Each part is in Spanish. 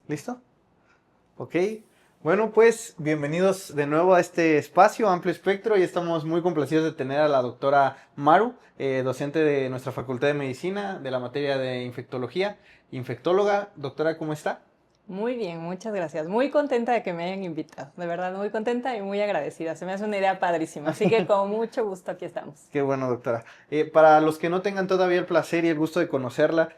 ¿Listo? Ok. Bueno, pues bienvenidos de nuevo a este espacio, Amplio Espectro, y estamos muy complacidos de tener a la doctora Maru, docente de nuestra Facultad de Medicina, de la materia de infectología, infectóloga. Doctora, ¿cómo está? Muy bien, muchas gracias. Muy contenta de que me hayan invitado. De verdad, muy contenta y muy agradecida. Se me hace una idea padrísima. Así que con mucho gusto aquí estamos. Qué bueno, doctora. Para los que no tengan todavía el placer y el gusto de conocerla,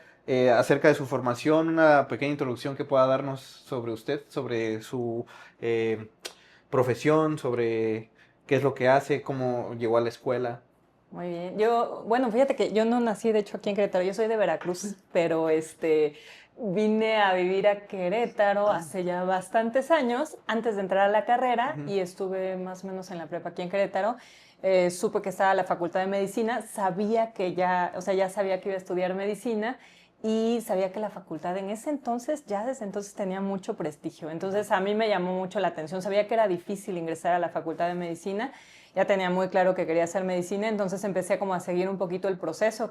acerca de su formación, una pequeña introducción que pueda darnos sobre usted, sobre su eh, profesión, sobre qué es lo que hace, cómo llegó a la escuela. Muy bien. Bueno, fíjate que yo no nací, de hecho, aquí en Querétaro. Yo soy de Veracruz, pero vine a vivir a Querétaro hace ya bastantes años, antes de entrar a la carrera, Ujú. y estuve más o menos en la prepa aquí en Querétaro. Supe que estaba la Facultad de Medicina, sabía que ya, o sea, ya sabía que iba a estudiar medicina y sabía que la facultad en ese entonces, ya desde entonces tenía mucho prestigio. Entonces a mí me llamó mucho la atención, sabía que era difícil ingresar a la Facultad de Medicina, ya tenía muy claro que quería hacer medicina, entonces empecé como a seguir un poquito el proceso,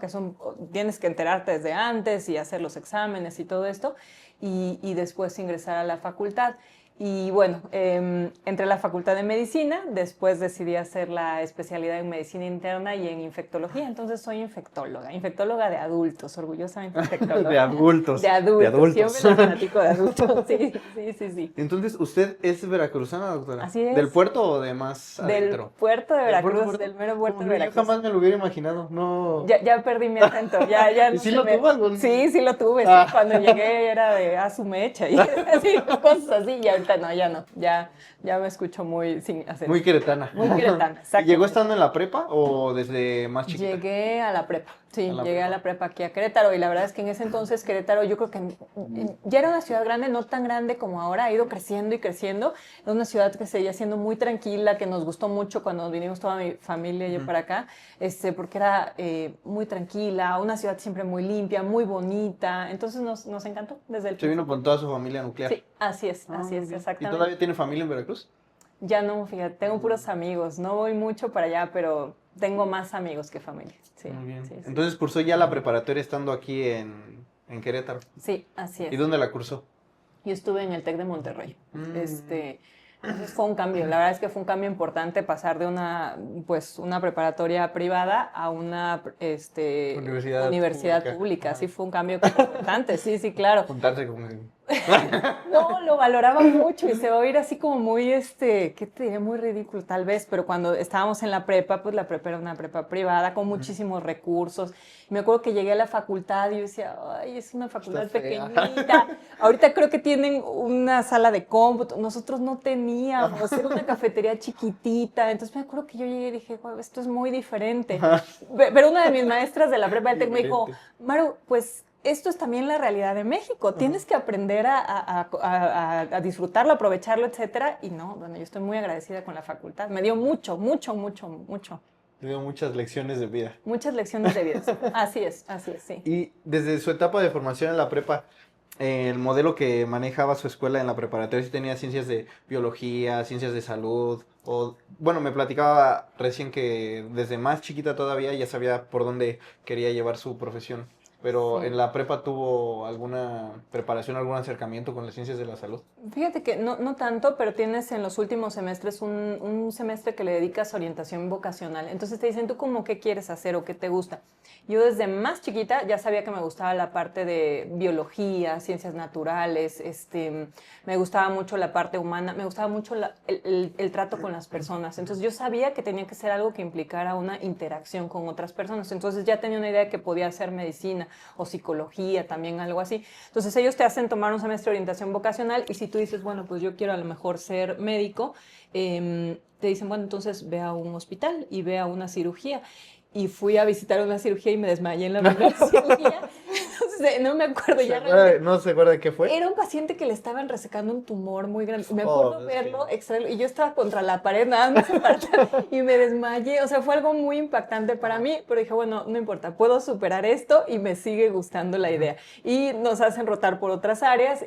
tienes que enterarte desde antes y hacer los exámenes y todo esto, y después ingresar a la facultad. Y bueno, entré a la Facultad de Medicina, después decidí hacer la especialidad en medicina interna y en infectología, entonces soy infectóloga de adultos, orgullosamente De infectóloga. De adultos, de adultos, siempre adultos. les platico de adultos, sí, sí, sí, sí. Entonces, ¿usted es veracruzana, doctora? Así ¿Del es, puerto o de más del adentro? puerto de ¿Del puerto, Veracruz, puerto? del mero puerto No, de mire, yo Veracruz. jamás me lo hubiera imaginado, no. Ya perdí mi acento, ya ¿Y no si se lo me... tuvo algún? Sí, sí lo tuve, sí. Ah. Cuando llegué era de, su mecha, y así, cosas así, y ahorita no, ya no, ya me escucho muy sin Muy acento. queretana. Muy queretana, ¿Y llegó exactamente. estando en la prepa o desde más chiquita? Llegué a la prepa, A sí, la llegué a prepa. la prepa aquí a Querétaro y la verdad es que en ese entonces Querétaro yo creo que ya era una ciudad grande, no tan grande como ahora, ha ido creciendo y creciendo. Es una ciudad que seguía siendo muy tranquila, que nos gustó mucho cuando vinimos toda mi familia y yo Ujú. para acá, porque era muy tranquila, una ciudad siempre muy limpia, muy bonita, entonces nos encantó desde el Se vino con principio. toda su familia nuclear. Sí, Ah, así muy es, bien. ¿Y exactamente. todavía tiene familia en Veracruz? Ya no, fíjate, tengo puros Mm, amigos, no voy mucho para allá, pero tengo más amigos que familia. Sí, muy bien. sí, sí. Entonces cursó ya la preparatoria estando aquí en Querétaro. Sí, así ¿Y es. dónde la cursó? Yo estuve en el TEC de Monterrey. Mm, Entonces fue un cambio, la verdad es que fue un cambio importante pasar de una preparatoria privada a una Universidad universidad pública. pública. Ajá. Sí fue un cambio importante, sí, sí, claro. Juntarse con... No, lo valoraba mucho y se va a oír así como muy, ¿qué te diré? Muy ridículo tal vez, pero cuando estábamos en la prepa, pues la prepa era una prepa privada con Ujú. muchísimos recursos. Me acuerdo que llegué a la facultad y yo decía, ay, es una Está facultad fea. pequeñita. Ahorita creo que tienen una sala de cómputo, nosotros no teníamos, era una cafetería chiquitita. Entonces me acuerdo que yo llegué y dije, wow, esto es muy diferente. Ajá. Pero una de mis maestras de la prepa del TEC me dijo, Diferente. Maru, pues esto es también la realidad de México. Ajá. Tienes que aprender a disfrutarlo, aprovecharlo, etcétera. Y no, bueno, yo estoy muy agradecida con la facultad. Me dio mucho, mucho, mucho, mucho. Te dio muchas lecciones de vida. Muchas lecciones de vida. Así es, sí. Y desde su etapa de formación en la prepa, el modelo que manejaba su escuela en la preparatoria, si tenía ciencias de biología, ciencias de salud, o bueno, me platicaba recién que desde más chiquita todavía ya sabía por dónde quería llevar su profesión, pero en Sí. la prepa tuvo alguna preparación, algún acercamiento con las ciencias de la salud. Fíjate que no tanto, pero tienes en los últimos semestres un semestre que le dedicas a orientación vocacional. Entonces te dicen, ¿tú cómo qué quieres hacer o qué te gusta? Yo desde más chiquita ya sabía que me gustaba la parte de biología, ciencias naturales, me gustaba mucho la parte humana, me gustaba mucho el trato con las personas. Entonces yo sabía que tenía que ser algo que implicara una interacción con otras personas. Entonces ya tenía una idea de que podía hacer medicina o psicología, también algo así. Entonces ellos te hacen tomar un semestre de orientación vocacional y si tú dices, bueno, pues yo quiero a lo mejor ser médico, te dicen, bueno, entonces ve a un hospital y ve a una cirugía. Y fui a visitar una cirugía y me desmayé en la primera cirugía. Entonces, no me acuerdo ya realmente. ¿No se acuerda de qué fue? Era un paciente que le estaban resecando un tumor muy grande. Me Oh, acuerdo es que... verlo, extraerlo, y yo estaba contra la pared nada más y me desmayé. O sea, fue algo muy impactante para Ajá. mí, pero dije, bueno, no importa, puedo superar esto y me sigue gustando la Ujú. idea. Y nos hacen rotar por otras áreas,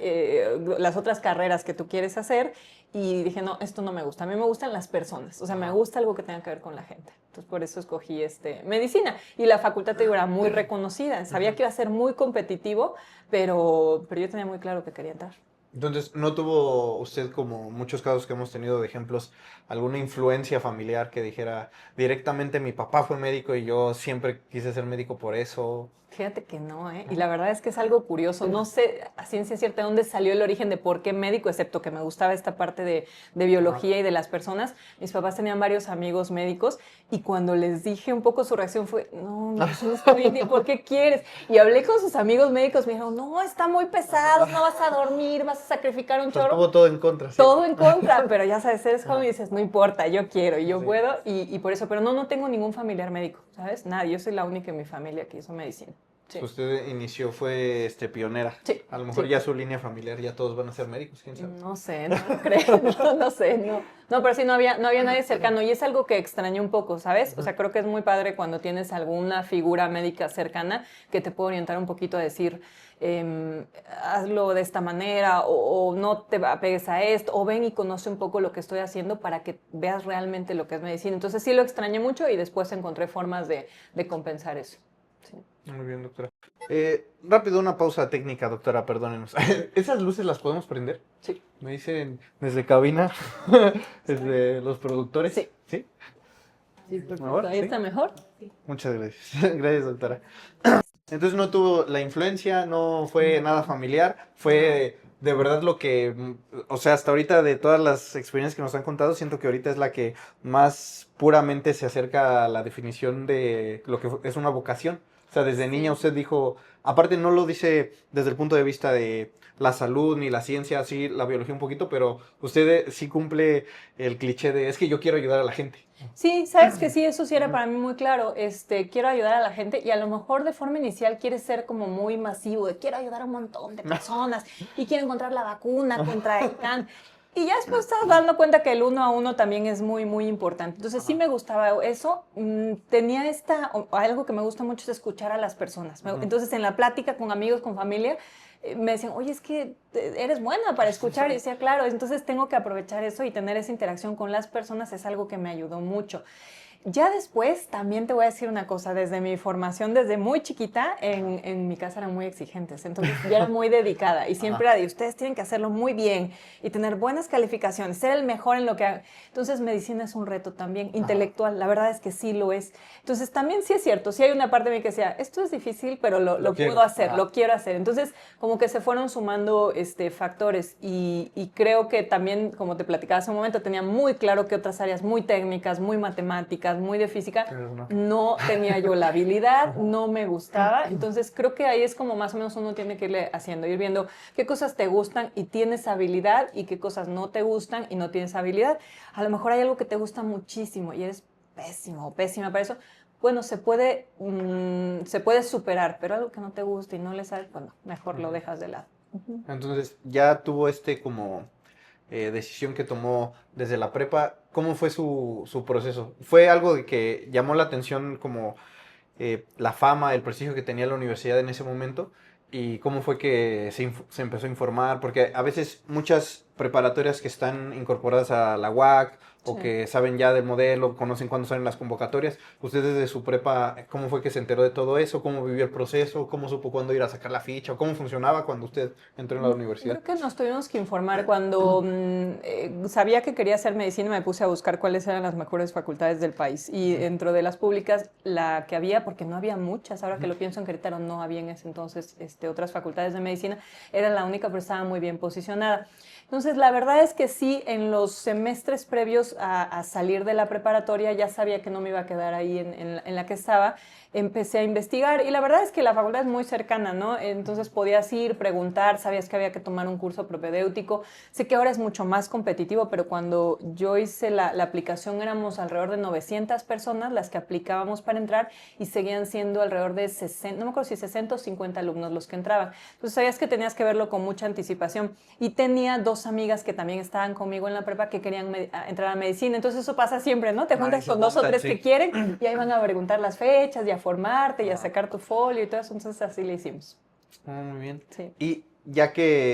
las otras carreras que tú quieres hacer. Y dije, no, esto no me gusta. A mí me gustan las personas. O sea, me Ajá. gusta algo que tenga que ver con la gente. Entonces, por eso escogí medicina. Y la facultad, te digo, era muy reconocida. Sabía Ujú. que iba a ser muy competitivo, pero yo tenía muy claro que quería entrar. Entonces, ¿no tuvo usted, como muchos casos que hemos tenido de ejemplos, alguna influencia familiar que dijera directamente mi papá fue médico y yo siempre quise ser médico por eso? Fíjate que no, ¿eh? Y ¿No? la verdad es que es algo curioso. No sé a ciencia cierta de dónde salió el origen de por qué médico, excepto que me gustaba esta parte de Ajá. biología y de las personas. Mis papás tenían varios amigos médicos y cuando les dije un poco su reacción fue, no, no, eso no está bien, ¿y por qué quieres? Y hablé con sus amigos médicos, me dijeron, no, está muy pesado, no vas a dormir, vas a sacrificar un O sea, chorro. estuvo todo en contra, sí. Todo en contra, pero ya sabes, eres joven y Ajá. dices, no importa, yo quiero y yo Sí. puedo y por eso, pero no, no tengo ningún familiar médico, ¿sabes? Nadie, yo soy la única en mi familia que hizo medicina. Sí, Usted inició, fue pionera. sí, A lo mejor sí. ya su línea familiar, ya todos van a ser médicos, quién sabe. No sé, no creo, no, no sé, no. No, pero sí, no había nadie cercano y es algo que extrañé un poco, ¿sabes? O sea, creo que es muy padre cuando tienes alguna figura médica cercana que te puede orientar un poquito a decir, hazlo de esta manera o no te apegues a esto o ven y conoce un poco lo que estoy haciendo para que veas realmente lo que es medicina. Entonces sí lo extrañé mucho y después encontré formas de compensar eso. Sí. Muy bien, doctora. Rápido, una pausa técnica, doctora, perdónenos. ¿Esas luces las podemos prender? Sí. Me dicen desde cabina, desde los productores. Sí. ¿Sí? Sí, perfecto. ¿Mejor? Ahí ¿Sí? está mejor. Muchas gracias. Gracias, doctora. Entonces no tuvo la influencia, no fue nada familiar, fue de verdad lo que, o sea, hasta ahorita de todas las experiencias que nos han contado, siento que ahorita es la que más puramente se acerca a la definición de lo que es una vocación. O sea, desde niña usted dijo, aparte no lo dice desde el punto de vista de la salud ni la ciencia, sí, la biología un poquito, pero usted sí cumple el cliché de es que yo quiero ayudar a la gente. Sí, sabes que sí, eso sí era para mí muy claro. Quiero ayudar a la gente y a lo mejor de forma inicial quieres ser como muy masivo, de quiero ayudar a un montón de personas y quiero encontrar la vacuna contra el cáncer. Y ya después estás dando cuenta que el uno a uno también es muy, muy importante. Entonces sí Ajá. me gustaba eso. Tenía algo que me gusta mucho es escuchar a las personas. Ujú. Entonces en la plática con amigos, con familia, me decían, oye, es que eres buena para escuchar. Y decía, claro, entonces tengo que aprovechar eso y tener esa interacción con las personas es algo que me ayudó mucho. Ya después, también te voy a decir una cosa, desde mi formación, desde muy chiquita, en mi casa eran muy exigentes, entonces yo era muy dedicada y siempre Ajá. era de ustedes tienen que hacerlo muy bien y tener buenas calificaciones, ser el mejor en lo que hagan. Entonces medicina es un reto también, intelectual, la verdad es que sí lo es. Entonces también sí es cierto, sí hay una parte de mí que decía, esto es difícil, pero lo Quiero. puedo hacer, Ajá. lo quiero hacer. Entonces como que se fueron sumando factores y creo que también, como te platicaba hace un momento, tenía muy claro que otras áreas muy técnicas, muy matemáticas, muy de física, Pero no. no tenía yo la habilidad, no me gustaba. Entonces creo que ahí es como más o menos uno tiene que irle haciendo, ir viendo qué cosas te gustan y tienes habilidad y qué cosas no te gustan y no tienes habilidad. A lo mejor hay algo que te gusta muchísimo y eres pésimo o pésima para eso. Bueno, se puede superar, pero algo que no te gusta y no le sabes, bueno, mejor lo dejas de lado. Entonces, ya tuvo como decisión que tomó desde la prepa. ¿Cómo fue su proceso? ¿Fue algo de que llamó la atención como la fama, el prestigio que tenía la universidad en ese momento? ¿Y cómo fue que se empezó a informar? Porque a veces muchas preparatorias que están incorporadas a la UAC o Sí. que saben ya del modelo, conocen cuándo salen las convocatorias. ¿Usted desde su prepa, cómo fue que se enteró de todo eso? ¿Cómo vivió el proceso? ¿Cómo supo cuándo ir a sacar la ficha? ¿O cómo funcionaba cuando usted entró en la universidad? Creo que nos tuvimos que informar cuando sabía que quería hacer medicina, me puse a buscar cuáles eran las mejores facultades del país y dentro de las públicas la que había, porque no había muchas, ahora que lo pienso en Querétaro no había en ese entonces otras facultades de medicina, era la única pero estaba muy bien posicionada. Entonces la verdad es que sí, en los semestres previos a salir de la preparatoria ya sabía que no me iba a quedar ahí en la que estaba, empecé a investigar y la verdad es que la facultad es muy cercana, ¿no? Entonces podías ir, preguntar, sabías que había que tomar un curso propedéutico. Sé que ahora es mucho más competitivo, pero cuando yo hice la aplicación éramos alrededor de 900 personas las que aplicábamos para entrar y seguían siendo alrededor de 60, no me acuerdo si 60 o 50 alumnos los que entraban. Entonces sabías que tenías que verlo con mucha anticipación y tenía dos amigas que también estaban conmigo en la prepa que querían entrar a medicina. Entonces eso pasa siempre, ¿no? Te juntas con dos o tres que quieren y ahí van a preguntar las fechas y a formarte y a sacar tu folio y todo eso. Entonces así le hicimos. Muy bien. Sí. Y ya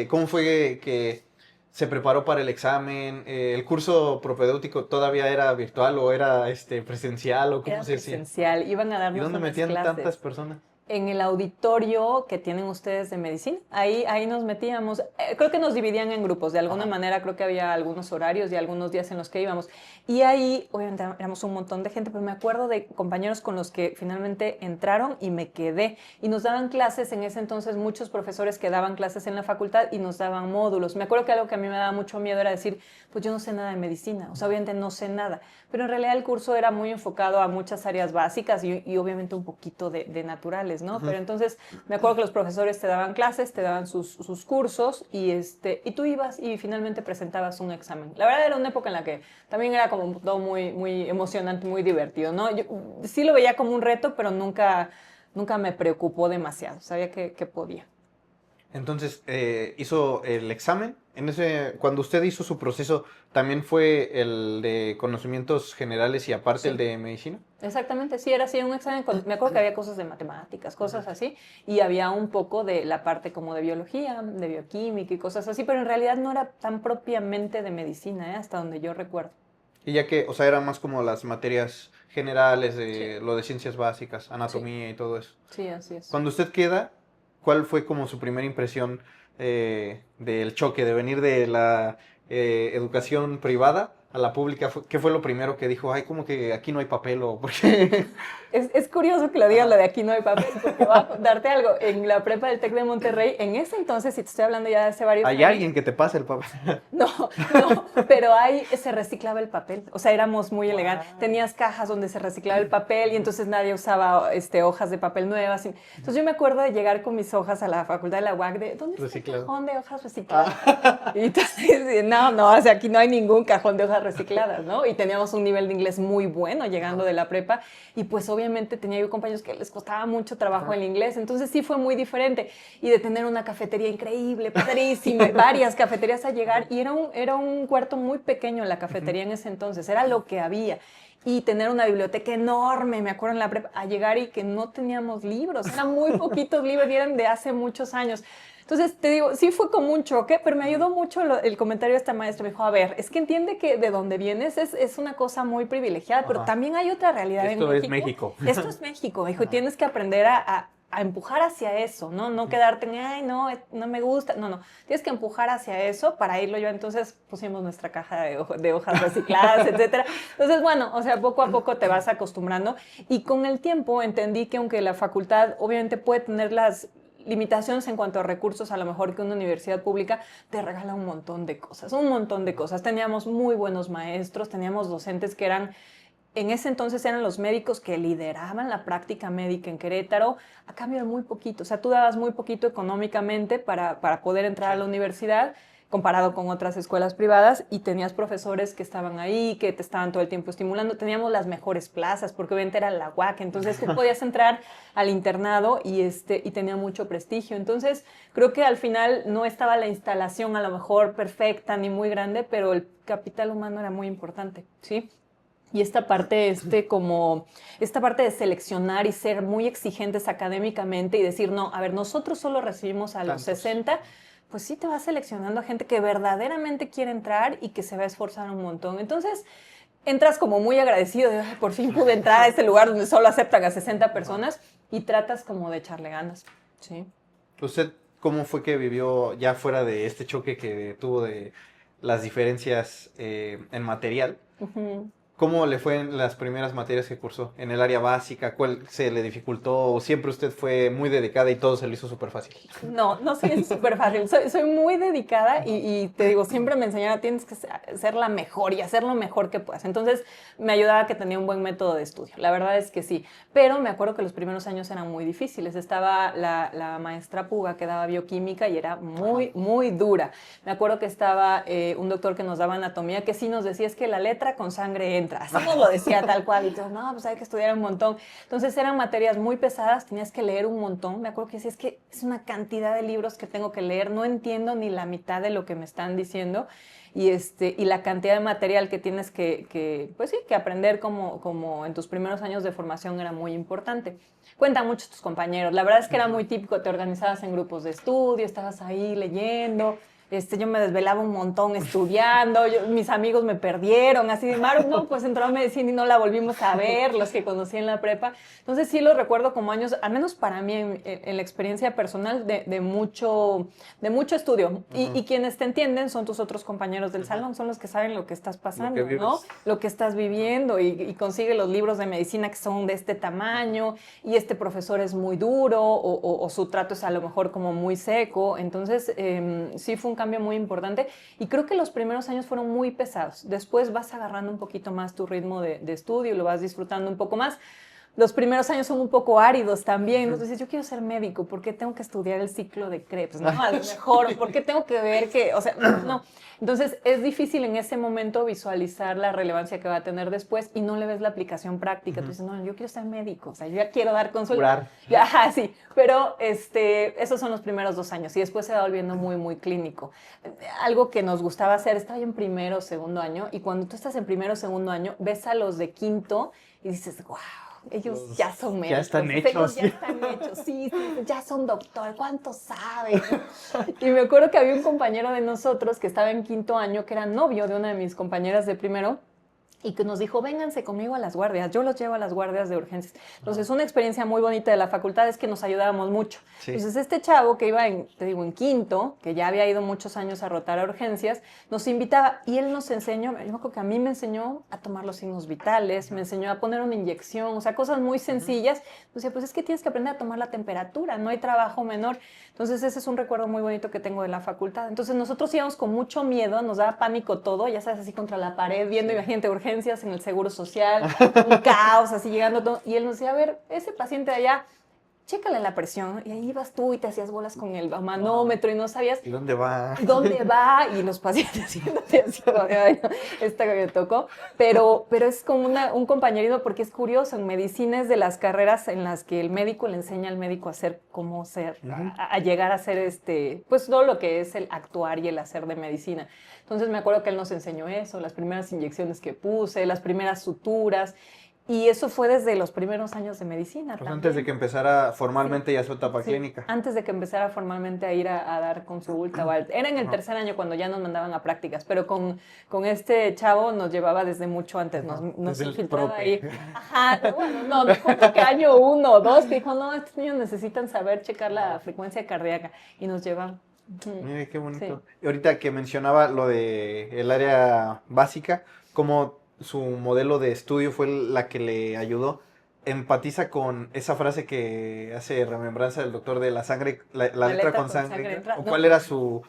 ¿cómo fue que se preparó para el examen? ¿El curso propedéutico todavía era virtual o era presencial o cómo Era se decía? presencial, iban a ¿Y darnos dónde unas metían tantas clases. personas? en el auditorio que tienen ustedes de medicina. Ahí nos metíamos. Creo que nos dividían en grupos. De alguna manera creo que había algunos horarios y algunos días en los que íbamos. Y ahí, obviamente, éramos un montón de gente, pero me acuerdo de compañeros con los que finalmente entraron y me quedé. Y nos daban clases en ese entonces, muchos profesores que daban clases en la facultad y nos daban módulos. Me acuerdo que algo que a mí me daba mucho miedo era decir, pues yo no sé nada de medicina. O sea, obviamente no sé nada. Pero en realidad el curso era muy enfocado a muchas áreas básicas y obviamente un poquito de naturales, ¿no? Pero entonces me acuerdo que los profesores te daban clases, te daban sus cursos y tú ibas y finalmente presentabas un examen. La verdad era una época en la que también era como todo muy, muy emocionante, muy divertido, ¿no? Yo sí lo veía como un reto, pero nunca me preocupó demasiado. Sabía que podía. Entonces, hizo el examen. Cuando usted hizo su proceso, ¿también fue el de conocimientos generales y aparte el Sí. de medicina? Exactamente, sí, era así un examen. Me acuerdo que había cosas de matemáticas, cosas así, y había un poco de la parte como de biología, de bioquímica y cosas así, pero en realidad no era tan propiamente de medicina, hasta donde yo recuerdo. Y ya que, o sea, eran más como las materias generales Sí, de lo de ciencias básicas, sí, anatomía y todo eso. sí, así es. Cuando usted queda, ¿cuál fue como su primera impresión del choque, de venir de la educación privada a la pública? ¿Qué fue lo primero que dijo? Ay, como que aquí no hay papel o porque... Es curioso que lo digas Ajá. lo de aquí no hay papel, porque voy a contarte algo. En la prepa del TEC de Monterrey, en ese entonces, si te estoy hablando ya de hace varios Hay años, alguien que te pase el papel. no, no, pero ahí se reciclaba el papel. O sea, éramos muy elegantes. Wow. Tenías cajas donde se reciclaba el papel y entonces nadie usaba hojas de papel nuevas. Entonces yo me acuerdo de llegar con mis hojas a la facultad de la UAC de, ¿dónde está el Reciclado. cajón de hojas recicladas? Ah. Y entonces, no, o sea, aquí no hay ningún cajón de hojas recicladas, ¿no? Y teníamos un nivel de inglés muy bueno llegando de la prepa y pues obviamente tenía yo compañeros que les costaba mucho trabajo el inglés, entonces sí fue muy diferente. Y de tener una cafetería increíble, padrísima, varias cafeterías a llegar y era un cuarto muy pequeño la cafetería en ese entonces, era lo que había. Y tener una biblioteca enorme, me acuerdo en la prepa, a llegar y que no teníamos libros, eran muy poquitos libros y eran de hace muchos años. Entonces, te digo, sí fue como un choque, pero me ayudó mucho el comentario de esta maestra. Me dijo, a ver, es que entiende que de donde vienes es una cosa muy privilegiada, pero Ajá. también hay otra realidad en Esto es México. México. Esto es México, dijo, y Ajá. tienes que aprender a empujar hacia eso, ¿no? No quedarte en, ay, no, no me gusta. No. Tienes que empujar hacia eso para irlo yo. Entonces pusimos nuestra caja de hojas recicladas, etcétera. Entonces, bueno, o sea, poco a poco te vas acostumbrando. Y con el tiempo entendí que aunque la facultad obviamente puede tener las limitaciones en cuanto a recursos, a lo mejor que una universidad pública te regala un montón de cosas, un montón de cosas. Teníamos muy buenos maestros, teníamos docentes que eran, en ese entonces eran los médicos que lideraban la práctica médica en Querétaro, a cambio de muy poquito. O sea, tú dabas muy poquito económicamente para poder entrar a la universidad, comparado con otras escuelas privadas, y tenías profesores que estaban ahí, que te estaban todo el tiempo estimulando. Teníamos las mejores plazas, porque obviamente era la UAC, entonces tú podías entrar al internado y tenía mucho prestigio. Entonces, creo que al final no estaba la instalación a lo mejor perfecta ni muy grande, pero el capital humano era muy importante, ¿sí? Y esta parte, esta parte de seleccionar y ser muy exigentes académicamente y decir, no, a ver, nosotros solo recibimos a los Tantos. 60, pues sí te vas seleccionando a gente que verdaderamente quiere entrar y que se va a esforzar un montón. Entonces, entras como muy agradecido de, por fin pude entrar a este lugar donde solo aceptan a 60 Ajá. personas y tratas como de echarle ganas, ¿sí? ¿Usted cómo fue que vivió ya fuera de este choque que tuvo de las diferencias en material? Ujú. ¿Cómo le fue en las primeras materias que cursó? ¿En el área básica? ¿Cuál se le dificultó? ¿O siempre usted fue muy dedicada y todo se le hizo súper fácil? No se me hizo súper fácil. Soy muy dedicada Ajá. y te digo, siempre me enseñaron, tienes que ser la mejor y hacer lo mejor que puedas. Entonces, me ayudaba que tenía un buen método de estudio. La verdad es que sí. Pero me acuerdo que los primeros años eran muy difíciles. Estaba la maestra Puga que daba bioquímica y era Ajá. muy, muy dura. Me acuerdo que estaba un doctor que nos daba anatomía que sí nos decía, es que la letra con sangre entra. Así nos lo decía tal cual. Y yo, no, pues hay que estudiar un montón. Entonces, eran materias muy pesadas, tenías que leer un montón. Me acuerdo que sí, es que es una cantidad de libros que tengo que leer, no entiendo ni la mitad de lo que me están diciendo y la cantidad de material que tienes pues sí, que aprender como en tus primeros años de formación era muy importante. Cuentan mucho tus compañeros, la verdad es que era muy típico, te organizabas en grupos de estudio, estabas ahí leyendo, yo me desvelaba un montón estudiando, mis amigos me perdieron, así de, Maru, no, pues entró a medicina y no la volvimos a ver, los que conocí en la prepa. Entonces sí lo recuerdo como años, al menos para mí, en la experiencia personal, de mucho estudio. Y quienes te entienden son tus otros compañeros del salón, son los que saben lo que estás pasando, ¿no? Lo que estás viviendo y consigue los libros de medicina que son de este tamaño y este profesor es muy duro o su trato es a lo mejor como muy seco. Entonces sí fue un cambio muy importante y creo que los primeros años fueron muy pesados. Después vas agarrando un poquito más tu ritmo de estudio, lo vas disfrutando un poco más. Los primeros años son un poco áridos también. Entonces, yo quiero ser médico, ¿por qué tengo que estudiar el ciclo de Krebs? ¿No? A lo mejor, ¿por qué tengo que ver que, o sea, no? Entonces, es difícil en ese momento visualizar la relevancia que va a tener después y no le ves la aplicación práctica. Tú dices, no, yo quiero ser médico, o sea, yo ya quiero dar consulta. Ajá, sí, pero esos son los primeros 2 años y después se va volviendo muy, muy clínico. Algo que nos gustaba hacer, estaba yo en primero o segundo año y cuando tú estás en primero o segundo año, ves a los de quinto y dices, wow. Ellos ya son médicos. Ya están hechos. Ellos ya están hechos, sí, ya son doctor, ¿cuánto saben? Y me acuerdo que había un compañero de nosotros que estaba en quinto año, que era novio de una de mis compañeras de primero, y que nos dijo, vénganse conmigo a las guardias, yo los llevo a las guardias de urgencias. Entonces, una experiencia muy bonita de la facultad es que nos ayudábamos mucho. Sí. Entonces, este chavo que iba en quinto, que ya había ido muchos años a rotar a urgencias, nos invitaba y él nos enseñó, yo creo que a mí me enseñó a tomar los signos vitales, me enseñó a poner una inyección, o sea, cosas muy sencillas. Entonces, pues es que tienes que aprender a tomar la temperatura, no hay trabajo menor. Entonces, ese es un recuerdo muy bonito que tengo de la facultad. Entonces, nosotros íbamos con mucho miedo, nos daba pánico todo, ya sabes, así contra la pared, viendo, imagínate, urgencias en el Seguro Social, un caos, así llegando todo. Y él nos decía, a ver, ese paciente de allá, chécale la presión. Y ahí ibas tú y te hacías bolas con el manómetro y no sabías... ¿Y dónde va? ¿Dónde va? Y los pacientes haciéndote así, esta que me tocó. Pero es como un compañerismo porque es curioso. En medicina es de las carreras en las que el médico le enseña al médico a hacer, cómo ser, a llegar a ser pues todo lo que es el actuar y el hacer de medicina. Entonces me acuerdo que él nos enseñó eso, las primeras inyecciones que puse, las primeras suturas. Y eso fue desde los primeros años de medicina. Pues antes de que empezara formalmente ya su etapa clínica. Antes de que empezara formalmente a ir a dar consulta. Era en el tercer año cuando ya nos mandaban a prácticas, pero con este chavo nos llevaba desde mucho antes. Nos infiltraba ahí. Ajá, bueno, no como que año 1 o 2, que dijo, no, estos niños necesitan saber checar la frecuencia cardíaca. Y nos llevaban. Mire, qué bonito. Sí. Y ahorita que mencionaba lo de el área básica, como su modelo de estudio fue la que le ayudó, empatiza con esa frase que hace remembranza del doctor de la sangre, la letra con sangre. ¿O cuál era su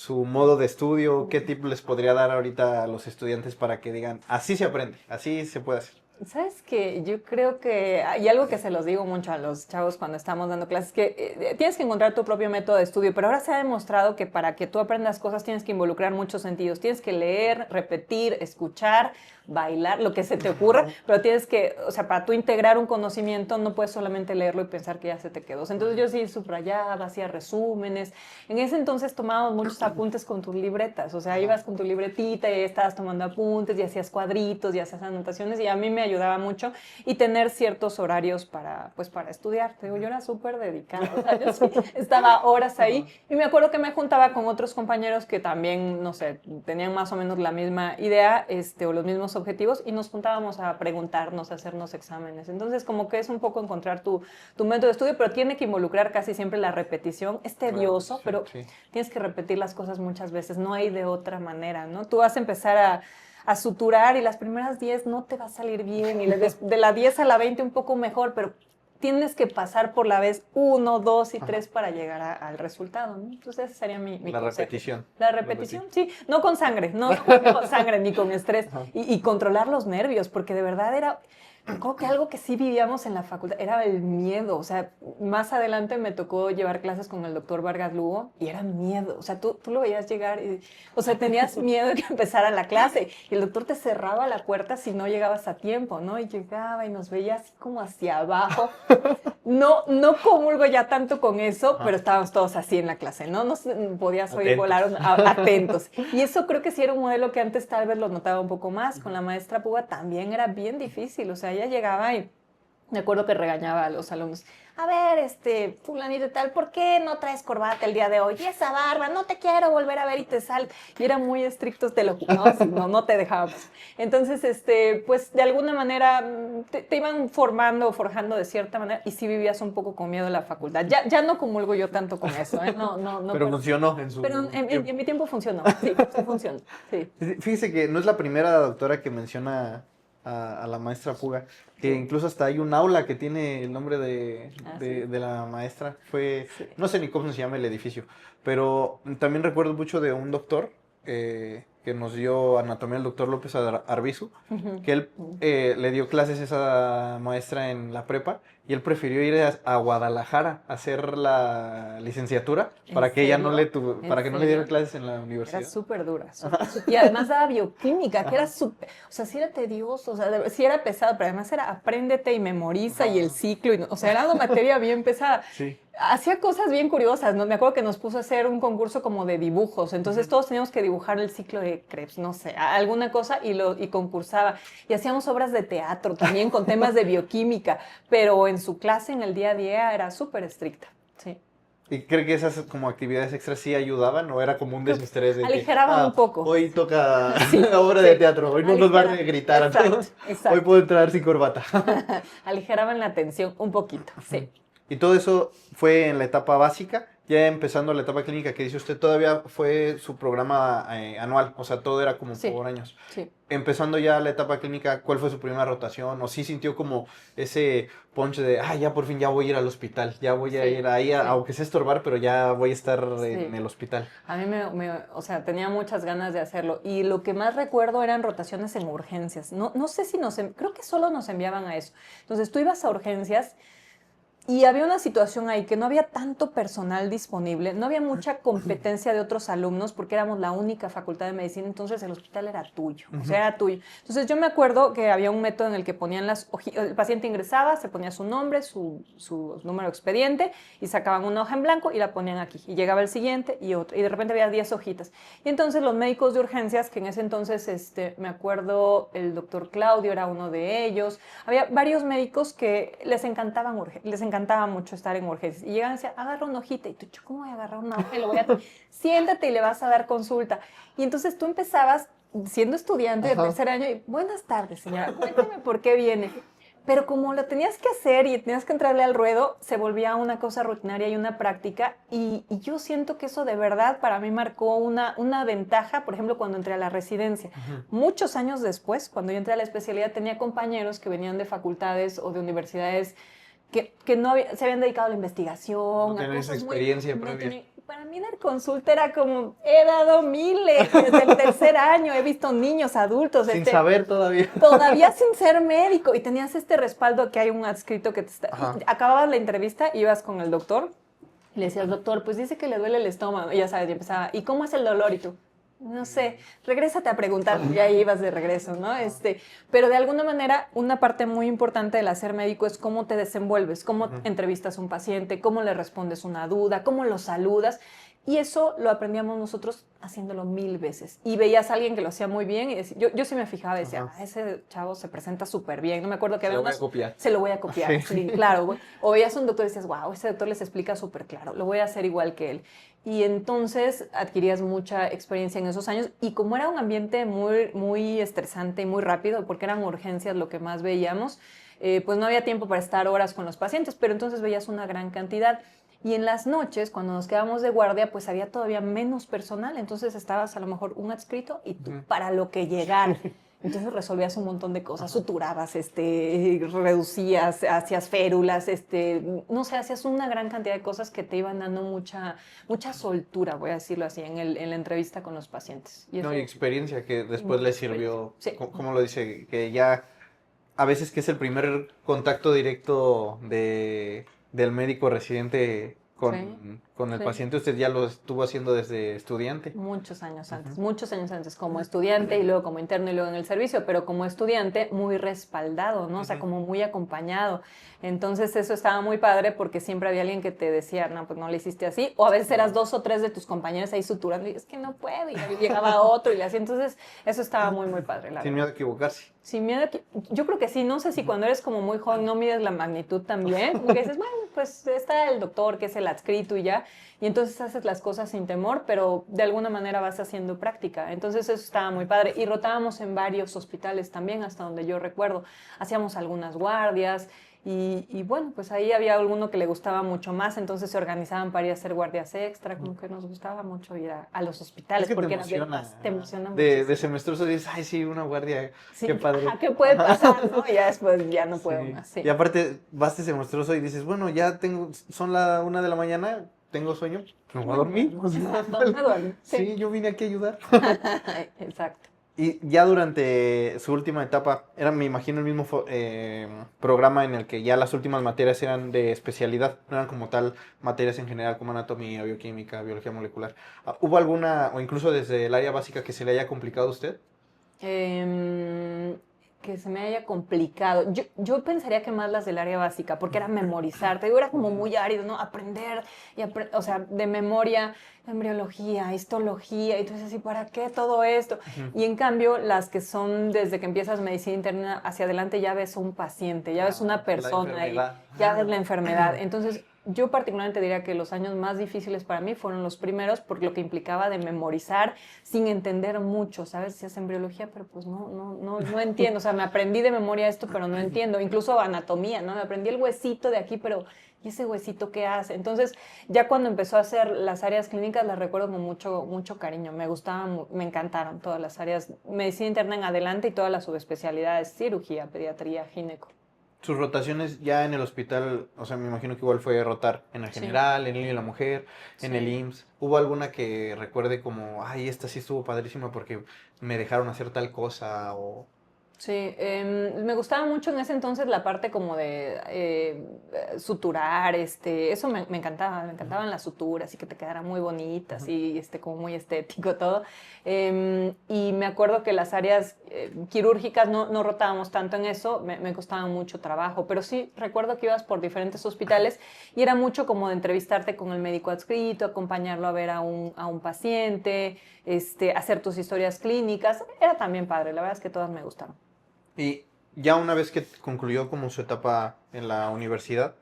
modo de estudio? ¿Qué tip les podría dar ahorita a los estudiantes para que digan, así se aprende, así se puede hacer? ¿Sabes qué? Yo creo que, y algo que se los digo mucho a los chavos cuando estamos dando clases, que tienes que encontrar tu propio método de estudio, pero ahora se ha demostrado que para que tú aprendas cosas tienes que involucrar muchos sentidos. Tienes que leer, repetir, escuchar, bailar, lo que se te ocurra, pero tienes que, o sea, para tú integrar un conocimiento no puedes solamente leerlo y pensar que ya se te quedó. Entonces yo sí subrayaba, hacía resúmenes. En ese entonces tomábamos muchos apuntes con tus libretas, o sea, ibas con tu libretita y estabas tomando apuntes y hacías cuadritos y hacías anotaciones y a mí me ayudaba mucho y tener ciertos horarios para estudiar. Te digo, yo era súper dedicada, o sea, yo sí estaba horas ahí y me acuerdo que me juntaba con otros compañeros que también, no sé, tenían más o menos la misma idea o los mismos objetivos y nos juntábamos a preguntarnos, a hacernos exámenes. Entonces, como que es un poco encontrar tu método de estudio, pero tiene que involucrar casi siempre la repetición. Es tedioso, pero tienes que repetir las cosas muchas veces. No hay de otra manera, ¿no? Tú vas a empezar a suturar y las primeras 10 no te va a salir bien y de la 10 a la 20 un poco mejor, pero tienes que pasar por la vez 1, 2 y 3 para llegar al resultado, ¿no? Entonces esa sería mi la consejo. Repetición. La repetición, sí. No con sangre, no con sangre ni con estrés. Y controlar los nervios, porque de verdad era... Creo que algo que sí vivíamos en la facultad era el miedo. O sea, más adelante me tocó llevar clases con el doctor Vargas Lugo y era miedo. O sea, tú lo veías llegar y... O sea, tenías miedo de que empezara la clase y el doctor te cerraba la puerta si no llegabas a tiempo, ¿no? Y llegaba y nos veía así como hacia abajo. No comulgo ya tanto con eso, pero estábamos todos así en la clase, ¿no? No podías oír volar atentos. Y eso creo que sí era un modelo que antes tal vez lo notaba un poco más. Con la maestra Puga también era bien difícil. O sea, ella llegaba y me acuerdo que regañaba a los alumnos. a ver, fulanito y tal, ¿por qué no traes corbata el día de hoy? Y esa barba, no te quiero volver a ver y te sal. Y eran muy estrictos, te lo juro, no, si no te dejaban. Entonces, pues de alguna manera te iban formando o forjando de cierta manera y sí vivías un poco con miedo en la facultad. Ya no comulgo yo tanto con eso, ¿eh? No. Pero funcionó en su Pero tiempo. en mi tiempo funcionó, sí funcionó, sí. Fíjese que no es la primera doctora que menciona a la maestra Puga, que incluso hasta hay un aula que tiene el nombre Sí. de la maestra. Sí. No sé ni cómo se llama el edificio, pero también recuerdo mucho de un doctor que nos dio anatomía, el doctor López Arbizu, que él le dio clases a esa maestra en la prepa y él prefirió ir a Guadalajara a hacer la licenciatura para que ella no para que no le diera clases en la universidad. Era súper dura. Y además daba bioquímica, que era súper, o sea, sí era tedioso, o sea, sí era pesado, pero además era apréndete y memoriza y el ciclo, o sea, era una materia bien pesada. Sí. Hacía cosas bien curiosas, ¿no? Me acuerdo que nos puso a hacer un concurso como de dibujos, entonces todos teníamos que dibujar el ciclo de Krebs, no sé, alguna cosa y concursaba. Y hacíamos obras de teatro también con temas de bioquímica, pero en su clase, en el día a día, era súper estricta, sí. ¿Y cree que esas como actividades extras sí ayudaban o era como un desestrés de Aligeraban un poco. Hoy toca Sí, obra de teatro, hoy no nos van a gritar a Exacto, todos, exacto. hoy puedo entrar sin corbata? Aligeraban la tensión un poquito, sí. Y todo eso fue en la etapa básica, ya empezando la etapa clínica que dice usted, todavía fue su programa anual, o sea, todo era como por años. Sí. Empezando ya la etapa clínica, ¿cuál fue su primera rotación? ¿O sí sintió como ese punch de, ya por fin ya voy a ir al hospital, ya voy a ir ahí, aunque sea estorbar, pero ya voy a estar en el hospital? A mí o sea, tenía muchas ganas de hacerlo y lo que más recuerdo eran rotaciones en urgencias. No sé si creo que solo nos enviaban a eso. Entonces tú ibas a urgencias y había una situación ahí que no había tanto personal disponible, no había mucha competencia de otros alumnos porque éramos la única facultad de medicina, entonces el hospital era tuyo, o sea, era tuyo. Entonces yo me acuerdo que había un método en el que ponían el paciente ingresaba, se ponía su nombre, su número de expediente y sacaban una hoja en blanco y la ponían aquí. Y llegaba el siguiente y otro, y de repente había 10 hojitas. Y entonces los médicos de urgencias, que en ese entonces, me acuerdo, el doctor Claudio era uno de ellos, había varios médicos que les encantaba mucho estar en urgencias. Y llegaban y decían, agarra una hojita. Y tú, ¿cómo voy a agarrar una hoja? Siéntate y le vas a dar consulta. Y entonces tú empezabas siendo estudiante de tercer año y, buenas tardes, señora, cuéntame por qué viene. Pero como lo tenías que hacer y tenías que entrarle al ruedo, se volvía una cosa rutinaria y una práctica. Y yo siento que eso de verdad para mí marcó una ventaja, por ejemplo, cuando entré a la residencia. Muchos años después, cuando yo entré a la especialidad, tenía compañeros que venían de facultades o de universidades que no se habían dedicado a la investigación. No tenían esa experiencia previa. Para mí dar consulta era como, he dado miles desde el tercer año, he visto niños, adultos. Sin saber todavía. Todavía sin ser médico. Y tenías este respaldo que hay un adscrito que te está... Acababas la entrevista, ibas con el doctor, y le decías, doctor, pues dice que le duele el estómago. Y ya sabes, y empezaba, ¿y cómo es el dolor? Y tú, no sé, regrésate a preguntar, y ahí ibas de regreso, ¿no? Pero de alguna manera, una parte muy importante del hacer médico es cómo te desenvuelves, cómo entrevistas a un paciente, cómo le respondes una duda, cómo lo saludas. Y eso lo aprendíamos nosotros haciéndolo 1000 veces. Y veías a alguien que lo hacía muy bien y decía, yo sí me fijaba y decía, ese chavo se presenta súper bien. No me acuerdo que había unas... Se lo voy a copiar, sí, claro. O veías a un doctor y decías, wow, ese doctor les explica súper claro, lo voy a hacer igual que él. Y entonces adquirías mucha experiencia en esos años. Y como era un ambiente muy, muy estresante y muy rápido, porque eran urgencias lo que más veíamos, pues no había tiempo para estar horas con los pacientes, pero entonces veías una gran cantidad. Y en las noches, cuando nos quedábamos de guardia, pues había todavía menos personal. Entonces estabas a lo mejor un adscrito y tú para lo que llegara. Entonces resolvías un montón de cosas, suturabas, reducías, hacías férulas, no sé, hacías una gran cantidad de cosas que te iban dando mucha soltura, voy a decirlo así, en la entrevista con los pacientes. Y experiencia que después les sirvió, como lo dice, que ya a veces que es el primer contacto directo del médico residente con con el Sí. paciente, usted ya lo estuvo haciendo desde estudiante. Muchos años antes, como estudiante y luego como interno y luego en el servicio, pero como estudiante muy respaldado, ¿no? O sea, como muy acompañado. Entonces eso estaba muy padre porque siempre había alguien que te decía, no, pues no le hiciste así, o a veces eras 2 o 3 de tus compañeros ahí suturando y es que no puedo, y llegaba otro y así, entonces eso estaba muy, muy padre, la Sin verdad. miedo a equivocarse. Sin miedo, yo creo que sí, no sé si cuando eres como muy joven no mides la magnitud también, como que dices, bueno, pues está el doctor que es el adscrito y ya, y entonces haces las cosas sin temor, pero de alguna manera vas haciendo práctica, entonces eso estaba muy padre, y rotábamos en varios hospitales también, hasta donde yo recuerdo, hacíamos algunas guardias, y bueno, pues ahí había alguno que le gustaba mucho más, entonces se organizaban para ir a hacer guardias extra, como que nos gustaba mucho ir a los Es hospitales, que te porque emociona. te emociona De muchísimo. semestroso dices, ay, sí, una guardia, Sí, qué padre. ajá, ¿qué puede pasar, no? Y ya después ya no puedo Sí. más, sí. Y aparte, vas de semestroso y dices, bueno, ya tengo, son la 1 de la mañana, tengo sueño, me voy a Me dormir. duermo, O sea, exacto, me duermo, sí. sí, yo vine aquí a ayudar. Exacto. Y ya durante su última etapa, era, me imagino, el mismo programa en el que ya las últimas materias eran de especialidad, no eran como tal materias en general como anatomía, bioquímica, biología molecular. ¿Hubo alguna, o incluso desde el área básica, que se le haya complicado a usted? Em, que se me haya complicado. Yo pensaría que más las del área básica, porque era memorizar. Te digo, era como muy árido, ¿no? Aprender, o sea, de memoria, embriología, histología, y tú dices, ¿y para qué todo esto? Ujú. Y en cambio, las que son desde que empiezas medicina interna hacia adelante, ya ves un paciente, ya ves una La persona y enfermedad. ya ves la enfermedad. Entonces, yo particularmente diría que los años más difíciles para mí fueron los primeros, por lo que implicaba de memorizar sin entender mucho, ¿sabes? Si es embriología, pero pues no entiendo. O sea, me aprendí de memoria esto, pero no entiendo. Incluso anatomía, ¿no? Me aprendí el huesito de aquí, pero ¿y ese huesito qué hace? Entonces, ya cuando empezó a hacer las áreas clínicas, las recuerdo con mucho, mucho cariño. Me gustaban, me encantaron todas las áreas. Medicina interna en adelante y todas las subespecialidades, cirugía, pediatría, gineco. Sus rotaciones ya en el hospital, o sea, me imagino que igual fue rotar en el Sí, general, en el niño y la mujer, en el sí. IMSS. ¿Hubo alguna que recuerde como, ay, esta sí estuvo padrísima porque me dejaron hacer tal cosa? O... Sí, me gustaba mucho en ese entonces la parte como de suturar, eso me encantaba, me Ujú, encantaban las suturas y que te quedaran muy bonitas ujú. y como muy estético todo. Y me acuerdo que las áreas quirúrgicas no rotábamos tanto en eso, me costaba mucho trabajo, pero sí recuerdo que ibas por diferentes hospitales y era mucho como de entrevistarte con el médico adscrito, acompañarlo a ver a un paciente, hacer tus historias clínicas, era también padre, la verdad es que todas me gustaron. Y ya una vez que concluyó como su etapa en la universidad,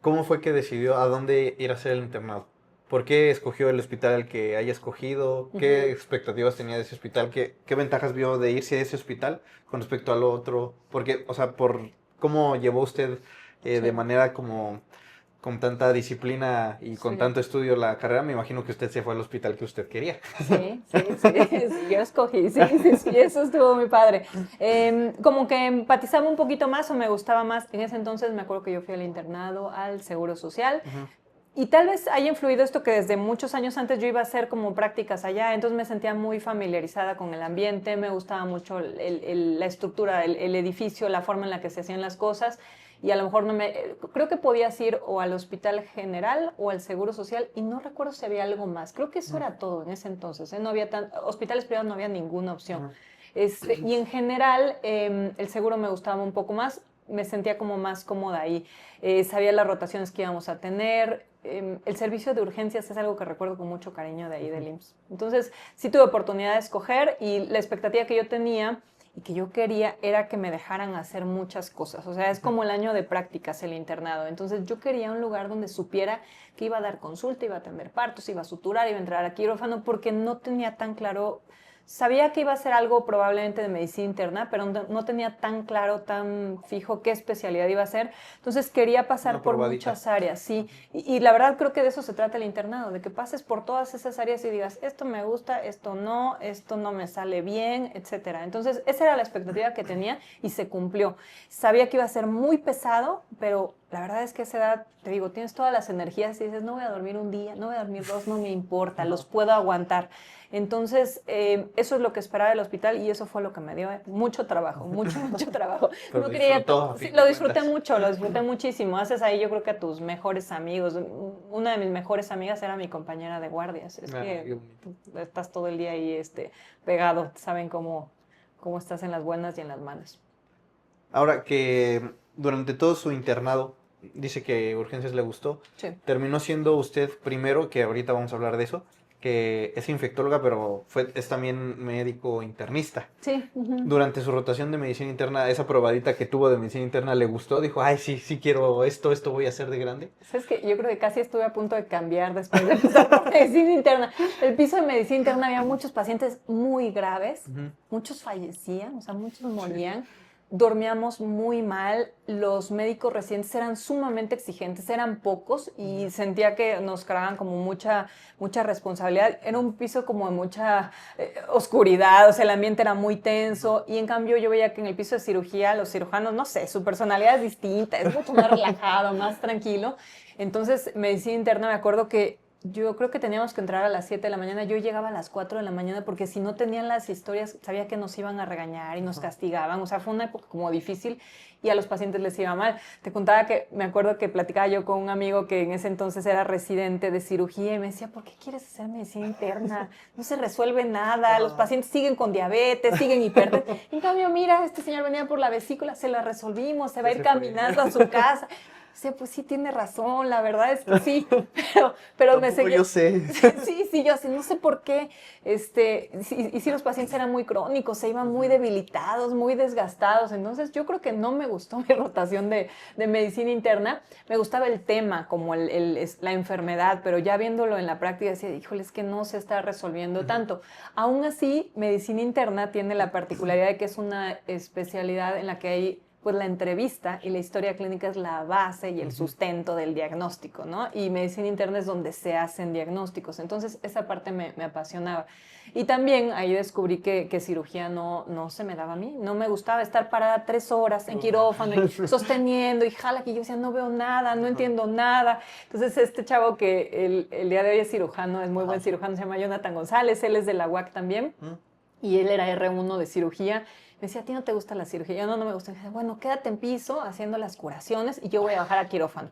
¿cómo fue que decidió a dónde ir a hacer el internado? ¿Por qué escogió el hospital al que haya escogido? ¿Qué Ujú. expectativas tenía de ese hospital? ¿Qué ventajas vio de irse a ese hospital con respecto al otro? Porque, o sea, por cómo llevó usted de Sí, manera como con tanta disciplina y con sí, tanto estudio la carrera, me imagino que usted se fue al hospital que usted quería. sí, sí, yo escogí, sí, eso estuvo muy padre. Como que empatizaba un poquito más o me gustaba más, en ese entonces me acuerdo que yo fui al internado, al Seguro Social, Ujú. y tal vez haya influido esto que desde muchos años antes yo iba a hacer como prácticas allá, entonces me sentía muy familiarizada con el ambiente, me gustaba mucho la estructura, el edificio, la forma en la que se hacían las cosas y a lo mejor no me... Creo que podías ir o al hospital general o al seguro social y no recuerdo si había algo más, creo que eso Ujú. era todo en ese entonces, ¿eh? No había hospitales privados no había ninguna opción. Ujú. Y en general el seguro me gustaba un poco más, me sentía como más cómoda ahí. Sabía las rotaciones que íbamos a tener. El servicio de urgencias es algo que recuerdo con mucho cariño de ahí del Ujú. IMSS. Entonces, sí tuve oportunidad de escoger y la expectativa que yo tenía y que yo quería era que me dejaran hacer muchas cosas. O sea, es Ujú. como el año de prácticas, el internado. Entonces, yo quería un lugar donde supiera que iba a dar consulta, iba a atender partos, iba a suturar, iba a entrar a quirófano, porque no tenía tan claro. Sabía que iba a ser algo probablemente de medicina interna, pero no tenía tan claro, tan fijo qué especialidad iba a ser. Entonces quería Una pasar por probadita. muchas áreas, sí. Y la verdad creo que de eso se trata el internado, de que pases por todas esas áreas y digas, esto me gusta, esto no me sale bien, etcétera. Entonces esa era la expectativa que tenía y se cumplió. Sabía que iba a ser muy pesado, pero la verdad es que a esa edad, te digo, tienes todas las energías y dices, no voy a dormir un día, no voy a dormir dos, no me importa, los puedo aguantar. Entonces, eso es lo que esperaba del hospital y eso fue lo que me dio mucho trabajo, mucho trabajo. Pero No quería, disfrutó, a sí, fin lo de disfruté cuentas. mucho, lo disfruté muchísimo. Haces ahí yo creo que a tus mejores amigos. Una de mis mejores amigas era mi compañera de guardias. Es Ah, que qué bonito. estás todo el día ahí pegado, saben cómo estás en las buenas y en las malas. Ahora que durante todo su internado, dice que urgencias le gustó, Sí. terminó siendo usted primero, que ahorita vamos a hablar de eso, que es infectóloga, pero es también médico internista. Sí. Durante su rotación de medicina interna, esa probadita que tuvo de medicina interna le gustó, dijo, ay, sí, sí quiero esto voy a hacer de grande. Sabes que yo creo que casi estuve a punto de cambiar después de empezar con medicina interna. El piso de medicina interna había muchos pacientes muy graves, muchos fallecían, o sea, muchos morían. Dormíamos muy mal, los médicos residentes eran sumamente exigentes, eran pocos y sentía que nos cargaban como mucha responsabilidad. Era un piso como de mucha oscuridad, o sea, el ambiente era muy tenso y en cambio yo veía que en el piso de cirugía los cirujanos, no sé, su personalidad es distinta, es mucho más relajado, más tranquilo. Entonces, medicina interna, me acuerdo que yo creo que teníamos que entrar a las 7 de la mañana. Yo llegaba a las 4 de la mañana porque si no tenían las historias, sabía que nos iban a regañar y nos castigaban. O sea, fue una época como difícil y a los pacientes les iba mal. Te contaba que me acuerdo que platicaba yo con un amigo que en ese entonces era residente de cirugía y me decía, ¿por qué quieres hacer medicina interna? No se resuelve nada, los pacientes siguen con diabetes, siguen hipertensos. En cambio, mira, este señor venía por la vesícula, se la resolvimos, se va a ir caminando a su casa. O sea, pues sí tiene razón, la verdad es que sí, pero me seguía. Yo sé. Sí, yo así, no sé por qué. Y sí, los pacientes eran muy crónicos, se iban muy debilitados, muy desgastados. Entonces, yo creo que no me gustó mi rotación de medicina interna. Me gustaba el tema, como la enfermedad, pero ya viéndolo en la práctica, decía, híjole, es que no se está resolviendo tanto. Aún así, medicina interna tiene la particularidad de que es una especialidad en la que hay pues la entrevista y la historia clínica es la base y el sustento del diagnóstico, ¿no? Y medicina interna es donde se hacen diagnósticos. Entonces, esa parte me apasionaba. Y también ahí descubrí que cirugía no se me daba a mí. No me gustaba estar parada 3 horas en quirófano y sosteniendo y jala que yo decía, no veo nada, no entiendo nada. Entonces, este chavo que el día de hoy es cirujano, es muy buen cirujano, se llama Jonathan González, él es de la UAC también. Y él era R1 de cirugía. Me decía, ¿a ti no te gusta la cirugía? Yo no me gusta. Y decía, bueno, quédate en piso haciendo las curaciones y yo voy a bajar a quirófano.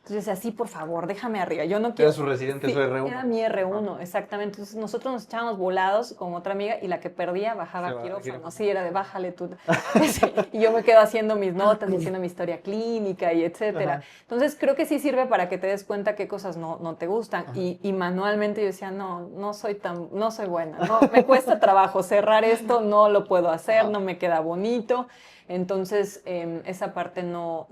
Entonces decía, sí, por favor, déjame arriba. Yo no quiero. Era su residente, sí, su R1. Era mi R1, exactamente. Entonces nosotros nos echábamos volados con otra amiga y la que perdía bajaba a quirófano. Sí, era de bájale tú. Y yo me quedo haciendo mis notas, diciendo mi historia clínica y etcétera. Entonces creo que sí sirve para que te des cuenta qué cosas no te gustan. Y manualmente yo decía, no soy buena. No, me cuesta trabajo cerrar esto, no lo puedo hacer, no me queda bonito. Entonces, esa parte no,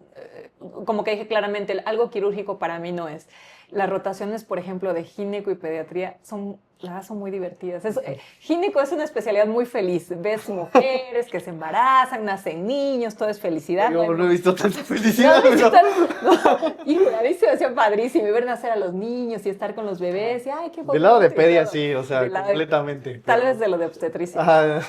como que dije claramente, algo quirúrgico para mí no es. Las rotaciones, por ejemplo, de gineco y pediatría son muy divertidas. Gineco es una especialidad muy feliz. Ves mujeres que se embarazan, nacen niños, todo es felicidad. Yo no he visto tanta felicidad. Híjole, a mí se me hacía padrísimo ver nacer a los niños y estar con los bebés. Y, ay, qué bonito. Del lado de pedia, sí, o sea, completamente. Tal vez de lo de obstetricia.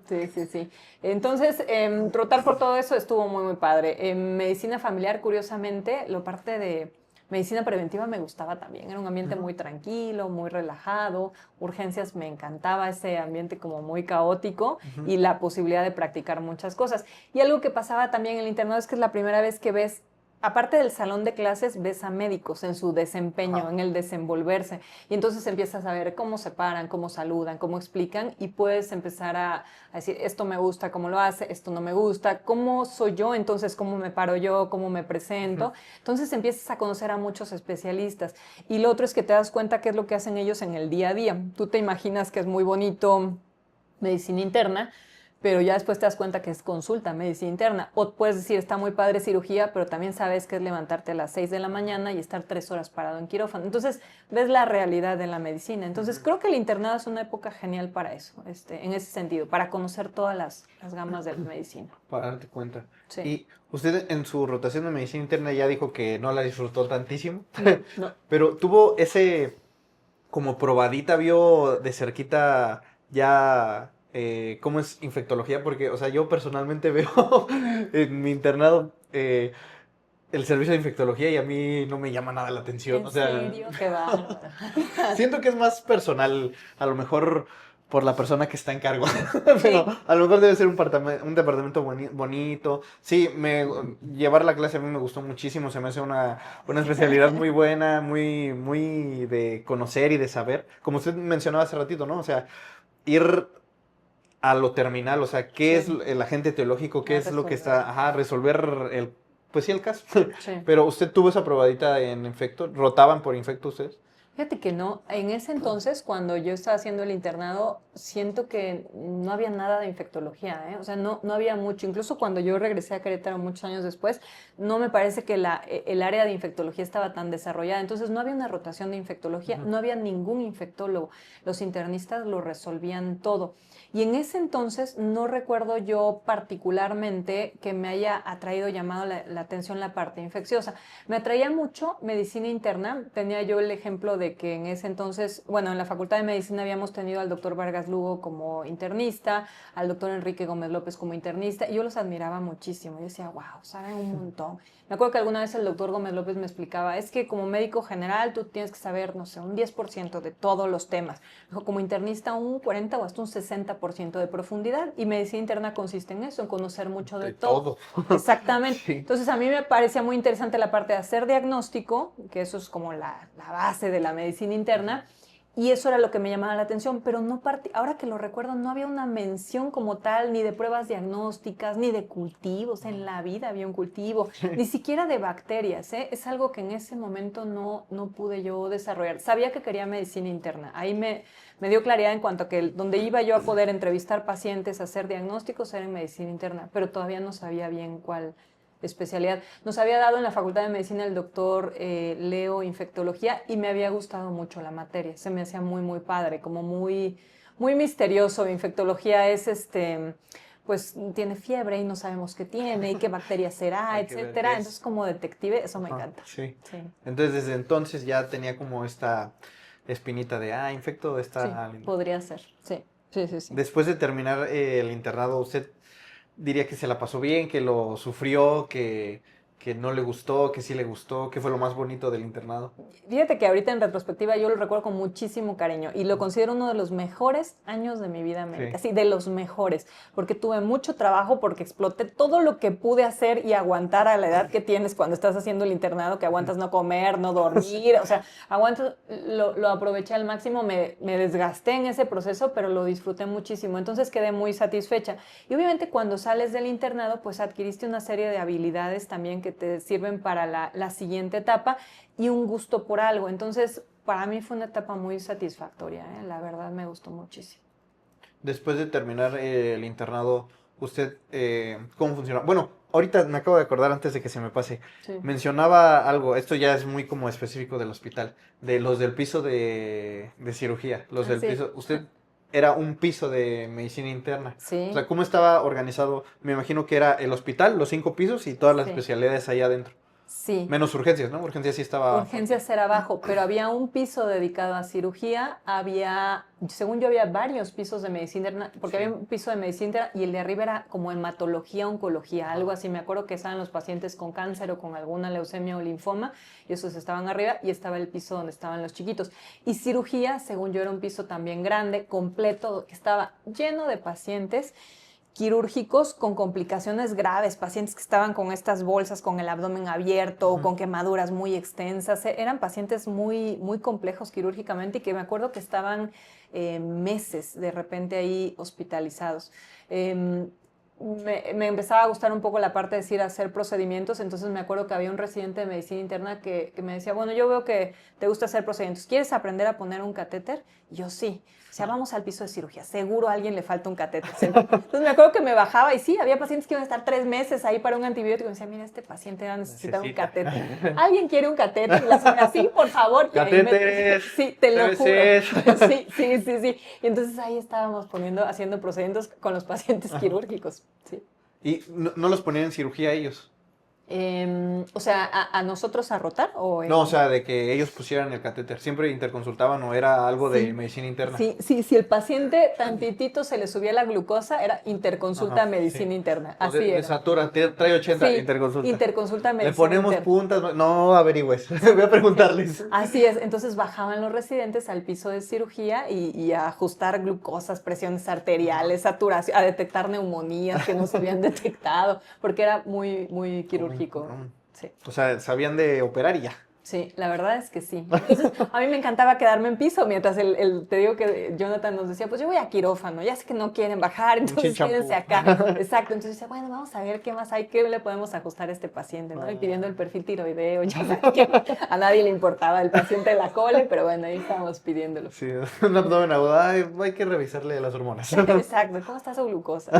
Sí. Entonces, trotar por todo eso estuvo muy padre. En medicina familiar, curiosamente, la parte de medicina preventiva me gustaba también. Era un ambiente muy tranquilo, muy relajado. Urgencias me encantaba ese ambiente como muy caótico y la posibilidad de practicar muchas cosas. Y algo que pasaba también en el internado es que es la primera vez que ves, aparte del salón de clases, ves a médicos en su desempeño, en el desenvolverse. Y entonces empiezas a ver cómo se paran, cómo saludan, cómo explican y puedes empezar a decir, esto me gusta, cómo lo hace, esto no me gusta, cómo soy yo, entonces cómo me paro yo, cómo me presento. Entonces empiezas a conocer a muchos especialistas. Y lo otro es que te das cuenta qué es lo que hacen ellos en el día a día. Tú te imaginas que es muy bonito medicina interna, pero ya después te das cuenta que es consulta, medicina interna. O puedes decir, está muy padre cirugía, pero también sabes que es levantarte a las 6 de la mañana y estar 3 horas parado en quirófano. Entonces, ves la realidad de la medicina. Entonces, creo que el internado es una época genial para eso, en ese sentido, para conocer todas las gamas de la medicina. Para darte cuenta. Sí. Y usted en su rotación de medicina interna ya dijo que no la disfrutó tantísimo, No. pero tuvo ese, como probadita, vio de cerquita ya cómo es infectología, porque, o sea, yo personalmente veo en mi internado el servicio de infectología y a mí no me llama nada la atención. ¿En O sea, serio? Qué va. siento que es más personal, a lo mejor por la persona que está en cargo. Pero Sí. a lo mejor debe ser un departamento bonito. Sí, llevar la clase a mí me gustó muchísimo. Se me hace una especialidad muy buena, muy de conocer y de saber. Como usted mencionaba hace ratito, ¿no? O sea, ir a lo terminal, o sea, qué es Sí. el agente teológico, qué A es lo que resolver. está, ajá, resolver pues sí, el caso. Sí. Pero usted tuvo esa probadita en infecto, ¿rotaban por infecto ustedes? Fíjate que no, en ese entonces, cuando yo estaba haciendo el internado, siento que no había nada de infectología, ¿eh? O sea, no había mucho. Incluso cuando yo regresé a Querétaro muchos años después, no me parece que el área de infectología estaba tan desarrollada. Entonces, no había una rotación de infectología, Ujú. no había ningún infectólogo. Los internistas lo resolvían todo. Y en ese entonces no recuerdo yo particularmente que me haya atraído, llamado la atención la parte infecciosa. Me atraía mucho medicina interna. Tenía yo el ejemplo de que en ese entonces, bueno, en la Facultad de Medicina habíamos tenido al doctor Vargas Lugo como internista, al doctor Enrique Gómez López como internista, y yo los admiraba muchísimo. Yo decía, wow, saben un montón. Me acuerdo que alguna vez el doctor Gómez López me explicaba, es que como médico general tú tienes que saber, no sé, un 10% de todos los temas. Dijo, como internista un 40 o hasta un 60% de profundidad, y medicina interna consiste en eso, en conocer mucho de De todo. todo. Exactamente. Sí. Entonces a mí me parecía muy interesante la parte de hacer diagnóstico, que eso es como la base de la medicina interna, y eso era lo que me llamaba la atención, pero no ahora que lo recuerdo, no había una mención como tal, ni de pruebas diagnósticas, ni de cultivos. En la vida había un cultivo, ni siquiera de bacterias, ¿eh? Es algo que en ese momento no pude yo desarrollar. Sabía que quería medicina interna, ahí me dio claridad en cuanto a que donde iba yo a poder entrevistar pacientes, hacer diagnósticos, era en medicina interna, pero todavía no sabía bien cuál especialidad. Nos había dado en la Facultad de Medicina el doctor Leo infectología, y me había gustado mucho la materia. Se me hacía muy padre, como muy misterioso. Infectología es pues tiene fiebre y no sabemos qué tiene y qué bacteria será, Hay que ver etcétera. qué Entonces, es. como detective, eso me Ajá, encanta. sí. Sí, Entonces desde entonces ya tenía como esta espinita de, infecto sí, está lindo. podría ser. Sí, sí, sí, sí. Después de terminar el internado, ¿usted diría que se la pasó bien, que lo sufrió, que no le gustó, que sí le gustó? ¿Qué fue lo más bonito del internado? Fíjate que ahorita en retrospectiva yo lo recuerdo con muchísimo cariño y lo considero uno de los mejores años de mi vida médica, Sí. sí, de los mejores, porque tuve mucho trabajo, porque exploté todo lo que pude hacer y aguantar a la edad que tienes cuando estás haciendo el internado, que aguantas no comer, no dormir, o sea, aguanto, lo aproveché al máximo, me desgasté en ese proceso, pero lo disfruté muchísimo, entonces quedé muy satisfecha. Y obviamente cuando sales del internado, pues adquiriste una serie de habilidades también que te sirven para la siguiente etapa, y un gusto por algo. Entonces, para mí fue una etapa muy satisfactoria, ¿eh? La verdad me gustó muchísimo. Después de terminar el internado, ¿usted cómo funcionó? Bueno, ahorita me acabo de acordar antes de que se me pase. Sí. Mencionaba algo, esto ya es muy como específico del hospital, de los del piso de cirugía, los Ah, del sí. piso. Usted era un piso de medicina interna. O Sí, sea, ¿cómo estaba organizado? Me imagino que era el hospital, los 5 pisos y todas las sí, especialidades ahí adentro. sí. Menos urgencias, ¿no? Urgencias sí estaba aparte. Urgencias era abajo, pero había un piso dedicado a cirugía, según yo había varios pisos de medicina interna, porque Sí. había un piso de medicina interna y el de arriba era como hematología, oncología, algo Ajá. así. Me acuerdo que estaban los pacientes con cáncer o con alguna leucemia o linfoma, y esos estaban arriba, y estaba el piso donde estaban los chiquitos. Y cirugía, según yo, era un piso también grande, completo, que estaba lleno de pacientes quirúrgicos con complicaciones graves, pacientes que estaban con estas bolsas, con el abdomen abierto, Ujú. con quemaduras muy extensas. Eran pacientes muy complejos quirúrgicamente, y que me acuerdo que estaban meses de repente ahí hospitalizados. Me empezaba a gustar un poco la parte de ir a hacer procedimientos, entonces me acuerdo que había un residente de medicina interna que me decía, bueno, yo veo que te gusta hacer procedimientos, ¿quieres aprender a poner un catéter? Y yo sí. O sea, vamos al piso de cirugía, seguro a alguien le falta un catéter, seguro. Entonces me acuerdo que me bajaba, y sí, había pacientes que iban a estar 3 meses ahí para un antibiótico, y me decía, mira, este paciente va a necesitar un Necesita. catéter. ¿Alguien quiere un catéter? Y la señora, sí, por favor. Y ahí Catéteres, sí, te lo juro. CBCs. Sí, sí, sí, sí. Y entonces ahí estábamos haciendo procedimientos con los pacientes Ajá. quirúrgicos. Sí. Y no los ponían en cirugía ellos. O sea, ¿a nosotros a rotar o No, o sea, de que ellos pusieran el catéter. ¿Siempre interconsultaban o era algo de Sí, medicina interna? sí, sí, si el paciente tantitito se le subía la glucosa, era interconsulta Ajá, sí. medicina interna, O así era. desatura, trae 80, Sí, interconsulta. interconsulta Le medicina ponemos interna. puntas, no averigües. Voy a Sí, preguntarles. así es. Entonces bajaban los residentes al piso de cirugía y a ajustar glucosas, presiones Ajá. arteriales, saturación, a detectar neumonías que no se habían detectado, porque era muy, muy Uy, quirúrgico. no. Sí. O sea, sabían de operar y ya. Sí, la verdad es que sí. Entonces, a mí me encantaba quedarme en piso mientras te digo que Jonathan nos decía, pues yo voy a quirófano, ya sé que no quieren bajar, Un entonces quédense chinchampú. acá. Exacto, entonces dice, bueno, vamos a ver qué más hay, qué le podemos ajustar a este paciente, ¿no? Y pidiendo el perfil tiroideo, ya sabes que a nadie le importaba el paciente de la cole, pero bueno, ahí estábamos pidiéndolo. Sí, un abdomen agudo. Ay, hay que revisarle las hormonas. Exacto, ¿cómo está su glucosa?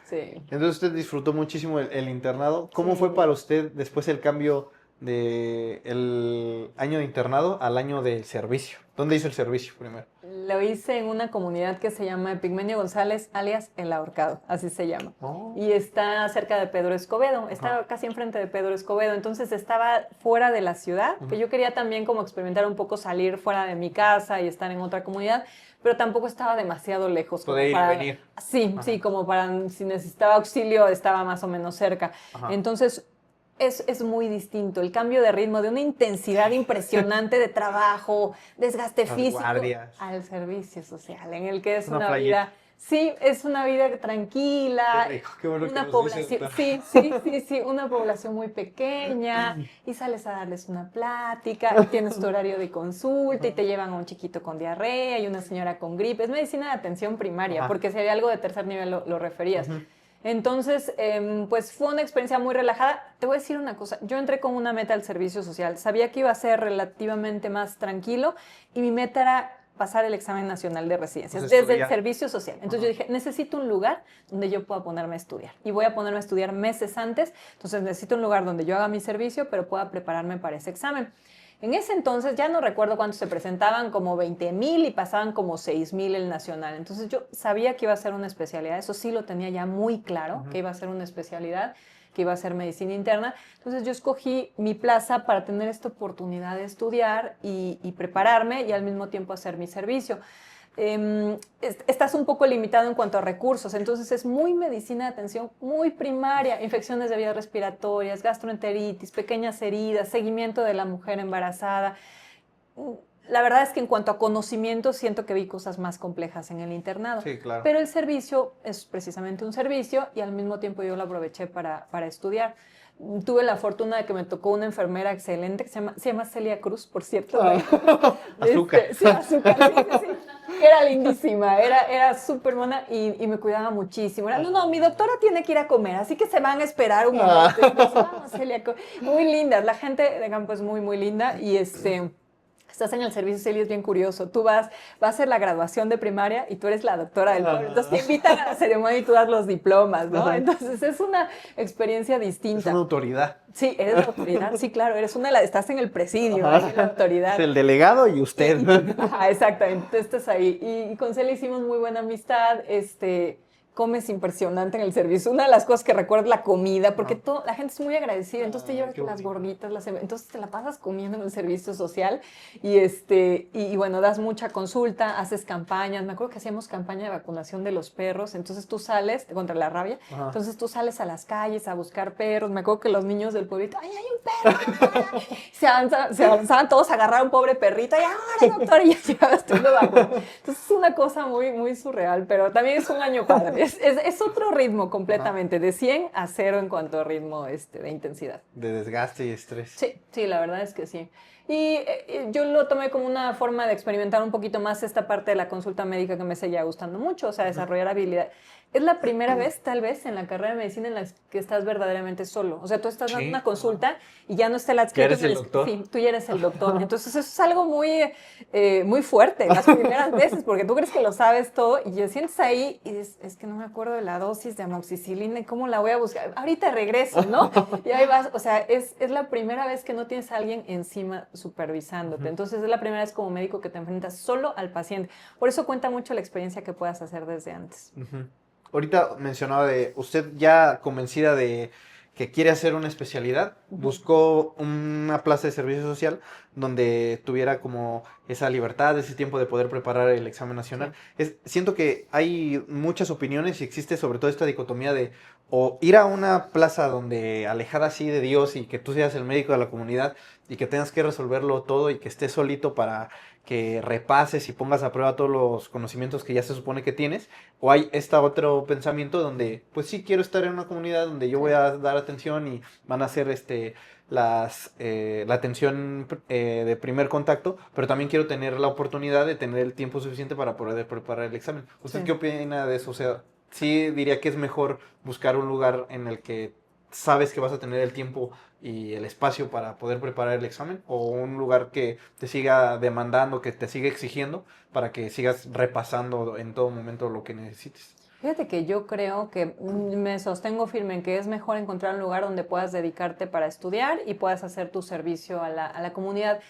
Sí, Entonces usted disfrutó muchísimo el internado. ¿Cómo fue sí. para usted después el cambio de el año de internado al año del servicio? ¿Dónde hizo el servicio primero? Lo hice en una comunidad que se llama Epigmenio González, alias El Ahorcado, así se llama. Oh, Y está cerca de Pedro Escobedo, ajá. está casi enfrente de Pedro Escobedo, entonces estaba fuera de la ciudad, que Ujú. yo quería también como experimentar un poco salir fuera de mi casa y estar en otra comunidad, pero tampoco estaba demasiado lejos como Poder ir y para, venir. sí, Ajá, sí, como para, si necesitaba auxilio, estaba más o menos cerca. ajá. Entonces, es muy distinto, el cambio de ritmo, de una intensidad impresionante de trabajo, desgaste Las físico, guardias. al servicio social, en el que es Una una playita. vida, sí, es una vida Qué tranquila, rico, qué bueno que una nos dice población, esto. sí, sí, sí, sí, una población muy pequeña, y sales a darles una plática, y tienes tu horario de consulta, y te llevan a un chiquito con diarrea, y una señora con gripe, es medicina de atención primaria, Ajá. porque si había algo de tercer nivel lo referías. Ujú. Entonces, pues fue una experiencia muy relajada. Te voy a decir una cosa, yo entré con una meta al servicio social, sabía que iba a ser relativamente más tranquilo y mi meta era pasar el examen nacional de Pues residencias desde el estudiar. servicio social. Entonces yo Ajá. dije, necesito un lugar donde yo pueda ponerme a estudiar y voy a ponerme a estudiar meses antes, entonces necesito un lugar donde yo haga mi servicio, pero pueda prepararme para ese examen. En ese entonces ya no recuerdo cuántos se presentaban, como 20,000 y pasaban como 6,000 el nacional. Entonces yo sabía que iba a ser una especialidad, eso sí lo tenía ya muy claro, Ujú. que iba a ser una especialidad, que iba a ser medicina interna. Entonces yo escogí mi plaza para tener esta oportunidad de estudiar y prepararme y al mismo tiempo hacer mi servicio. Estás un poco limitado en cuanto a recursos, entonces es muy medicina de atención, muy primaria, infecciones de vías respiratorias, gastroenteritis, pequeñas heridas, seguimiento de la mujer embarazada. La verdad es que en cuanto a conocimiento siento que vi cosas más complejas en el internado, Sí, claro. pero el servicio es precisamente un servicio y al mismo tiempo yo lo aproveché para estudiar. Tuve la fortuna de que me tocó una enfermera excelente que se llama Celia Cruz, por cierto. Azúcar. Sí, azúcar, sí, sí, sí. Era lindísima, era súper mona y me cuidaba muchísimo. Era, no, no, mi doctora tiene que ir a comer, así que se van a esperar un momento. Y nos vamos, Celia. Muy lindas, la gente de campo es muy, muy linda y estás en el servicio social y es bien curioso. Va a ser la graduación de primaria y tú eres la doctora del pueblo. Entonces te invitan a la ceremonia y tú das los diplomas, ¿no? Entonces es una experiencia Es una distinta. autoridad. Sí, eres la autoridad, sí, claro, estás en el presidio, ahí en la Ajá. Es autoridad. el delegado y usted. Ajá, exactamente, tú estás ahí. Y con Celia hicimos muy buena amistad, comes impresionante en el servicio. Una de las cosas que recuerdo es la comida, porque Ajá. la gente es muy agradecida, entonces te Ay, llevas qué las bonito. gorditas, entonces te la pasas comiendo en el servicio social y bueno, das mucha consulta, haces campañas. Me acuerdo que hacíamos campaña de vacunación de los perros, entonces tú sales contra la rabia, Ajá. entonces tú sales a las calles a buscar perros. Me acuerdo que los niños del pueblito, ¡ay, hay un perro! Se avanzaban todos a agarrar a un pobre perrito y ahora, doctor, y ya llevabas tú lo vacunado. Entonces es una cosa muy, muy surreal, pero también es un año padre. Es otro ritmo Ajá. completamente, de 100 a 0 en cuanto a ritmo de intensidad. De desgaste y estrés. Sí, sí, la verdad es que sí. Y yo lo tomé como una forma de experimentar un poquito más esta parte de la consulta médica que me seguía gustando mucho, o sea, Ujú. desarrollar habilidad. Es la primera vez, tal vez, en la carrera de medicina en la que estás verdaderamente solo. O sea, tú estás dando Sí. una Ajá. consulta y ya no está el Ya adscrito eres en el el... doctor. Sí, tú ya eres el doctor. Entonces, eso es algo muy, muy fuerte las primeras veces, porque tú crees que lo sabes todo y te sientes ahí y dices, es que no me acuerdo de la dosis de amoxicilina y cómo la voy a buscar. Ahorita regreso, ¿no? Y ahí vas, o sea, es la primera vez que no tienes a alguien encima supervisándote. Ujú. Entonces es la primera vez como médico que te enfrentas solo al paciente. Por eso cuenta mucho la experiencia que puedas hacer desde antes. Ujú. Ahorita mencionaba de usted ya convencida de que quiere hacer una especialidad, buscó una plaza de servicio social donde tuviera como esa libertad, ese tiempo de poder preparar el examen nacional. Siento que hay muchas opiniones y existe sobre todo esta dicotomía de o ir a una plaza donde alejada así de Dios y que tú seas el médico de la comunidad y que tengas que resolverlo todo y que estés solito para que repases y pongas a prueba todos los conocimientos que ya se supone que tienes, o hay este otro pensamiento donde, pues sí, quiero estar en una comunidad donde yo voy a dar atención y van a hacer la atención de primer contacto, pero también quiero tener la oportunidad de tener el tiempo suficiente para poder preparar el examen. ¿Usted qué opina de eso? O sea, sí diría que es mejor buscar un lugar en el que sabes que vas a tener el tiempo y el espacio para poder preparar el examen, o un lugar que te siga demandando, que te siga exigiendo para que sigas repasando en todo momento lo que necesites. Fíjate que yo creo que me sostengo firme en que es mejor encontrar un lugar donde puedas dedicarte para estudiar y puedas hacer tu servicio a la comunidad.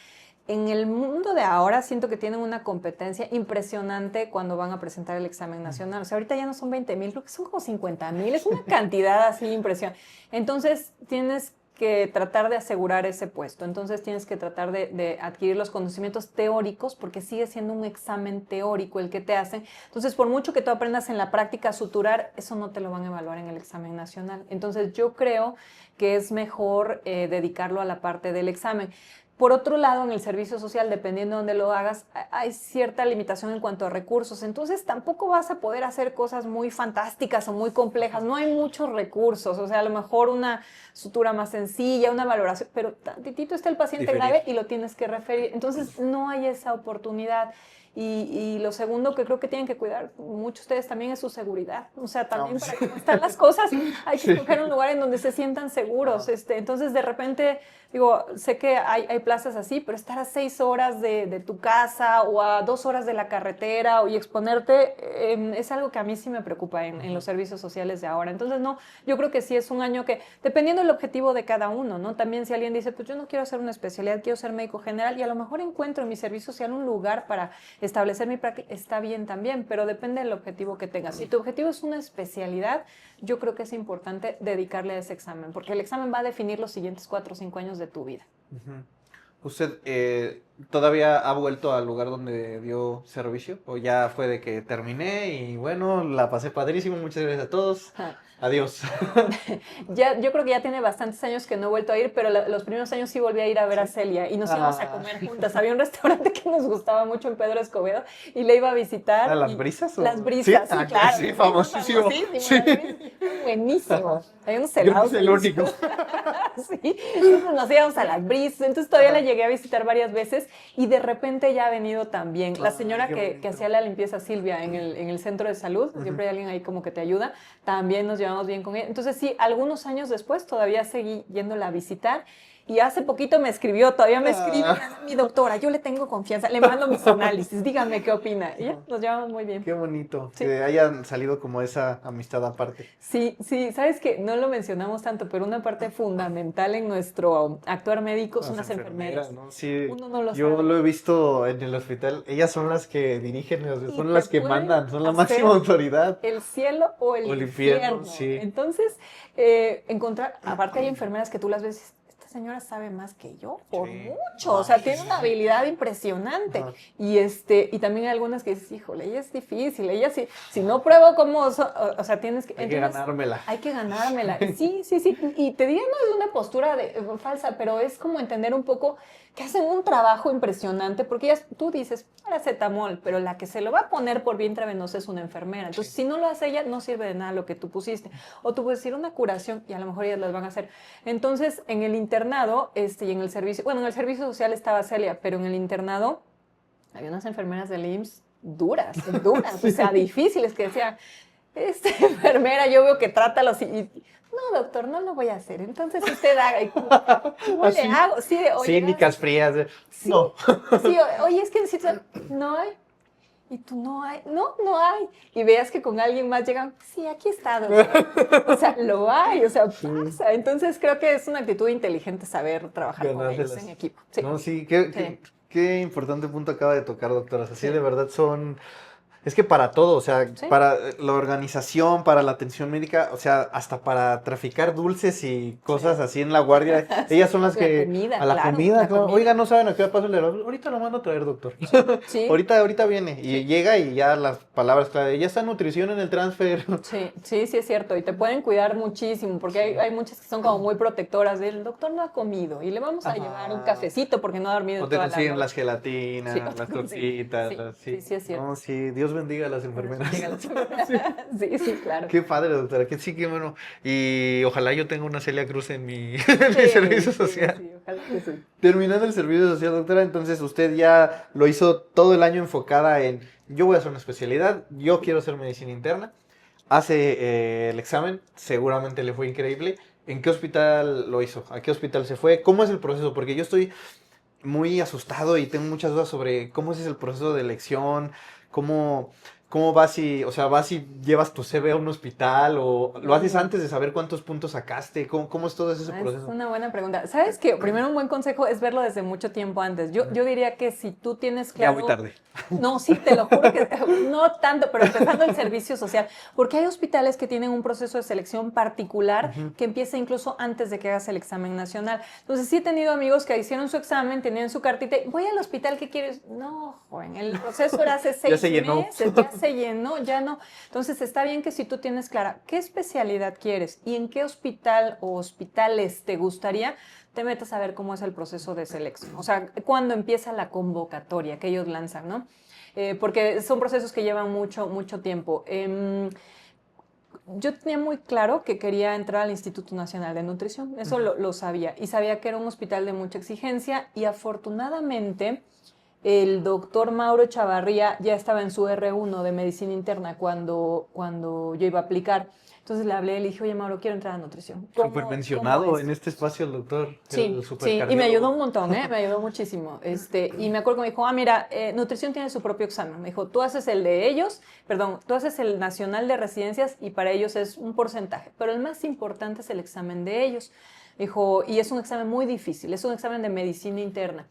En el mundo de ahora siento que tienen una competencia impresionante cuando van a presentar el examen nacional. O sea, ahorita ya no son 20,000, creo que son como 50,000, es una cantidad así impresionante. Entonces tienes que tratar de asegurar ese puesto. Entonces tienes que tratar de adquirir los conocimientos teóricos porque sigue siendo un examen teórico el que te hacen. Entonces, por mucho que tú aprendas en la práctica a suturar, eso no te lo van a evaluar en el examen nacional. Entonces, yo creo que es mejor dedicarlo a la parte del examen. Por otro lado, en el servicio social, dependiendo de dónde lo hagas, hay cierta limitación en cuanto a recursos. Entonces, tampoco vas a poder hacer cosas muy fantásticas o muy complejas. No hay muchos recursos. O sea, a lo mejor una sutura más sencilla, una valoración, pero tantitito está el paciente grave y lo tienes que referir. Entonces, no hay esa oportunidad. Y lo segundo que creo que tienen que cuidar mucho ustedes también es su seguridad. O sea, también para cómo están las cosas, hay que escoger un lugar en donde se sientan seguros. Entonces, de repente, digo, sé que hay plazas así, pero estar a 6 horas de tu casa o a 2 horas de la carretera y exponerte es algo que a mí sí me preocupa en los servicios sociales de ahora. Entonces, no, yo creo que sí es un año que, dependiendo del objetivo de cada uno, ¿no? También si alguien dice, pues yo no quiero hacer una especialidad, quiero ser médico general y a lo mejor encuentro en mi servicio social un lugar para establecer mi práctica, está bien también, pero depende del objetivo que tengas. Si tu objetivo es una especialidad, yo creo que es importante dedicarle a ese examen, porque el examen va a definir los siguientes 4 o 5 años de tu vida. ¿Usted todavía ha vuelto al lugar donde dio servicio? ¿O ya fue de que terminé y bueno, la pasé padrísimo, muchas gracias a todos, adiós? Yo creo que ya tiene bastantes años que no he vuelto a ir, pero los primeros años sí volví a ir a ver a Celia y nos íbamos a comer juntas. Había un restaurante que nos gustaba mucho en Pedro Escobedo y le iba a visitar. ¿Las Brisas? Las Brisas, sí, claro. Sí, famosísimo. Sí. Buenísimo. Hay unos helados. Yo no soy el único. Sí, entonces nos íbamos a las Brisas, entonces todavía la llegué a visitar varias veces y de repente ya ha venido también. La señora que hacía la limpieza, Silvia, en el centro de salud, siempre hay alguien ahí como que te ayuda, también nos llevamos bien con ella. Entonces sí, algunos años después todavía seguí yéndola a visitar. Y hace poquito me escribió, todavía me escribe, mi doctora, yo le tengo confianza, le mando mis análisis, dígame qué opina. Y ya, nos llevamos muy bien. Qué bonito, sí. Que hayan salido como esa amistad aparte. Sí, sabes que no lo mencionamos tanto, pero una parte fundamental en nuestro actuar médico son las enfermeras. ¿No? Sí, uno no lo yo sabe. lo he visto en el hospital, ellas son las que dirigen, son las que mandan, son la máxima autoridad. El cielo o el infierno. Sí. Entonces, encontrar, aparte hay enfermeras que tú las ves, señora sabe más que yo, por mucho, o sea, tiene una habilidad impresionante. Y también hay algunas que dices, híjole, ella es difícil, ella si no pruebo cómo, o sea, tienes que... Hay que ganármela. Hay que ganármela, sí, y te diría, no es una postura falsa, pero es como entender un poco que hacen un trabajo impresionante, porque tú dices, paracetamol, pero la que se lo va a poner por vía intravenosa es una enfermera. Entonces, si no lo hace ella, no sirve de nada lo que tú pusiste. O tú puedes decir una curación y a lo mejor ellas las van a hacer. Entonces, en el internado y en el servicio, bueno, en el servicio social estaba Celia, pero en el internado había unas enfermeras del IMSS duras, o sea, difíciles, que decían, esta enfermera yo veo que trata los... No, doctor, no lo voy a hacer. Entonces usted haga. ¿Cómo le hago? Sí, cínicas, frías. Sí, no. Sí, oye, es que necesito... No hay. Y tú, no hay. No hay. Y veas que con alguien más llegan, sí, aquí está, doctor. O sea, lo hay, o sea, pasa. Entonces creo que es una actitud inteligente saber trabajar con ellos en equipo. Sí. No, sí, qué importante punto acaba de tocar, doctora. Así de verdad son... Es que para todo, o sea, Sí. para la organización, para la atención médica, o sea, hasta para traficar dulces y cosas así en la guardia, ellas son las La que... comida, A la claro, comida, la claro. comida. Oiga, no saben a qué hora pasa el helado. Ahorita lo mando a traer, doctor. Sí, Ahorita viene. Y sí. llega y ya las palabras clave. Ya está nutrición en el transfer. Sí, sí, sí es cierto. Y te pueden cuidar muchísimo, porque hay muchas que son como muy protectoras. El doctor no ha comido y le vamos a llevar un Ajá. cafecito porque no ha dormido O te toda la consiguen las noche. Sí, gelatinas, o te las consiguen. tortitas, Sí, así. sí, sí es cierto. No, sí, Dios bendiga a las enfermeras. Diga la Sí. Sí, sí, claro. Qué padre, doctora, que sí, qué bueno. Y ojalá yo tenga una Celia Cruz en mi, en mi Sí, servicio sí, social. sí, ojalá que sí. Terminando el servicio social, doctora, entonces usted ya lo hizo todo el año enfocada en, yo voy a hacer una especialidad, yo quiero hacer medicina interna. Hace el examen, seguramente le fue increíble. ¿En qué hospital lo hizo? ¿A qué hospital se fue? ¿Cómo es el proceso? Porque yo estoy muy asustado y tengo muchas dudas sobre cómo es el proceso de elección, cómo, cómo vas si, o sea, vas y llevas tu CV a un hospital o lo haces Mm. antes de saber cuántos puntos sacaste, cómo es todo ese Es proceso. una buena pregunta. ¿Sabes qué? Primero un buen consejo es verlo desde mucho tiempo antes. Yo diría que si tú tienes Ya muy claro. tarde. No, sí, te lo juro que no tanto, pero empezando el servicio social, porque hay hospitales que tienen un proceso de selección particular Ujú. que empieza incluso antes de que hagas el examen nacional. Entonces, sí he tenido amigos que hicieron su examen, tenían su cartita, y, voy al hospital, ¿qué quieres? No, joven, el proceso era hace Ya 6 se llenó. meses, ya se llenó, ya no. Entonces, está bien que si tú tienes clara qué especialidad quieres y en qué hospital o hospitales te gustaría, te metas a ver cómo es el proceso de selección. O sea, cuándo empieza la convocatoria que ellos lanzan, ¿no? Porque son procesos que llevan mucho, mucho tiempo. Yo tenía muy claro que quería entrar al Instituto Nacional de Nutrición, eso lo sabía, y sabía que era un hospital de mucha exigencia y afortunadamente el doctor Mauro Chavarría ya estaba en su R1 de medicina interna cuando yo iba a aplicar. Entonces le hablé, le dije, oye Mauro, quiero entrar a nutrición. Súper ¿Cómo mencionado en es? este espacio el doctor, Sí, el sí, y me ayudó un supercardiólogo. montón, ¿eh? Me ayudó muchísimo. Y me acuerdo que me dijo, mira, nutrición tiene su propio examen. Me dijo, tú haces el de ellos, perdón, tú haces el nacional de residencias y para ellos es un porcentaje, pero el más importante es el examen de ellos. Dijo, y es un examen muy difícil, es un examen de medicina interna.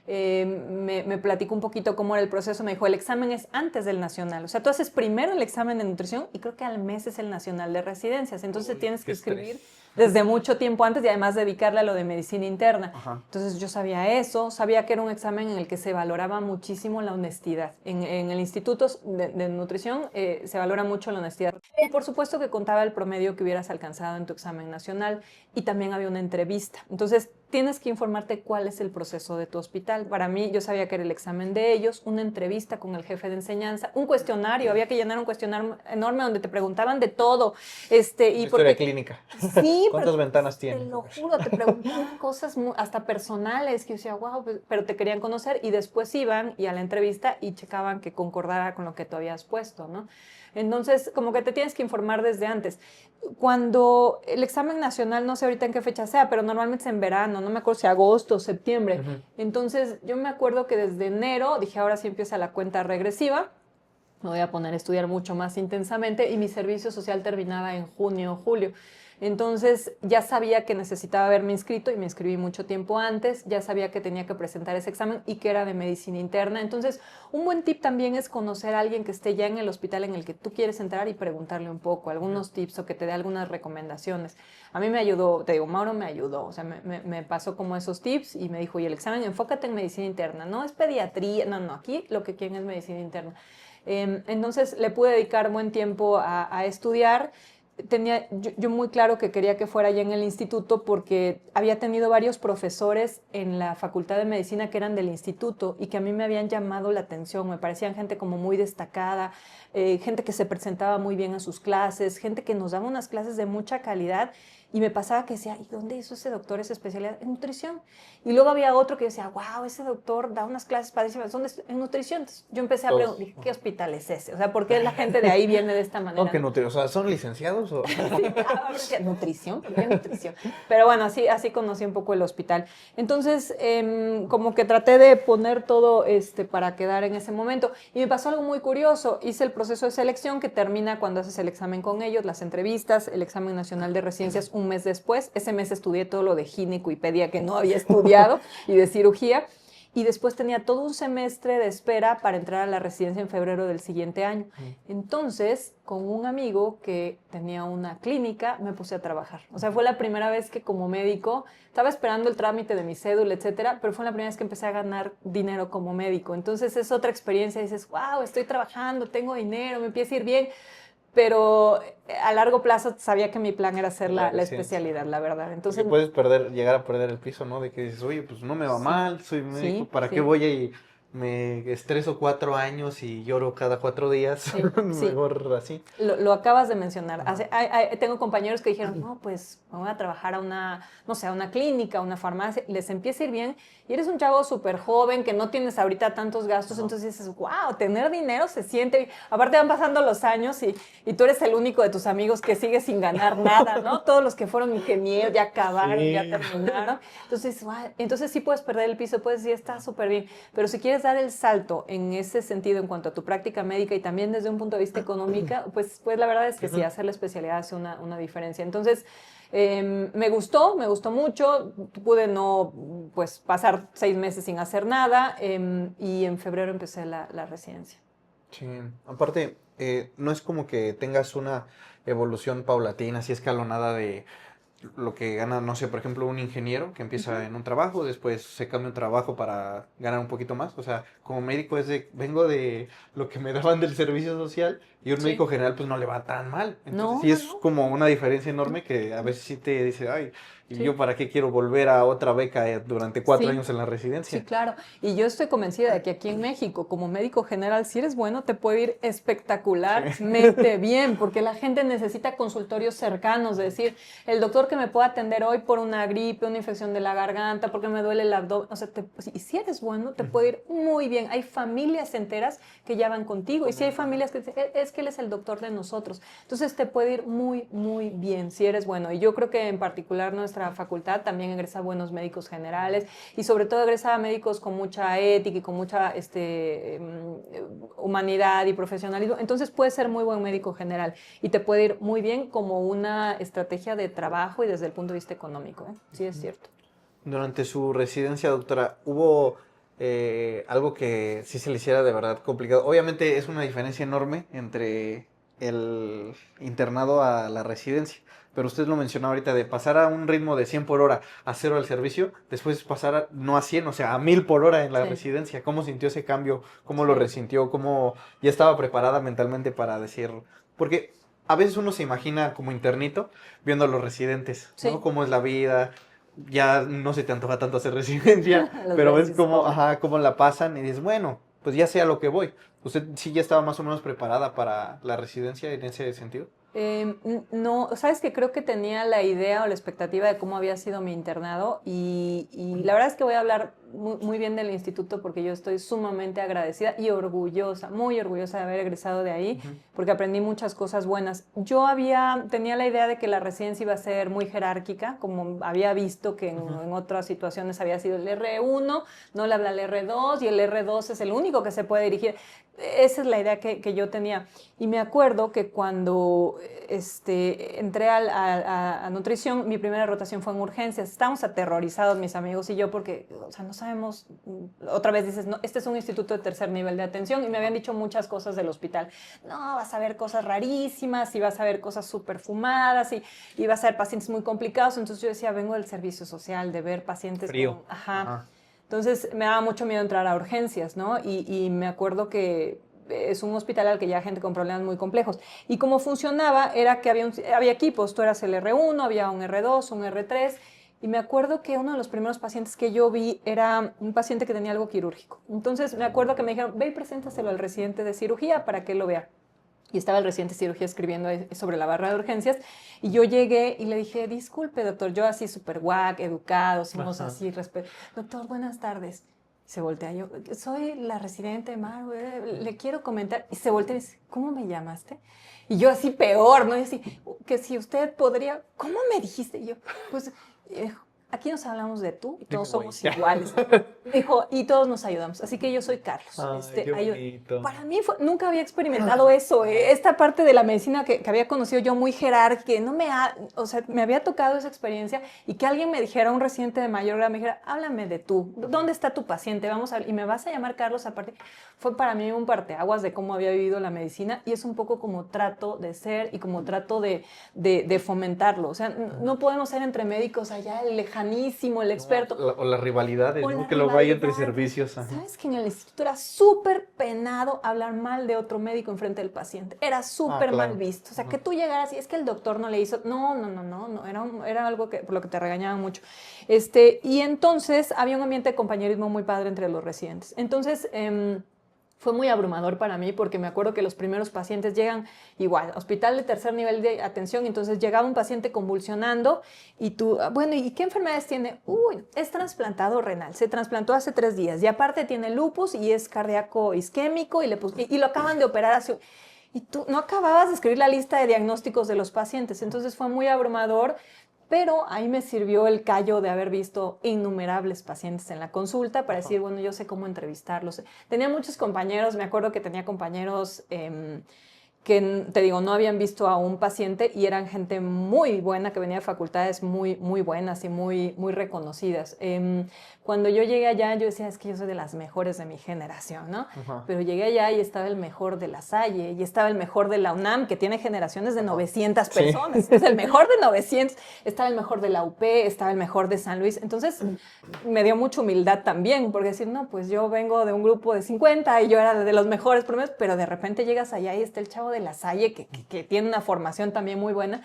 Me platicó un poquito cómo era el proceso. Me dijo, el examen es antes del nacional. O sea, tú haces primero el examen de nutrición y creo que al mes es el nacional de residencias. Entonces Uy, tienes qué que escribir estrés. desde mucho tiempo antes y además dedicarle a lo de medicina interna. Ajá. Entonces yo sabía eso, sabía que era un examen en el que se valoraba muchísimo la honestidad. En el Instituto de Nutrición se valora mucho la honestidad. Y por supuesto que contaba el promedio que hubieras alcanzado en tu examen nacional y también había una entrevista. Entonces tienes que informarte cuál es el proceso de tu hospital. Para mí, yo sabía que era el examen de ellos, una entrevista con el jefe de enseñanza, un cuestionario, había que llenar un cuestionario enorme donde te preguntaban de todo. Y Historia porque clínica. sí, ¿Cuántas ventanas te tiene? lo juro, te preguntaban cosas hasta personales que yo decía, wow, pero te querían conocer y después iban y a la entrevista y checaban que concordara con lo que tú habías puesto, ¿no? Entonces, como que te tienes que informar desde antes. Cuando el examen nacional, no sé ahorita en qué fecha sea, pero normalmente es en verano, no me acuerdo si agosto o septiembre. Entonces, yo me acuerdo que desde enero dije, ahora sí empieza la cuenta regresiva. Me voy a poner a estudiar mucho más intensamente y mi servicio social terminaba en junio o julio. Entonces ya sabía que necesitaba haberme inscrito y me inscribí mucho tiempo antes, ya sabía que tenía que presentar ese examen y que era de medicina interna. Entonces un buen tip también es conocer a alguien que esté ya en el hospital en el que tú quieres entrar y preguntarle un poco, algunos tips o que te dé algunas recomendaciones. A mí me ayudó, te digo, Mauro me ayudó, o sea, me pasó como esos tips y me dijo, y el examen, enfócate en medicina interna, no es pediatría, no, aquí lo que quieren es medicina interna. Entonces le pude dedicar buen tiempo a estudiar. Tenía yo muy claro que quería que fuera allá en el instituto porque había tenido varios profesores en la Facultad de Medicina que eran del instituto y que a mí me habían llamado la atención, me parecían gente como muy destacada, gente que se presentaba muy bien a sus clases, gente que nos daba unas clases de mucha calidad y me pasaba que decía, ¿y dónde hizo ese doctor esa especialidad? En nutrición. Y luego había otro que decía, wow, ese doctor da unas clases padrísimas, ¿dónde? En nutrición. Entonces, yo empecé a preguntar, ¿qué hospital es ese? O sea, ¿por qué la gente de ahí viene de esta manera? No, que ¿no? o sea, ¿son licenciados o...? Sí, nutrición, ¿por qué nutrición? Pero bueno, así conocí un poco el hospital. Entonces, como que traté de poner todo para quedar en ese momento. Y me pasó algo muy curioso. Hice el proceso de selección que termina cuando haces el examen con ellos, las entrevistas, el examen nacional de residencias un mes después. Ese mes estudié todo lo de gineco y pedia que no había estudiado y de cirugía. y después tenía todo un semestre de espera para entrar a la residencia en febrero del siguiente año. Entonces, con un amigo que tenía una clínica, me puse a trabajar. O sea, fue la primera vez que como médico, estaba esperando el trámite de mi cédula, etcétera, pero fue la primera vez que empecé a ganar dinero como médico. Entonces, es otra experiencia. Dices, wow, estoy trabajando, tengo dinero, me empieza a ir bien. Pero a largo plazo sabía que mi plan era hacer la especialidad, la verdad. Entonces, puedes llegar a perder el piso, ¿no? De que dices, oye, pues no me va mal, soy médico, ¿para qué voy y me estreso 4 años y lloro cada 4 días? Sí, Mejor así. Lo acabas de mencionar. Tengo compañeros que dijeron, no, pues me voy a trabajar a una, no sé, a una clínica, a una farmacia, y les empieza a ir bien, y eres un chavo súper joven, que no tienes ahorita tantos gastos, entonces dices, wow, tener dinero se siente bien. Aparte van pasando los años y tú eres el único de tus amigos que sigue sin ganar nada, ¿no? Todos los que fueron ingenieros ya acabaron, ya terminaron. Entonces, wow, entonces sí puedes perder el piso, puedes decir, está súper bien, pero si quieres dar el salto en ese sentido en cuanto a tu práctica médica y también desde un punto de vista económico, pues la verdad es que sí, hacer la especialidad hace una diferencia. Entonces, me gustó mucho, pude no, pues, pasar 6 meses sin hacer nada y en febrero empecé la residencia. Sí, aparte, no es como que tengas una evolución paulatina, así escalonada de lo que gana, no sé, por ejemplo, un ingeniero que empieza en un trabajo, después se cambia un trabajo para ganar un poquito más. O sea, como médico vengo de lo que me daban del servicio social y un médico general pues no le va tan mal. Entonces sí es como una diferencia enorme que a veces sí te dice, ay, ¿y yo para qué quiero volver a otra beca durante 4 años en la residencia? Sí, claro. Y yo estoy convencida de que aquí en México, como médico general, si eres bueno, te puede ir espectacularmente bien, porque la gente necesita consultorios cercanos, es decir, el doctor que me pueda atender hoy por una gripe, una infección de la garganta, porque me duele el abdomen, o sea, y si eres bueno, te puede ir muy bien. Hay familias enteras que ya van contigo, y si hay familias que dicen, es que él es el doctor de nosotros, entonces te puede ir muy, muy bien si eres bueno. Y yo creo que en particular nuestra facultad también egresa buenos médicos generales, y sobre todo egresa médicos con mucha ética y con mucha humanidad y profesionalismo. Entonces puedes ser muy buen médico general y te puede ir muy bien como una estrategia de trabajo y desde el punto de vista económico, ¿eh? Sí, es cierto. Durante su residencia, doctora, ¿hubo algo que sí se le hiciera de verdad complicado? Obviamente es una diferencia enorme entre el internado a la residencia, pero usted lo mencionó ahorita, de pasar a un ritmo de 100 por hora a 0 al servicio, después pasar no a 100, o sea, a 1000 por hora en la residencia. ¿Cómo sintió ese cambio? ¿Cómo lo resintió? ¿Cómo ya estaba preparada mentalmente para decir? Porque a veces uno se imagina como internito viendo a los residentes, ¿no? Cómo es la vida. Ya no se te antoja tanto hacer residencia, pero ves cómo la pasan y dices, bueno, pues ya sé a lo que voy. ¿Usted sí ya estaba más o menos preparada para la residencia en ese sentido? No, sabes que creo que tenía la idea o la expectativa de cómo había sido mi internado y la verdad es que voy a hablar muy bien del instituto porque yo estoy sumamente agradecida y orgullosa, muy orgullosa de haber egresado de ahí porque aprendí muchas cosas buenas. Yo tenía la idea de que la residencia iba a ser muy jerárquica, como había visto que en otras situaciones había sido el R1, no le habla el R2 y el R2 es el único que se puede dirigir. Esa es la idea que yo tenía. Y me acuerdo que cuando entré a nutrición, mi primera rotación fue en urgencias. Estábamos aterrorizados, mis amigos y yo, porque, o sea, no sabemos, otra vez dices, no, este es un instituto de tercer nivel de atención, y me habían dicho muchas cosas del hospital. No, vas a ver cosas rarísimas, y vas a ver cosas súper fumadas, y vas a ver pacientes muy complicados. Entonces yo decía, vengo del servicio social, de ver pacientes frío. Entonces me daba mucho miedo entrar a urgencias, ¿no? Y me acuerdo que es un hospital al que ya gente con problemas muy complejos. Y cómo funcionaba era que había equipos, tú eras el R1, había un R2, un R3, y me acuerdo que uno de los primeros pacientes que yo vi era un paciente que tenía algo quirúrgico. Entonces me acuerdo que me dijeron, ve y preséntaselo al residente de cirugía para que él lo vea. Y estaba el residente de cirugía escribiendo sobre la barra de urgencias, y yo llegué y le dije, disculpe, doctor, yo así súper guac, educado, sin voz así, doctor, buenas tardes. Se voltea, yo, soy la residente Mar, le quiero comentar. Y se voltea y dice, ¿cómo me llamaste? Y yo así peor, ¿no? Y así, que si usted podría, ¿cómo me dijiste? Y yo, pues, aquí nos hablamos de tú y todos Güey. somos iguales. Dijo, y todos nos ayudamos. Así que yo soy Carlos. Ay, qué bonito. Para mí nunca había experimentado eso, esta parte de la medicina que había conocido yo muy jerárquica, que o sea, me había tocado esa experiencia y que alguien me dijera, un residente de mayor grado, me dijera, háblame de tú, ¿dónde está tu paciente? Vamos a ver, y me vas a llamar Carlos aparte. Fue para mí un parteaguas de cómo había vivido la medicina y es un poco como trato de ser y como trato de fomentarlo. O sea, no podemos ser entre médicos allá, el lejanísimo, el experto. O las rivalidades, ¿no? Que luego hay entre servicios. Ajá. ¿Sabes que en el instituto era súper penado hablar mal de otro médico en frente del paciente? Era súper mal visto. O sea, que tú llegaras y es que el doctor no le hizo... No. Era algo que, por lo que te regañaban mucho. Y entonces había un ambiente de compañerismo muy padre entre los residentes. Entonces... fue muy abrumador para mí porque me acuerdo que los primeros pacientes llegan igual, hospital de tercer nivel de atención, entonces llegaba un paciente convulsionando y tú, bueno, ¿y qué enfermedades tiene? Uy, es trasplantado renal, se trasplantó hace 3 días y aparte tiene lupus y es cardíaco isquémico y lo acaban de operar hace... Y tú no acababas de escribir la lista de diagnósticos de los pacientes, entonces fue muy abrumador. Pero ahí me sirvió el callo de haber visto innumerables pacientes en la consulta para decir, bueno, yo sé cómo entrevistarlos. Tenía muchos compañeros, me acuerdo que tenía compañeros que, te digo, no habían visto a un paciente y eran gente muy buena, que venía de facultades muy, muy buenas y muy, muy reconocidas. Cuando yo llegué allá, yo decía, es que yo soy de las mejores de mi generación, ¿no? Ajá. Pero llegué allá y estaba el mejor de la Salle y estaba el mejor de la UNAM, que tiene generaciones de 900 personas. Sí. Es el mejor de 900. Estaba el mejor de la UP, estaba el mejor de San Luis. Entonces, me dio mucha humildad también, porque decir, no, pues yo vengo de un grupo de 50 y yo era de los mejores promedios, pero de repente llegas allá y está el chavo de la Salle, que tiene una formación también muy buena.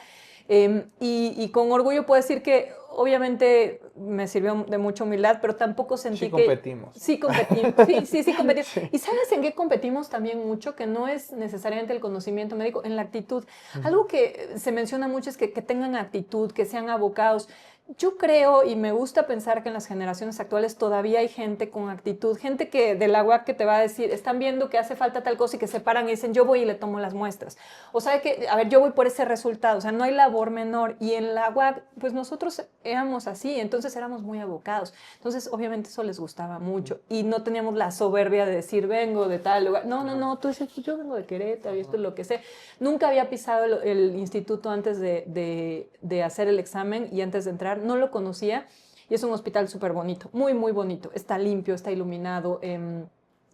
Y con orgullo puedo decir que obviamente me sirvió de mucha humildad, pero tampoco sentí sí competimos. Sí competimos. Sí competimos. Sí. ¿Y sabes en qué competimos también mucho? Que no es necesariamente el conocimiento médico, en la actitud. Algo que se menciona mucho es que tengan actitud, que sean abocados. Yo creo y me gusta pensar que en las generaciones actuales todavía hay gente con actitud, gente que de la UAC que te va a decir, están viendo que hace falta tal cosa y que se paran y dicen, yo voy y le tomo las muestras. O sea, que, a ver, yo voy por ese resultado. O sea, no hay labor menor. Y en la UAC, pues nosotros éramos así, entonces éramos muy abocados. Entonces, obviamente eso les gustaba mucho. Y no teníamos la soberbia de decir, vengo de tal lugar. No, tú dices, pues yo vengo de Querétaro y esto es lo que sé. Nunca había pisado el instituto antes de hacer el examen y antes de entrar. No lo conocía y es un hospital súper bonito, muy, muy bonito. Está limpio, está iluminado,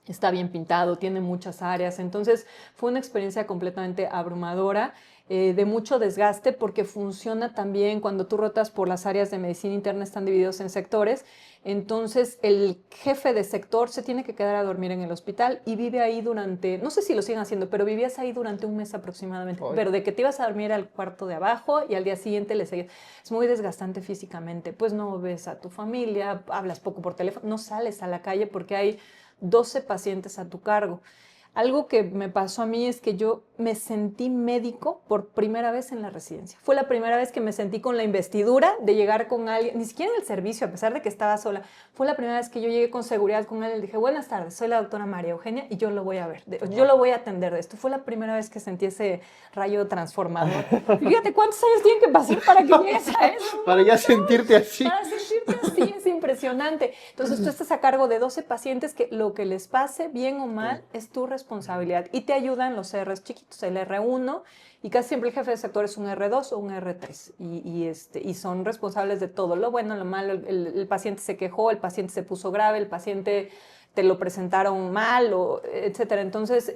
está bien pintado, tiene muchas áreas. Entonces fue una experiencia completamente abrumadora, de mucho desgaste porque funciona también cuando tú rotas por las áreas de medicina interna, están divididos en sectores. Entonces el jefe de sector se tiene que quedar a dormir en el hospital y vive ahí durante, no sé si lo siguen haciendo, pero vivías ahí durante 1 mes aproximadamente. Oye. Pero de que te ibas a dormir al cuarto de abajo y al día siguiente le seguías. Es muy desgastante físicamente, pues no ves a tu familia, hablas poco por teléfono, no sales a la calle porque hay 12 pacientes a tu cargo. Algo que me pasó a mí es que yo me sentí médico por primera vez en la residencia. Fue la primera vez que me sentí con la investidura de llegar con alguien, ni siquiera en el servicio, a pesar de que estaba sola. Fue la primera vez que yo llegué con seguridad con él y le dije, buenas tardes, soy la doctora María Eugenia y yo lo voy a ver, yo lo voy a atender de esto. Fue la primera vez que sentí ese rayo transformador. Fíjate cuántos años tienen que pasar para que llegues a eso. Para ya sentirte así. Para sentirte así, es impresionante. Entonces tú estás a cargo de 12 pacientes que lo que les pase, bien o mal, es tu responsabilidad. Y te ayudan los R's chiquitos, el R1, y casi siempre el jefe de sector es un R2 o un R3. Y son responsables de todo, lo bueno, lo malo. El paciente se quejó, el paciente se puso grave, el paciente te lo presentaron mal, etcétera. Entonces,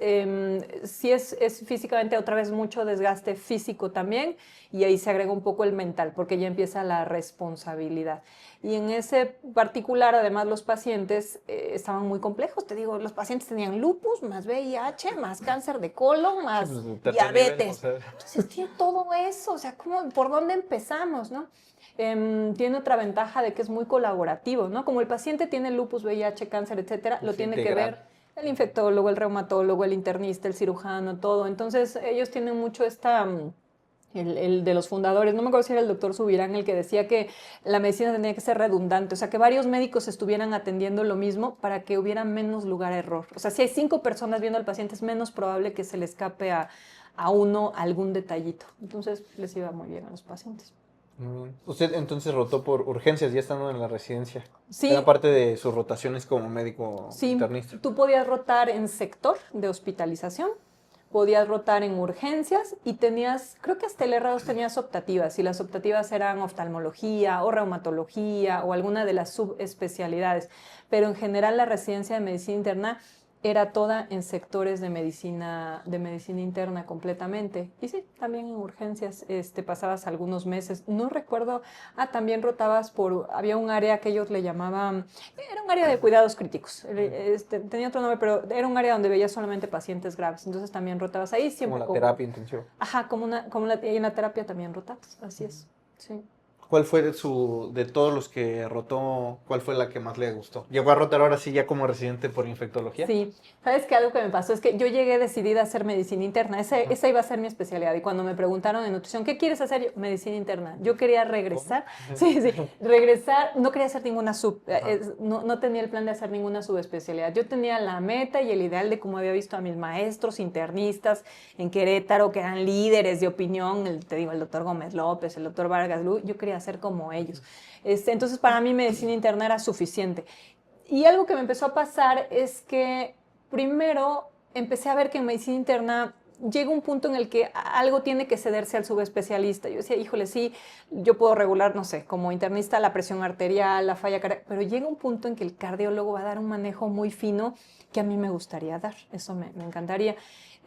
sí es físicamente otra vez mucho desgaste físico también, y ahí se agrega un poco el mental, porque ya empieza la responsabilidad. Y en ese particular, además, los pacientes estaban muy complejos. Te digo, los pacientes tenían lupus, más VIH, más cáncer de colon, más diabetes. Entonces, tiene todo eso. O sea, ¿por dónde empezamos, no? Tiene otra ventaja de que es muy colaborativo, ¿no? Como el paciente tiene lupus, VIH, cáncer, etcétera, lo tiene que ver el infectólogo, el reumatólogo, el internista, el cirujano, todo. Entonces, ellos tienen mucho el de los fundadores, no me acuerdo si era el doctor Subirán el que decía que la medicina tenía que ser redundante, o sea, que varios médicos estuvieran atendiendo lo mismo para que hubiera menos lugar a error. O sea, si hay 5 personas viendo al paciente, es menos probable que se le escape a uno algún detallito. Entonces, les iba muy bien a los pacientes. Usted entonces rotó por urgencias ya estando en la residencia. Sí, Era parte de sus rotaciones como médico sí, internista. tú podías rotar en sector de hospitalización, podías rotar en urgencias y tenías, creo que hasta el R2 tenías optativas, y las optativas eran oftalmología o reumatología o alguna de las subespecialidades, pero en general la residencia de medicina interna era toda en sectores de medicina interna completamente. Y sí, también en urgencias pasabas algunos meses. No recuerdo, también rotabas había un área que ellos le llamaban, era un área de cuidados críticos. Tenía otro nombre, pero era un área donde veías solamente pacientes graves. Entonces también rotabas ahí siempre. Como la terapia intensiva. Ajá, y en la terapia también rotabas, así es, sí. ¿Cuál fue de todos los que rotó, cuál fue la que más le gustó? ¿Llegó a rotar ahora sí ya como residente por infectología? Sí, sabes que algo que me pasó es que yo llegué decidida a hacer medicina interna, esa iba a ser mi especialidad, y cuando me preguntaron en nutrición, ¿qué quieres hacer? Yo, medicina interna. Yo quería regresar, sí, regresar, no quería hacer ninguna no tenía el plan de hacer ninguna subespecialidad. Yo tenía la meta y el ideal de cómo había visto a mis maestros internistas en Querétaro, que eran líderes de opinión, te digo, el doctor Gómez López, el doctor Vargas Lu, yo quería ser como ellos. Entonces, para mí medicina interna era suficiente. Y algo que me empezó a pasar es que primero empecé a ver que en medicina interna llega un punto en el que algo tiene que cederse al subespecialista. Yo decía, híjole, sí, yo puedo regular, no sé, como internista la presión arterial, la falla cardíaca, pero llega un punto en que el cardiólogo va a dar un manejo muy fino que a mí me gustaría dar. Eso me encantaría.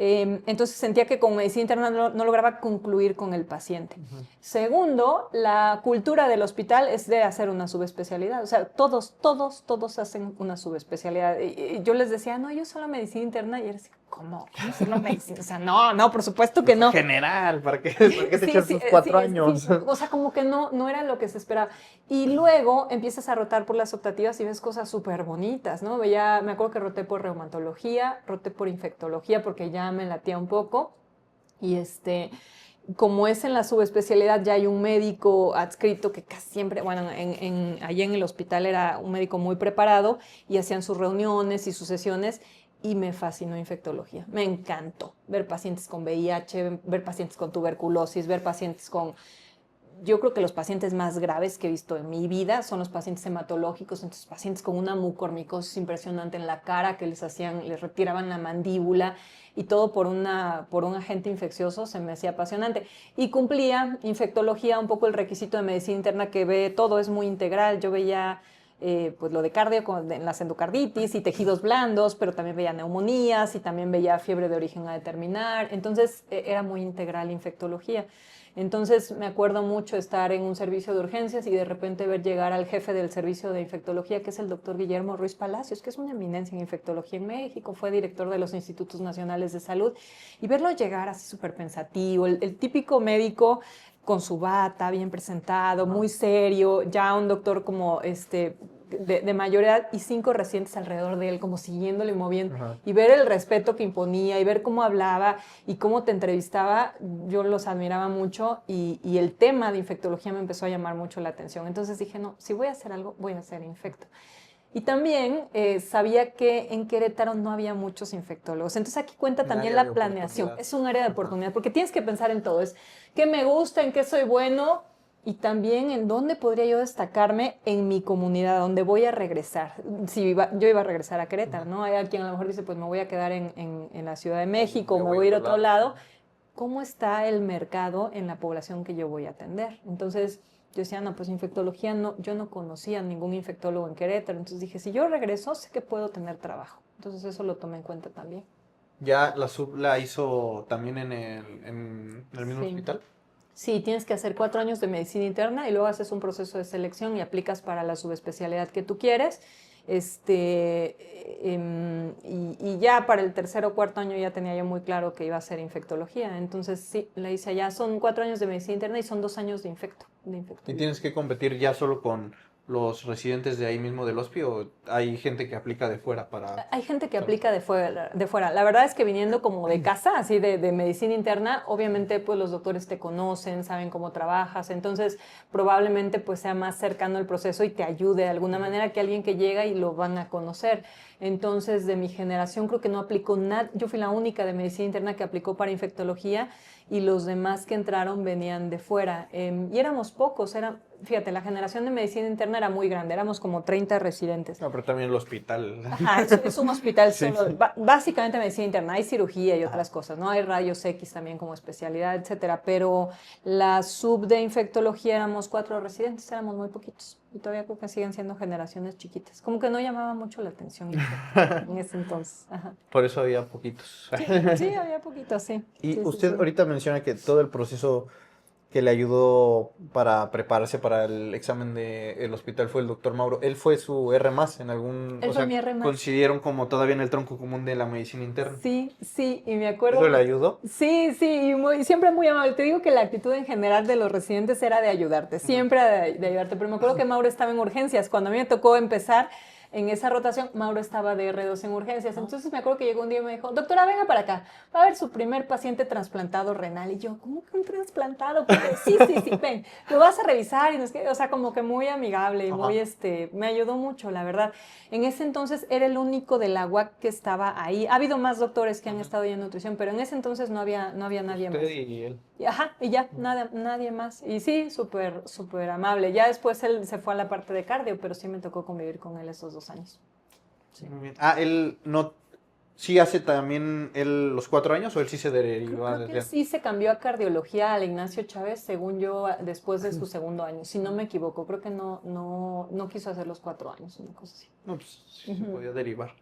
Entonces sentía que con medicina interna no lograba concluir con el paciente. Segundo, la cultura del hospital es de hacer una subespecialidad. O sea, todos hacen una subespecialidad. Y yo les decía, no, yo solo medicina interna. Y era así, ¿cómo? ¿Cómo solo medicina? O sea, no, por supuesto que no. General, ¿para qué te echas tus 4 años? Sí. O sea, como que no era lo que se esperaba. Y luego empiezas a rotar por las optativas y ves cosas súper bonitas, ¿no? Me acuerdo que roté por reumatología, roté por infectología porque ya me latía un poco. Y como es en la subespecialidad, ya hay un médico adscrito que casi siempre, bueno, allí en el hospital era un médico muy preparado y hacían sus reuniones y sus sesiones, y me fascinó infectología. Me encantó ver pacientes con VIH, ver pacientes con tuberculosis, ver pacientes con... Yo creo que los pacientes más graves que he visto en mi vida son los pacientes hematológicos, entonces pacientes con una mucormicosis impresionante en la cara que les retiraban la mandíbula, y todo por un agente infeccioso. Se me hacía apasionante. Y cumplía infectología un poco el requisito de medicina interna, que ve todo, es muy integral. Yo veía pues lo de cardio en las endocarditis y tejidos blandos, pero también veía neumonías y también veía fiebre de origen a determinar. Entonces era muy integral infectología. Entonces me acuerdo mucho estar en un servicio de urgencias y de repente ver llegar al jefe del servicio de infectología, que es el doctor Guillermo Ruiz Palacios, que es una eminencia en infectología en México, fue director de los Institutos Nacionales de Salud, y verlo llegar así súper pensativo, el típico médico con su bata, bien presentado, muy serio, ya un doctor como de mayor edad, y 5 residentes alrededor de él, como siguiéndole y moviendo. Ajá. Y ver el respeto que imponía y ver cómo hablaba y cómo te entrevistaba, yo los admiraba mucho, y el tema de infectología me empezó a llamar mucho la atención. Entonces dije, no, si voy a hacer algo, voy a hacer infecto. Y también sabía que en Querétaro no había muchos infectólogos. Entonces aquí cuenta también la planeación. Es un área de oportunidad, porque tienes que pensar en todo. Es qué me gusta, en qué soy bueno, y también en dónde podría yo destacarme en mi comunidad, donde voy a regresar. Yo iba a regresar a Querétaro, ¿no? Hay quien a lo mejor dice, pues me voy a quedar en la Ciudad de México, me voy a ir a otro lado. ¿Cómo está el mercado en la población que yo voy a atender? Entonces yo decía, no, pues infectología, no, yo no conocía ningún infectólogo en Querétaro. Entonces dije, si yo regreso, sé que puedo tener trabajo. Entonces eso lo tomé en cuenta también. ¿Ya la sub la hizo también en el mismo hospital? Sí, tienes que hacer 4 años de medicina interna y luego haces un proceso de selección y aplicas para la subespecialidad que tú quieres. Y ya para el 3er o 4.er año ya tenía yo muy claro que iba a ser infectología. Entonces sí, la hice allá. Son 4 años de medicina interna y son 2 años de infecto. Y tienes que competir ya solo con los residentes de ahí mismo del hospi o hay gente que aplica de fuera para... Hay gente que aplica de fuera. La verdad es que viniendo como de casa, así de medicina interna, obviamente pues los doctores te conocen, saben cómo trabajas, entonces probablemente pues sea más cercano el proceso y te ayude de alguna manera que alguien que llega y lo van a conocer. Entonces de mi generación creo que no aplicó nada, yo fui la única de medicina interna que aplicó para infectología y los demás que entraron venían de fuera. Y éramos pocos, fíjate, la generación de medicina interna era muy grande, éramos como 30 residentes. No, pero también el hospital. Ajá, es un hospital Sí. solo, básicamente medicina interna, hay cirugía y otras cosas, ¿no? Hay rayos X también como especialidad, etcétera, pero la sub de infectología éramos 4 residentes, éramos muy poquitos y todavía creo que siguen siendo generaciones chiquitas, como que no llamaba mucho la atención en ese entonces. Ajá. Por eso había poquitos. Sí, había poquitos, sí. Y Sí, usted sí. ahorita menciona que todo el proceso que le ayudó para prepararse para el examen del hospital fue el doctor Mauro. ¿Él fue su R+, en algún... Él o fue sea, mi R+. coincidieron como todavía en el tronco común de la medicina interna? Sí, sí, y me acuerdo... ¿Eso le ayudó? Sí, sí, y siempre muy amable. Te digo que la actitud en general de los residentes era de ayudarte, siempre de ayudarte. Pero me acuerdo que Mauro estaba en urgencias. Cuando a mí me tocó empezar en esa rotación, Mauro estaba de R2 en urgencias. Entonces me acuerdo que llegó un día y me dijo, doctora, venga para acá, va a ver su primer paciente trasplantado renal. Y yo, ¿cómo que un trasplantado? Pues, sí, ven, lo vas a revisar. Y no es que, o sea, como que muy amigable y muy, me ayudó mucho, la verdad. En ese entonces era el único de la UAC que estaba ahí. Ha habido más doctores que han estado ya en nutrición, pero en ese entonces no había nadie Usted más. y él. Y ya, nadie más. Y sí, súper amable. Ya después él se fue a la parte de cardio, pero sí me tocó convivir con él esos 2 años. Sí. Muy bien. Ah, él no... ¿Sí hace también él los 4 años o él sí se derivó Creo que él sí se cambió a cardiología al Ignacio Chávez, según yo, después de su segundo año. Si no me equivoco, creo que no quiso hacer los 4 años, una cosa así. No, pues sí se podía derivar.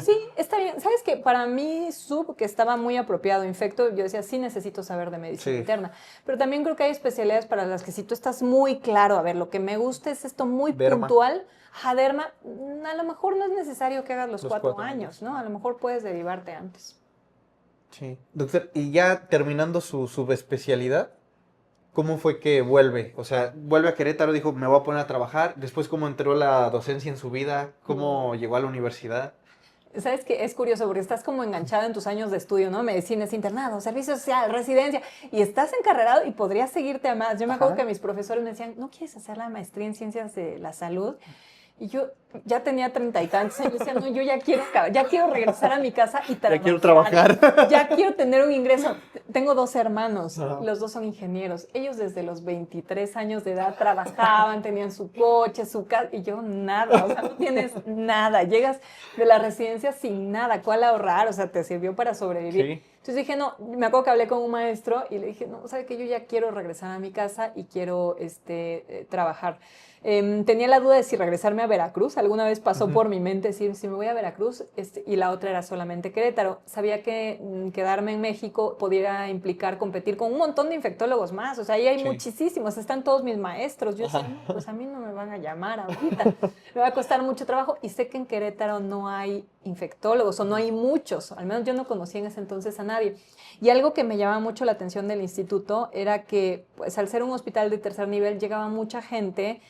Sí, está bien. ¿Sabes qué? Para mí, que estaba muy apropiado, infecto, yo decía, sí necesito saber de medicina interna. Pero también creo que hay especialidades para las que si tú estás muy claro, a ver, lo que me gusta es esto muy puntual, derma, a lo mejor no es necesario que hagas los 4 años, ¿no? A lo mejor puedes derivarte antes. Sí. Doctor, y ya terminando su subespecialidad, ¿cómo fue que vuelve? O sea, vuelve a Querétaro, dijo, me voy a poner a trabajar. Después, ¿cómo entró la docencia en su vida? ¿Cómo llegó a la universidad? Sabes que es curioso porque estás como enganchado en tus años de estudio, ¿no? Medicina es internado, servicio social, residencia, y estás encarrerado y podrías seguirte a más. Yo me acuerdo que mis profesores me decían, ¿no quieres hacer la maestría en ciencias de la salud? Y yo ya tenía 30 y tantos años, decía, no, yo ya quiero regresar a mi casa y trabajar. Ya quiero trabajar. Ya quiero tener un ingreso. Tengo 2 hermanos, los 2 son ingenieros. Ellos desde los 23 años de edad trabajaban, tenían su coche, su casa, y yo nada, o sea, no tienes nada. Llegas de la residencia sin nada, ¿cuál ahorrar? O sea, te sirvió para sobrevivir. Sí. Entonces dije, no, me acuerdo que hablé con un maestro y le dije, no, ¿sabe qué? Yo ya quiero regresar a mi casa y quiero trabajar. Tenía la duda de si regresarme a Veracruz. Alguna vez pasó por mi mente decir, si me voy a Veracruz, y la otra era solamente Querétaro. Sabía que quedarme en México podía implicar competir con un montón de infectólogos más. O sea, ahí hay muchísimos, están todos mis maestros. Yo decía, no, pues a mí no me van a llamar ahorita. Me va a costar mucho trabajo. Y sé que en Querétaro no hay infectólogos, o no hay muchos. Al menos yo no conocía en ese entonces a nadie. Y algo que me llamaba mucho la atención del instituto era que, pues, al ser un hospital de tercer nivel, llegaba mucha gente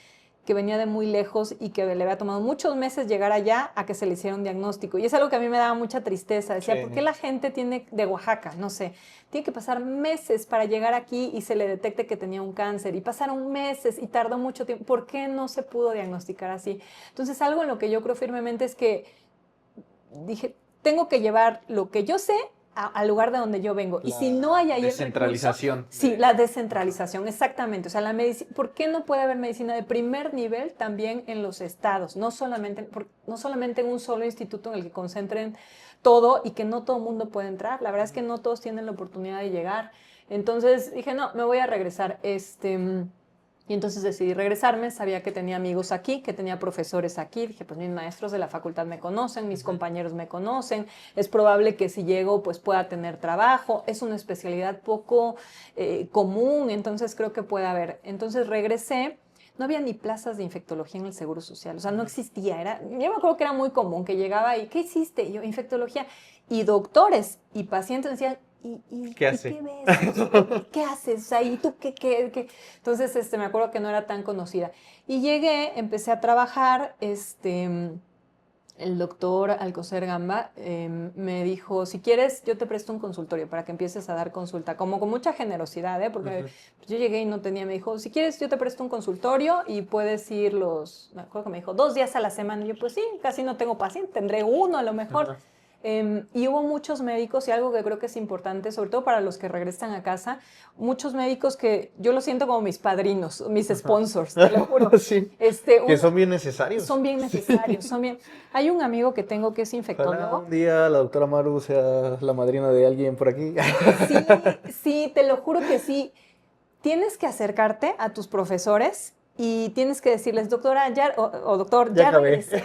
que venía de muy lejos y que le había tomado muchos meses llegar allá a que se le hiciera un diagnóstico. Y es algo que a mí me daba mucha tristeza. Decía, ¿por qué la gente de Oaxaca, no sé, tiene que pasar meses para llegar aquí y se le detecte que tenía un cáncer? Y pasaron meses y tardó mucho tiempo. ¿Por qué no se pudo diagnosticar así? Entonces, algo en lo que yo creo firmemente es que dije, tengo que llevar lo que yo sé al lugar de donde yo vengo. Y si no hay ahí descentralización. El recurso, sí, la descentralización, exactamente. O sea, la medicina, ¿por qué no puede haber medicina de primer nivel también en los estados? No solamente en un solo instituto en el que concentren todo y que no todo el mundo puede entrar. La verdad es que no todos tienen la oportunidad de llegar. Entonces dije, no, me voy a regresar. Y entonces decidí regresarme, sabía que tenía amigos aquí, que tenía profesores aquí, dije, pues mis maestros de la facultad me conocen, mis compañeros me conocen, es probable que si llego pues pueda tener trabajo, es una especialidad poco común, entonces creo que puede haber. Entonces regresé, no había ni plazas de infectología en el Seguro Social, o sea, no existía, yo me acuerdo que era muy común, que llegaba y, ¿qué hiciste? Y yo, infectología, y doctores y pacientes decían, ¿Qué hace? ¿Qué ves? ¿Qué haces? O sea, ¿y tú qué? Entonces, me acuerdo que no era tan conocida. Y llegué, empecé a trabajar, el doctor Alcocer Gamba me dijo, si quieres, yo te presto un consultorio para que empieces a dar consulta, como con mucha generosidad, ¿eh? Porque pues, yo llegué y no tenía, me dijo, si quieres, yo te presto un consultorio y puedes ir me acuerdo que me dijo, 2 días a la semana. Y yo, pues sí, casi no tengo paciente, tendré uno a lo mejor. Y hubo muchos médicos, y algo que creo que es importante, sobre todo para los que regresan a casa, muchos médicos que yo los siento como mis padrinos, mis sponsors, te lo juro. Sí, que son bien necesarios. Son bien necesarios, son bien... Hay un amigo que tengo que es infectólogo. Ojalá un día la doctora Maru sea la madrina de alguien por aquí. Sí, sí, te lo juro que sí. Tienes que acercarte a tus profesores y tienes que decirles, doctora, o doctor, ya regresé,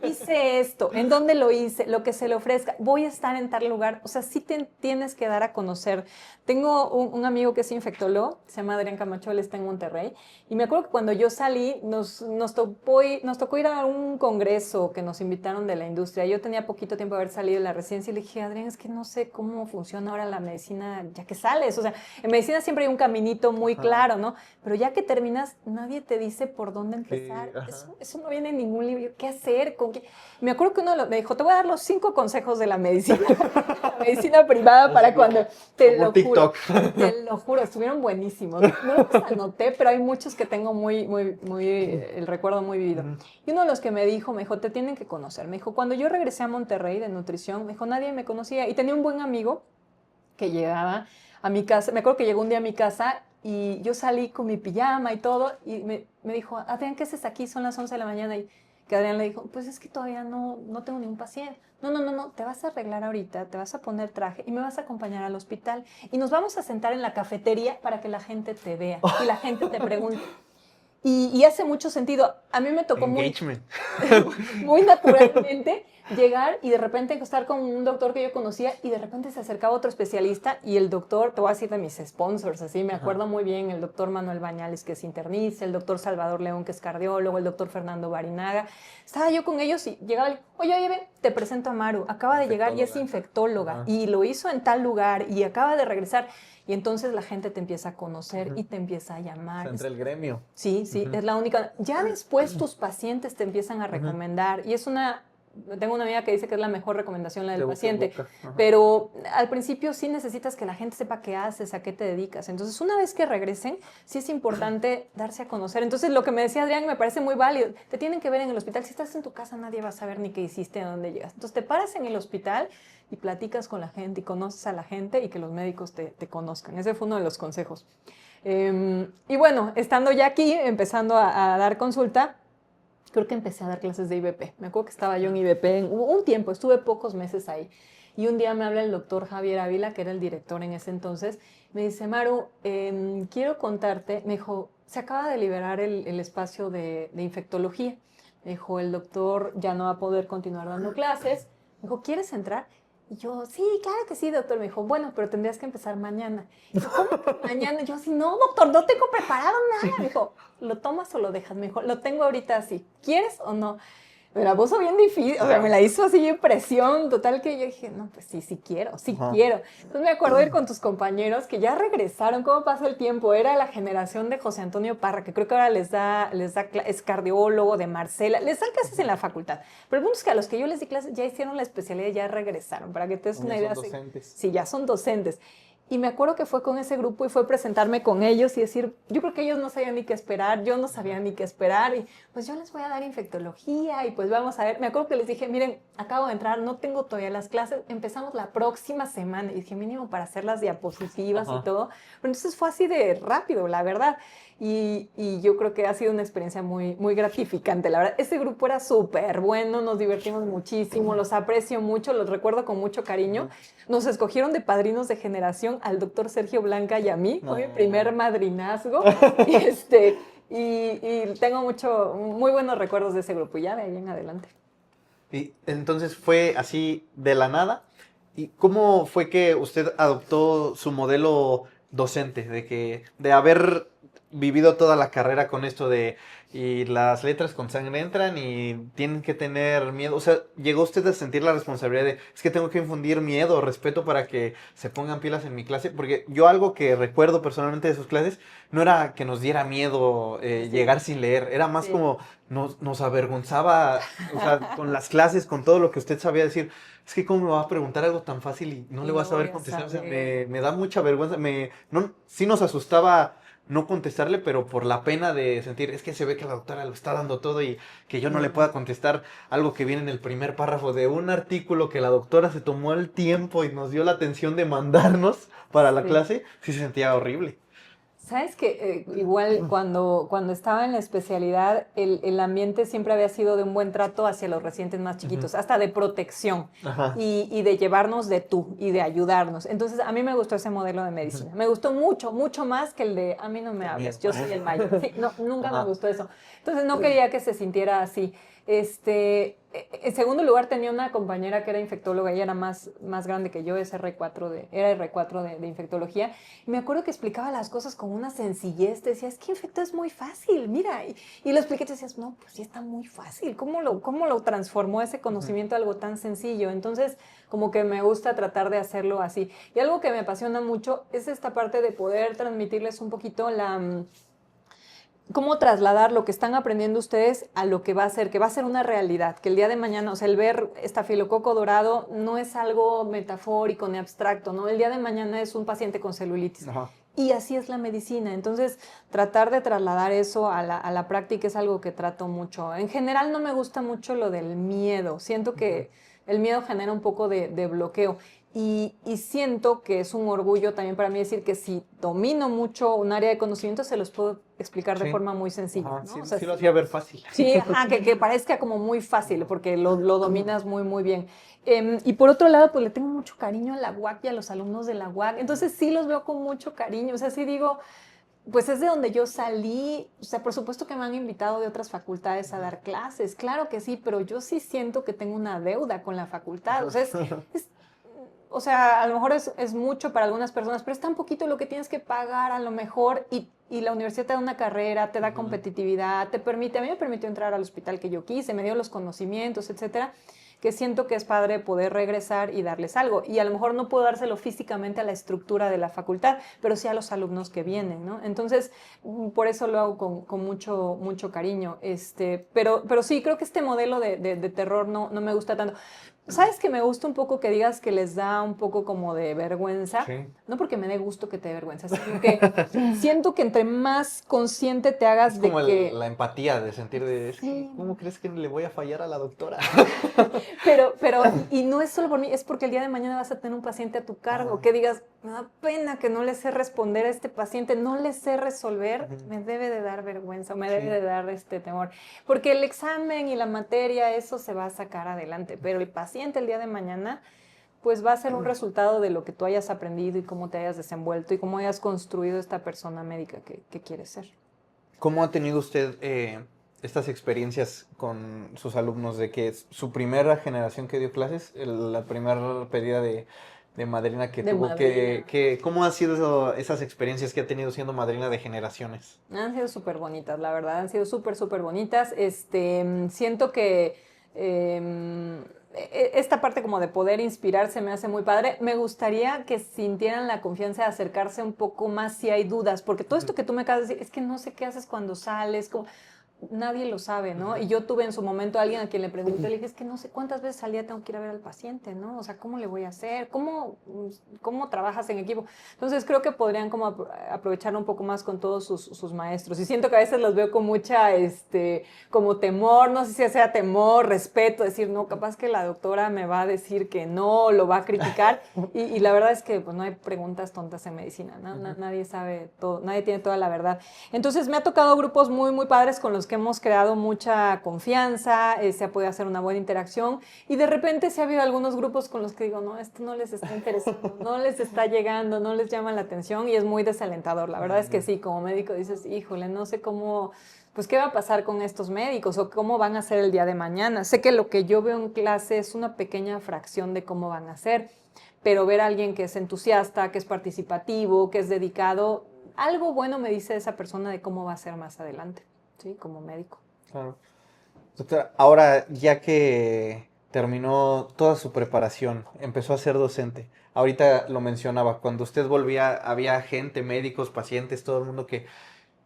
hice esto, ¿en dónde lo hice? Lo que se le ofrezca, voy a estar en tal lugar. O sea, sí te tienes que dar a conocer. Tengo un amigo que es infectólogo, se llama Adrián Camacho, él está en Monterrey, y me acuerdo que cuando yo salí, nos tocó ir a un congreso que nos invitaron de la industria. Yo tenía poquito tiempo de haber salido de la residencia y le dije, Adrián, es que no sé cómo funciona ahora la medicina ya que sales. O sea, en medicina siempre hay un caminito muy claro, ¿no? Pero ya que terminas, nadie te dice por dónde empezar. Eso no viene en ningún libro. ¿Qué hacer? ¿Con qué? Me acuerdo que uno me dijo, te voy a dar los 5 consejos de la medicina. La medicina privada para cuando... Te lo juro, estuvieron buenísimos. No los anoté, pero hay muchos que tengo el recuerdo muy vivido. Y uno de los que me dijo, te tienen que conocer. Me dijo, cuando yo regresé a Monterrey de nutrición, me dijo, nadie me conocía. Y tenía un buen amigo que llegaba a mi casa. Me acuerdo que llegó un día a mi casa y yo salí con mi pijama y todo, y me dijo, Adrián, ¿qué haces aquí? Son las 11 de la mañana. Y que Adrián le dijo, pues es que todavía no tengo ningún paciente. No, te vas a arreglar ahorita, te vas a poner traje y me vas a acompañar al hospital. Y nos vamos a sentar en la cafetería para que la gente te vea y la gente te pregunte. Y hace mucho sentido. A mí me tocó muy naturalmente llegar y de repente estar con un doctor que yo conocía y de repente se acercaba otro especialista y el doctor, te voy a decir de mis sponsors, así me acuerdo muy bien, el doctor Manuel Bañales, que es internista, el doctor Salvador León, que es cardiólogo, el doctor Fernando Barinaga. Estaba yo con ellos y llegaba y, oye, ven, te presento a Maru, acaba de llegar y es infectóloga y lo hizo en tal lugar y acaba de regresar. Y entonces la gente te empieza a conocer y te empieza a llamar. Entre el gremio. Sí, es la única. Ya después tus pacientes te empiezan a recomendar y es tengo una amiga que dice que es la mejor recomendación la del paciente, pero al principio sí necesitas que la gente sepa qué haces, a qué te dedicas. Entonces, una vez que regresen, sí es importante darse a conocer. Entonces, lo que me decía Adrián me parece muy válido. Te tienen que ver en el hospital. Si estás en tu casa, nadie va a saber ni qué hiciste, a dónde llegas. Entonces, te paras en el hospital y platicas con la gente y conoces a la gente y que los médicos te conozcan. Ese fue uno de los consejos. Y bueno, estando ya aquí, empezando a dar consulta, creo que empecé a dar clases de IBP. Me acuerdo que estaba yo en IBP un tiempo, estuve pocos meses ahí. Y un día me habla el doctor Javier Ávila, que era el director en ese entonces. Me dice, Maru, quiero contarte. Me dijo, se acaba de liberar el espacio de infectología. Me dijo, el doctor ya no va a poder continuar dando clases. Me dijo, ¿quieres entrar? Y yo, sí, claro que sí, doctor. Me dijo, bueno, pero tendrías que empezar mañana. Y yo, ¿cómo que mañana? Y yo así, no, doctor, no tengo preparado nada. Me dijo, ¿lo tomas o lo dejas? Me dijo, lo tengo ahorita así. ¿Quieres o no? Me la puso bien difícil, o sea, me la hizo así en presión, total que yo dije, no, pues sí quiero. Entonces me acuerdo de ir con tus compañeros que ya regresaron, ¿cómo pasó el tiempo? Era la generación de José Antonio Parra, que creo que ahora es cardiólogo, de Marcela, les dan clases en la facultad. Pero el punto es que a los que yo les di clases ya hicieron la especialidad y ya regresaron, para que te des una idea. Son docentes. Sí, ya son docentes. Y me acuerdo que fue con ese grupo y fue presentarme con ellos y decir, yo creo que ellos no sabían ni qué esperar, yo no sabía ni qué esperar, y pues yo les voy a dar infectología y pues vamos a ver. Me acuerdo que les dije, miren, acabo de entrar, no tengo todavía las clases, empezamos la próxima semana, y dije, mínimo para hacer las diapositivas y todo. Pero entonces fue así de rápido, la verdad. Y yo creo que ha sido una experiencia muy, muy gratificante, la verdad. Ese grupo era súper bueno, nos divertimos muchísimo, los aprecio mucho, los recuerdo con mucho cariño. Nos escogieron de padrinos de generación al doctor Sergio Blanca y a mí, fue mi primer madrinazgo. Y tengo muy buenos recuerdos de ese grupo, y ya de ahí en adelante. Y entonces fue así de la nada. ¿Y cómo fue que usted adoptó su modelo docente? De haber vivido toda la carrera con esto de y las letras con sangre entran y tienen que tener miedo. O sea, llegó usted a sentir la responsabilidad de, es que tengo que infundir miedo, respeto para que se pongan pilas en mi clase, porque yo algo que recuerdo personalmente de sus clases no era que nos diera miedo llegar sin leer, era más Sí. como nos avergonzaba, o sea, con las clases, con todo lo que usted sabía decir. Es que cómo me va a preguntar algo tan fácil y no Y le voy a no voy saber a contestar. O sea, saber. me da mucha vergüenza. No, sí nos asustaba no contestarle, pero por la pena de sentir, es que se ve que la doctora lo está dando todo y que yo no le pueda contestar algo que viene en el primer párrafo de un artículo que la doctora se tomó el tiempo y nos dio la atención de mandarnos para la Sí. clase, sí se sentía horrible. Sabes que igual cuando estaba en la especialidad, el ambiente siempre había sido de un buen trato hacia los residentes más Ujú. chiquitos, hasta de protección Ajá. y de llevarnos de tú y de ayudarnos. Entonces, a mí me gustó ese modelo de Ujú. medicina. Me gustó mucho, mucho más que el de a mí no me Qué miedo. hables, yo soy el mayor. Sí, no, nunca me Ajá. gustó eso. Entonces, no quería que se sintiera así. En segundo lugar, tenía una compañera que era infectóloga, ella era más grande que yo, era R4 de infectología. Y me acuerdo que explicaba las cosas con una sencillez, te decía, es que infecto es muy fácil, mira. Y lo expliqué y te decías, no, pues sí está muy fácil. Cómo lo transformó ese Ujú. conocimiento a algo tan sencillo? Entonces, como que me gusta tratar de hacerlo así. Y algo que me apasiona mucho es esta parte de poder transmitirles un poquito cómo trasladar lo que están aprendiendo ustedes a lo que va a ser, que va a ser una realidad, que el día de mañana, o sea, el ver estafilococo dorado no es algo metafórico ni abstracto, ¿no? El día de mañana es un paciente con celulitis. Ajá. Y así es la medicina. Entonces, tratar de trasladar eso a la práctica es algo que trato mucho. En general no me gusta mucho lo del miedo. Siento Ujú. que el miedo genera un poco de bloqueo. Y siento que es un orgullo también para mí decir que si domino mucho un área de conocimiento, se los puedo explicar de Sí. forma muy sencilla, Ajá. ¿no? Sí, O sea, sí lo hacía ver fácil. sí, ajá, que parezca como muy fácil, Ajá. porque lo dominas muy, muy bien. Y por otro lado, pues le tengo mucho cariño a la UAC y a los alumnos de la UAC, Ujú. entonces sí los veo con mucho cariño, o sea, sí digo, pues es de donde yo salí, o sea, por supuesto que me han invitado de otras facultades a Ujú. dar clases, claro que sí, pero yo sí siento que tengo una deuda con la facultad, o sea, Ajá. es o sea, a lo mejor es mucho para algunas personas, pero es tan poquito lo que tienes que pagar a lo mejor y la universidad te da una carrera, te da Ujú. competitividad, a mí me permitió entrar al hospital que yo quise, me dio los conocimientos, etcétera, que siento que es padre poder regresar y darles algo. Y a lo mejor no puedo dárselo físicamente a la estructura de la facultad, pero sí a los alumnos que vienen, ¿no? Entonces, por eso lo hago con mucho, mucho cariño. Pero sí, creo que este modelo de terror no me gusta tanto. ¿Sabes que me gusta un poco que digas que les da un poco como de vergüenza? Sí. No porque me dé gusto que te dé vergüenza, sino que siento que entre más consciente te Es hagas como de que la empatía de sentir de, es que, sí, ¿cómo crees que le voy a fallar a la doctora? y no es solo por mí, es porque el día de mañana vas a tener un paciente a tu cargo, Ajá. que digas, me da pena que no le sé responder a este paciente, no le sé resolver, Ujú. me debe de dar vergüenza, me debe Sí. de dar este temor, porque el examen y la materia, eso se va a sacar adelante, pero el paciente el día de mañana, pues va a ser un resultado de lo que tú hayas aprendido y cómo te hayas desenvuelto y cómo hayas construido esta persona médica que quieres ser. ¿Cómo ha tenido usted estas experiencias con sus alumnos de que es su primera generación que dio clases, la primera pedida de madrina que De tuvo, madrina. ¿cómo han sido esas experiencias que ha tenido siendo madrina de generaciones? Han sido súper bonitas, la verdad, han sido súper, súper bonitas. Siento que esta parte como de poder inspirarse me hace muy padre. Me gustaría que sintieran la confianza de acercarse un poco más si hay dudas, porque todo Ujú. esto que tú me acabas de decir, es que no sé qué haces cuando sales, como nadie lo sabe, ¿no? Ujú. Y yo tuve en su momento a alguien a quien le pregunté, le dije, es que no sé cuántas veces al día tengo que ir a ver al paciente, ¿no? O sea, ¿cómo le voy a hacer? ¿Cómo trabajas en equipo? Entonces creo que podrían como aprovechar un poco más con todos sus maestros. Y siento que a veces los veo con mucha, como temor, no sé si sea temor, respeto, decir, no, capaz que la doctora me va a decir que no, lo va a criticar. Y la verdad es que pues no hay preguntas tontas en medicina, ¿no? Ujú. Nadie sabe todo, nadie tiene toda la verdad. Entonces me ha tocado grupos muy, muy padres con los que hemos creado mucha confianza, se ha podido hacer una buena interacción y de repente sí ha habido algunos grupos con los que digo, no, esto no les está interesando, no les está llegando, no les llama la atención y es muy desalentador. La verdad es que Ujú. sí, como médico dices, híjole, no sé cómo, pues qué va a pasar con estos médicos o cómo van a ser el día de mañana. Sé que lo que yo veo en clase es una pequeña fracción de cómo van a ser, pero ver a alguien que es entusiasta, que es participativo, que es dedicado, algo bueno me dice esa persona de cómo va a ser más adelante. sí, como médico. Claro. Doctora, ahora ya que terminó toda su preparación, empezó a ser docente. Ahorita lo mencionaba, cuando usted volvía, había gente, médicos, pacientes, todo el mundo que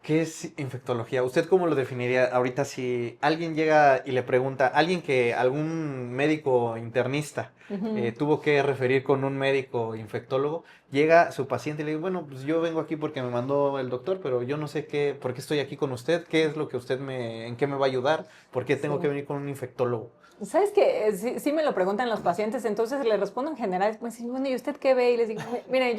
¿qué es infectología? ¿Usted cómo lo definiría ahorita si alguien llega y le pregunta, alguien que algún médico internista Ujú. tuvo que referir con un médico infectólogo, llega su paciente y le dice, bueno, pues yo vengo aquí porque me mandó el doctor, pero yo no sé qué, por qué estoy aquí con usted, qué es lo que usted en qué me va a ayudar, por qué tengo que Sí. venir con un infectólogo. ¿Sabes qué? Sí, sí me lo preguntan los pacientes, entonces le respondo en general, pues, bueno, ¿y usted qué ve? Y les digo, mire,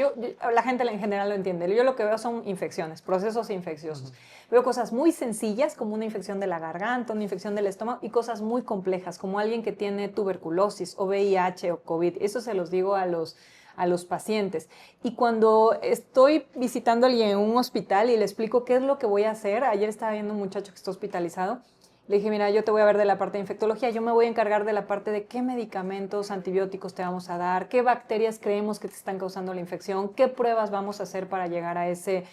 la gente en general lo entiende, yo lo que veo son infecciones, procesos infecciosos. Ujú. Veo cosas muy sencillas, como una infección de la garganta, una infección del estómago, y cosas muy complejas, como alguien que tiene tuberculosis o VIH o COVID. Eso se los digo a los pacientes. Y cuando estoy visitando a alguien en un hospital y le explico qué es lo que voy a hacer, ayer estaba viendo un muchacho que está hospitalizado, le dije, mira, yo te voy a ver de la parte de infectología, yo me voy a encargar de la parte de qué medicamentos, antibióticos te vamos a dar, qué bacterias creemos que te están causando la infección, qué pruebas vamos a hacer para llegar a ese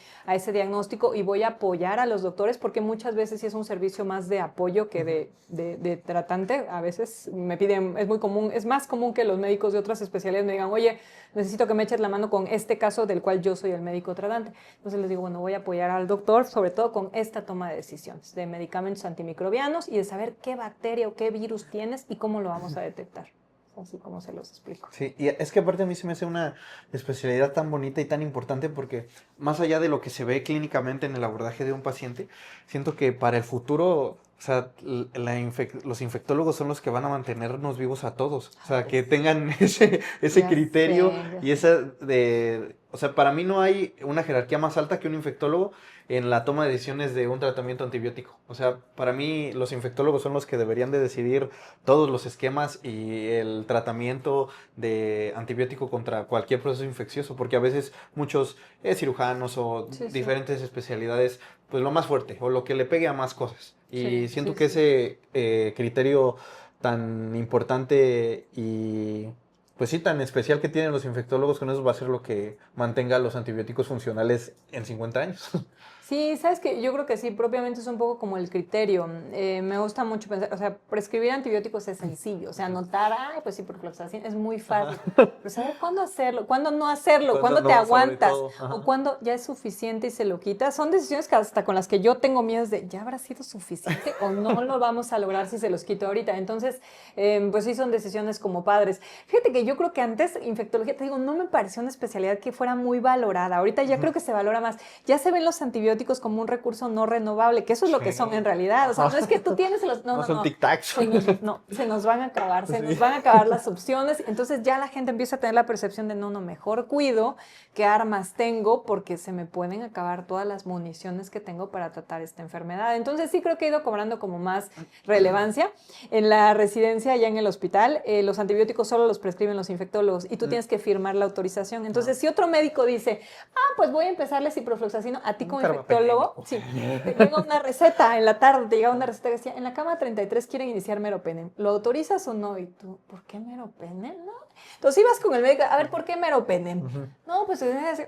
diagnóstico, y voy a apoyar a los doctores porque muchas veces sí es un servicio más de apoyo que de tratante. A veces me piden, es muy común, es más común que los médicos de otras especialidades me digan, oye, necesito que me eches la mano con este caso del cual yo soy el médico tratante. Entonces les digo, bueno, voy a apoyar al doctor, sobre todo con esta toma de decisiones de medicamentos antimicrobianos y de saber qué bacteria o qué virus tienes y cómo lo vamos a detectar. Así como se los explico. Sí, y es que aparte a mí se me hace una especialidad tan bonita y tan importante porque más allá de lo que se ve clínicamente en el abordaje de un paciente, siento que para el futuro, o sea, los infectólogos son los que van a mantenernos vivos a todos. O sea, que tengan ese Ya criterio sé, ya y sé. esa de... O sea, para mí no hay una jerarquía más alta que un infectólogo en la toma de decisiones de un tratamiento antibiótico. O sea, para mí los infectólogos son los que deberían de decidir todos los esquemas y el tratamiento de antibiótico contra cualquier proceso infeccioso, porque a veces muchos cirujanos o Sí, sí, diferentes especialidades, pues lo más fuerte o lo que le pegue a más cosas. Y sí, siento sí, que sí. ese criterio tan importante y pues sí, tan especial que tienen los infectólogos, con eso va a ser lo que mantenga los antibióticos funcionales en 50 años. Sí, sabes que yo creo que sí, propiamente es un poco como el criterio. Me gusta mucho pensar, o sea, prescribir antibióticos es sencillo, o sea, anotar, ay, pues sí, profloxacin es muy fácil, Ajá. pero saber cuándo hacerlo, cuándo no hacerlo, Cuando cuándo te no, sobre aguantas todo. o Ajá. cuándo ya es suficiente y se lo quitas, son decisiones que hasta con las que yo tengo miedo de, ¿ya habrá sido suficiente o no lo vamos a lograr si se los quito ahorita? Entonces, pues sí, son decisiones como padres. Fíjate que yo creo que antes infectología, te digo, no me pareció una especialidad que fuera muy valorada, ahorita ya Ujú. creo que se valora más. Ya se ven los antibióticos como un recurso no renovable, que eso es lo que son en Sí. realidad. O sea, Ajá. no es que tú tienes los... No, No no, son no. tic-tacs. No, se nos van a acabar, se nos Sí. van a acabar las opciones. Entonces ya la gente empieza a tener la percepción de, no, no, mejor cuido qué armas tengo porque se me pueden acabar todas las municiones que tengo para tratar esta enfermedad. Entonces sí creo que he ido cobrando como más relevancia. En la residencia, ya en el hospital, los antibióticos solo los prescriben los infectólogos y tú Mm, tienes que firmar la autorización. ah, Entonces, si otro médico dice, pues voy a empezarle ciprofloxacino, a ti un como infectólogo, carbapenémico. sí, te llega una receta en la tarde, te llega una receta que decía, en la cama 33 quieren iniciar meropenem, ¿lo autorizas o no? Y tú, ¿por qué meropenem? No. Entonces ibas con el médico, a ver, ¿por qué meropenem? Ujú. No, pues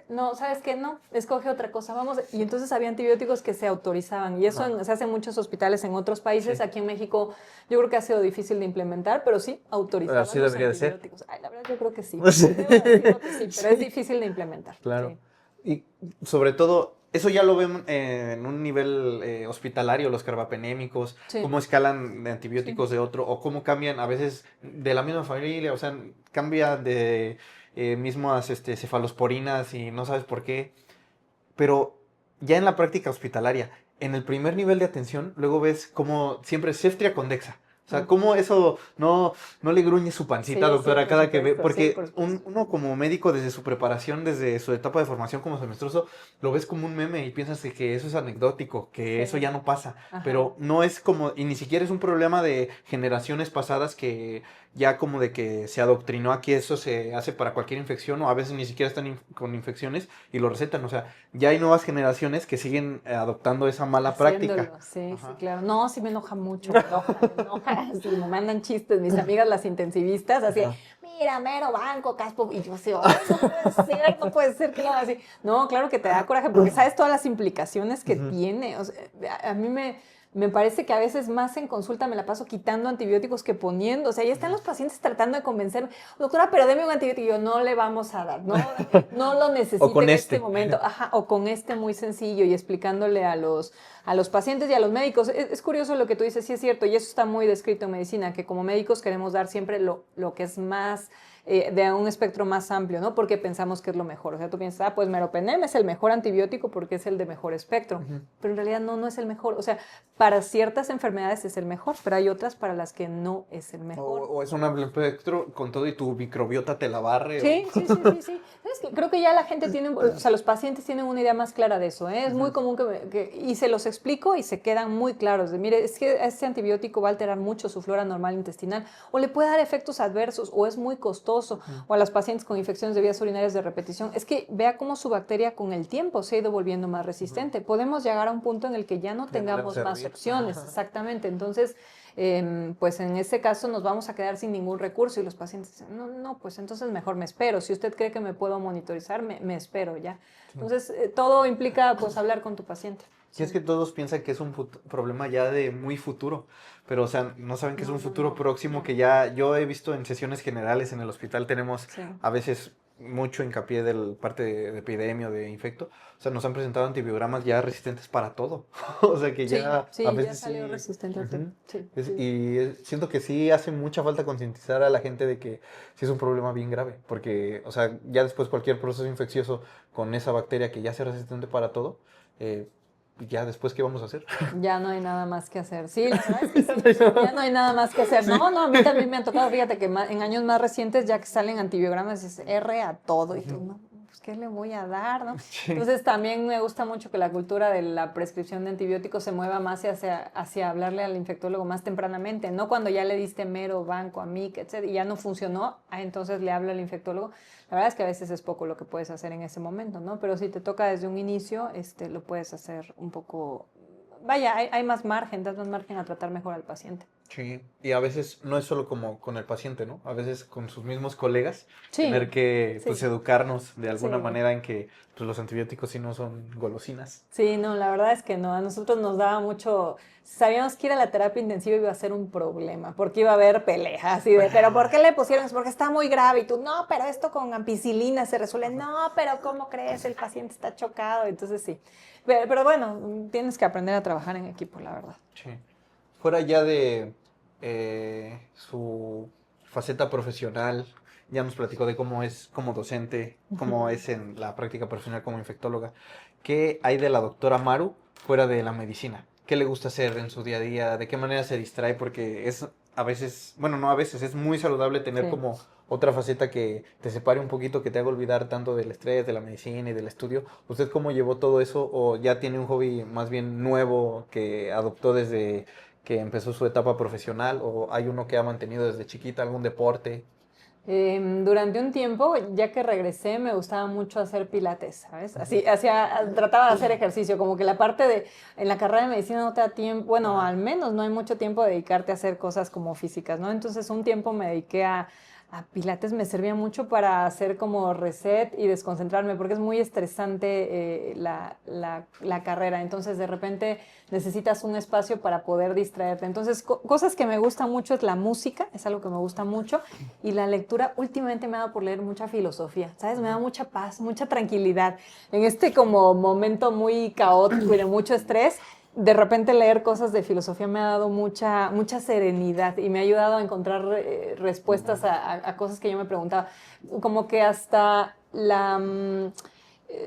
no, ¿sabes qué? No, escoge otra cosa, vamos. Y entonces había antibióticos que se autorizaban y eso No, se hace en muchos hospitales en otros países. sí, Aquí en México yo creo que ha sido difícil de implementar, pero sí, así autorizaban los debería de ser. antibióticos. Ay, la verdad yo creo que sí. Sí, Debo decirlo que sí, pero es sí, difícil de implementar. claro. Sí. Y sobre todo, eso ya lo ven en un nivel hospitalario, los carbapenémicos, Sí, cómo escalan de sí. antibióticos de otro, o cómo cambian a veces de la misma familia, o sea, cambia de mismas cefalosporinas y no sabes por qué. Pero ya en la práctica hospitalaria, en el primer nivel de atención, luego ves como siempre Ceftriacondexa condexa. O sea, Mm. cómo eso no le gruñe su pancita, Sí, sí, doctora, por cada que ve. supuesto, sí, Porque por supuesto. uno como médico, desde su preparación, desde su etapa de formación como semestroso, lo ves como un meme y piensas que eso es anecdótico, que eso Sí, ya no pasa. ajá. Pero no es como, y ni siquiera es un problema de generaciones pasadas que ya como de que se adoctrinó a que eso se hace para cualquier infección, o a veces ni siquiera están con infecciones y lo recetan. O sea, ya hay nuevas generaciones que siguen adoptando esa mala práctica. Haciéndolo, sí, sí, Ajá. clau No, sí me enoja mucho, me enoja. Sí, me mandan chistes mis amigas las intensivistas, así, Ajá. mira, mero banco, caspo, y yo así, ay, no puede ser que lo haga así. No, claro que te da coraje, porque sabes todas las implicaciones que Ujú. tiene. O sea, a mí me parece que a veces más en consulta me la paso quitando antibióticos que poniendo. O sea, ya están los pacientes tratando de convencerme, doctora, pero deme un antibiótico. Y yo, no le vamos a dar, no lo necesita en este momento. Ajá, o con este muy sencillo y explicándole a los pacientes y a los médicos. Es curioso lo que tú dices, sí es cierto, y eso está muy descrito en medicina, que como médicos queremos dar siempre lo que es más de un espectro más amplio, ¿no? Porque pensamos que es lo mejor. O sea, tú piensas, pues meropenem es el mejor antibiótico porque es el de mejor espectro. Pero en realidad no es el mejor. O sea, para ciertas enfermedades es el mejor, pero hay otras para las que no es el mejor. O es un amplio espectro con todo y tu microbiota te la barre. Sí. Creo que ya la gente tiene, o sea, los pacientes tienen una idea más clara de eso, ¿eh? Es muy común y se los explico y se quedan muy claros. Mire, es que este antibiótico va a alterar mucho su flora normal intestinal o le puede dar efectos adversos o es muy costoso. O a las pacientes con infecciones de vías urinarias de repetición. Es que vea cómo su bacteria con el tiempo se ha ido volviendo más resistente. Podemos llegar a un punto en el que ya no tengamos más opciones. Exactamente. Entonces, pues en ese caso nos vamos a quedar sin ningún recurso y los pacientes dicen, no, pues entonces mejor me espero. Si usted cree que me puedo monitorizar, me espero ya. Entonces, todo implica pues hablar con tu paciente. Y es que todos piensan que es un problema ya de muy futuro, pero o sea, no saben que es un futuro próximo que ya yo he visto en sesiones generales en el hospital, tenemos a veces mucho hincapié del parte de epidemia o de infecto, o sea, nos han presentado antibiogramas ya resistentes para todo, o sea que ya a veces ya salió resistente a todo. Y siento que sí hace mucha falta concientizar a la gente de que sí es un problema bien grave, porque, o sea, ya después cualquier proceso infeccioso con esa bacteria que ya sea resistente para todo, ya después, ¿qué vamos a hacer? Ya no hay nada más que hacer. Sí, la verdad es que sí, ya no hay nada más que hacer. No, a mí también me han tocado, fíjate que en años más recientes, ya que salen antibiogramas, es R a todo. Y tú, no, pues, ¿qué le voy a dar, no? Sí. Entonces, también me gusta mucho que la cultura de la prescripción de antibióticos se mueva más hacia hablarle al infectólogo más tempranamente, no cuando ya le diste mero, banco, amic, etc. y ya no funcionó, entonces le hablo al infectólogo. La verdad es que a veces es poco lo que puedes hacer en ese momento, ¿no? Pero si te toca desde un inicio, lo puedes hacer un poco... Vaya, hay más margen, das más margen a tratar mejor al paciente. Sí, y a veces no es solo como con el paciente, ¿no? A veces con sus mismos colegas, tener que pues educarnos de alguna manera en que pues, los antibióticos sí no son golosinas. Sí, no, la verdad es que no. A nosotros nos daba mucho... Sabíamos que ir a la terapia intensiva iba a ser un problema, porque iba a haber peleas, así de, ¿pero por qué le pusieron? Porque está muy grave. Y tú, no, pero esto con ampicilina se resuelve. No, pero ¿cómo crees? El paciente está chocado. Entonces sí. Pero bueno, tienes que aprender a trabajar en equipo, la verdad. Sí. Fuera ya de su faceta profesional, ya nos platicó de cómo es como docente, cómo es en la práctica profesional como infectóloga. ¿Qué hay de la doctora Maru fuera de la medicina? ¿Qué le gusta hacer en su día a día? ¿De qué manera se distrae? Porque es a veces, bueno, no a veces, es muy saludable tener como otra faceta que te separe un poquito, que te haga olvidar tanto del estrés, de la medicina y del estudio. ¿Usted cómo llevó todo eso o ya tiene un hobby más bien nuevo que adoptó desde que empezó su etapa profesional o hay uno que ha mantenido desde chiquita, algún deporte? Durante un tiempo, ya que regresé, me gustaba mucho hacer pilates, ¿sabes? Así, trataba de hacer ejercicio, como que la parte en la carrera de medicina no te da tiempo, bueno, al menos no hay mucho tiempo de dedicarte a hacer cosas como físicas, ¿no? Entonces un tiempo me dediqué a pilates, me servía mucho para hacer como reset y desconcentrarme, porque es muy estresante la carrera, entonces de repente necesitas un espacio para poder distraerte. Entonces, cosas que me gustan mucho es la música, es algo que me gusta mucho, y la lectura. Últimamente me ha dado por leer mucha filosofía, ¿sabes? Me da mucha paz, mucha tranquilidad. En este como momento muy caótico y de mucho estrés, de repente leer cosas de filosofía me ha dado mucha serenidad y me ha ayudado a encontrar respuestas a cosas que yo me preguntaba. Como que hasta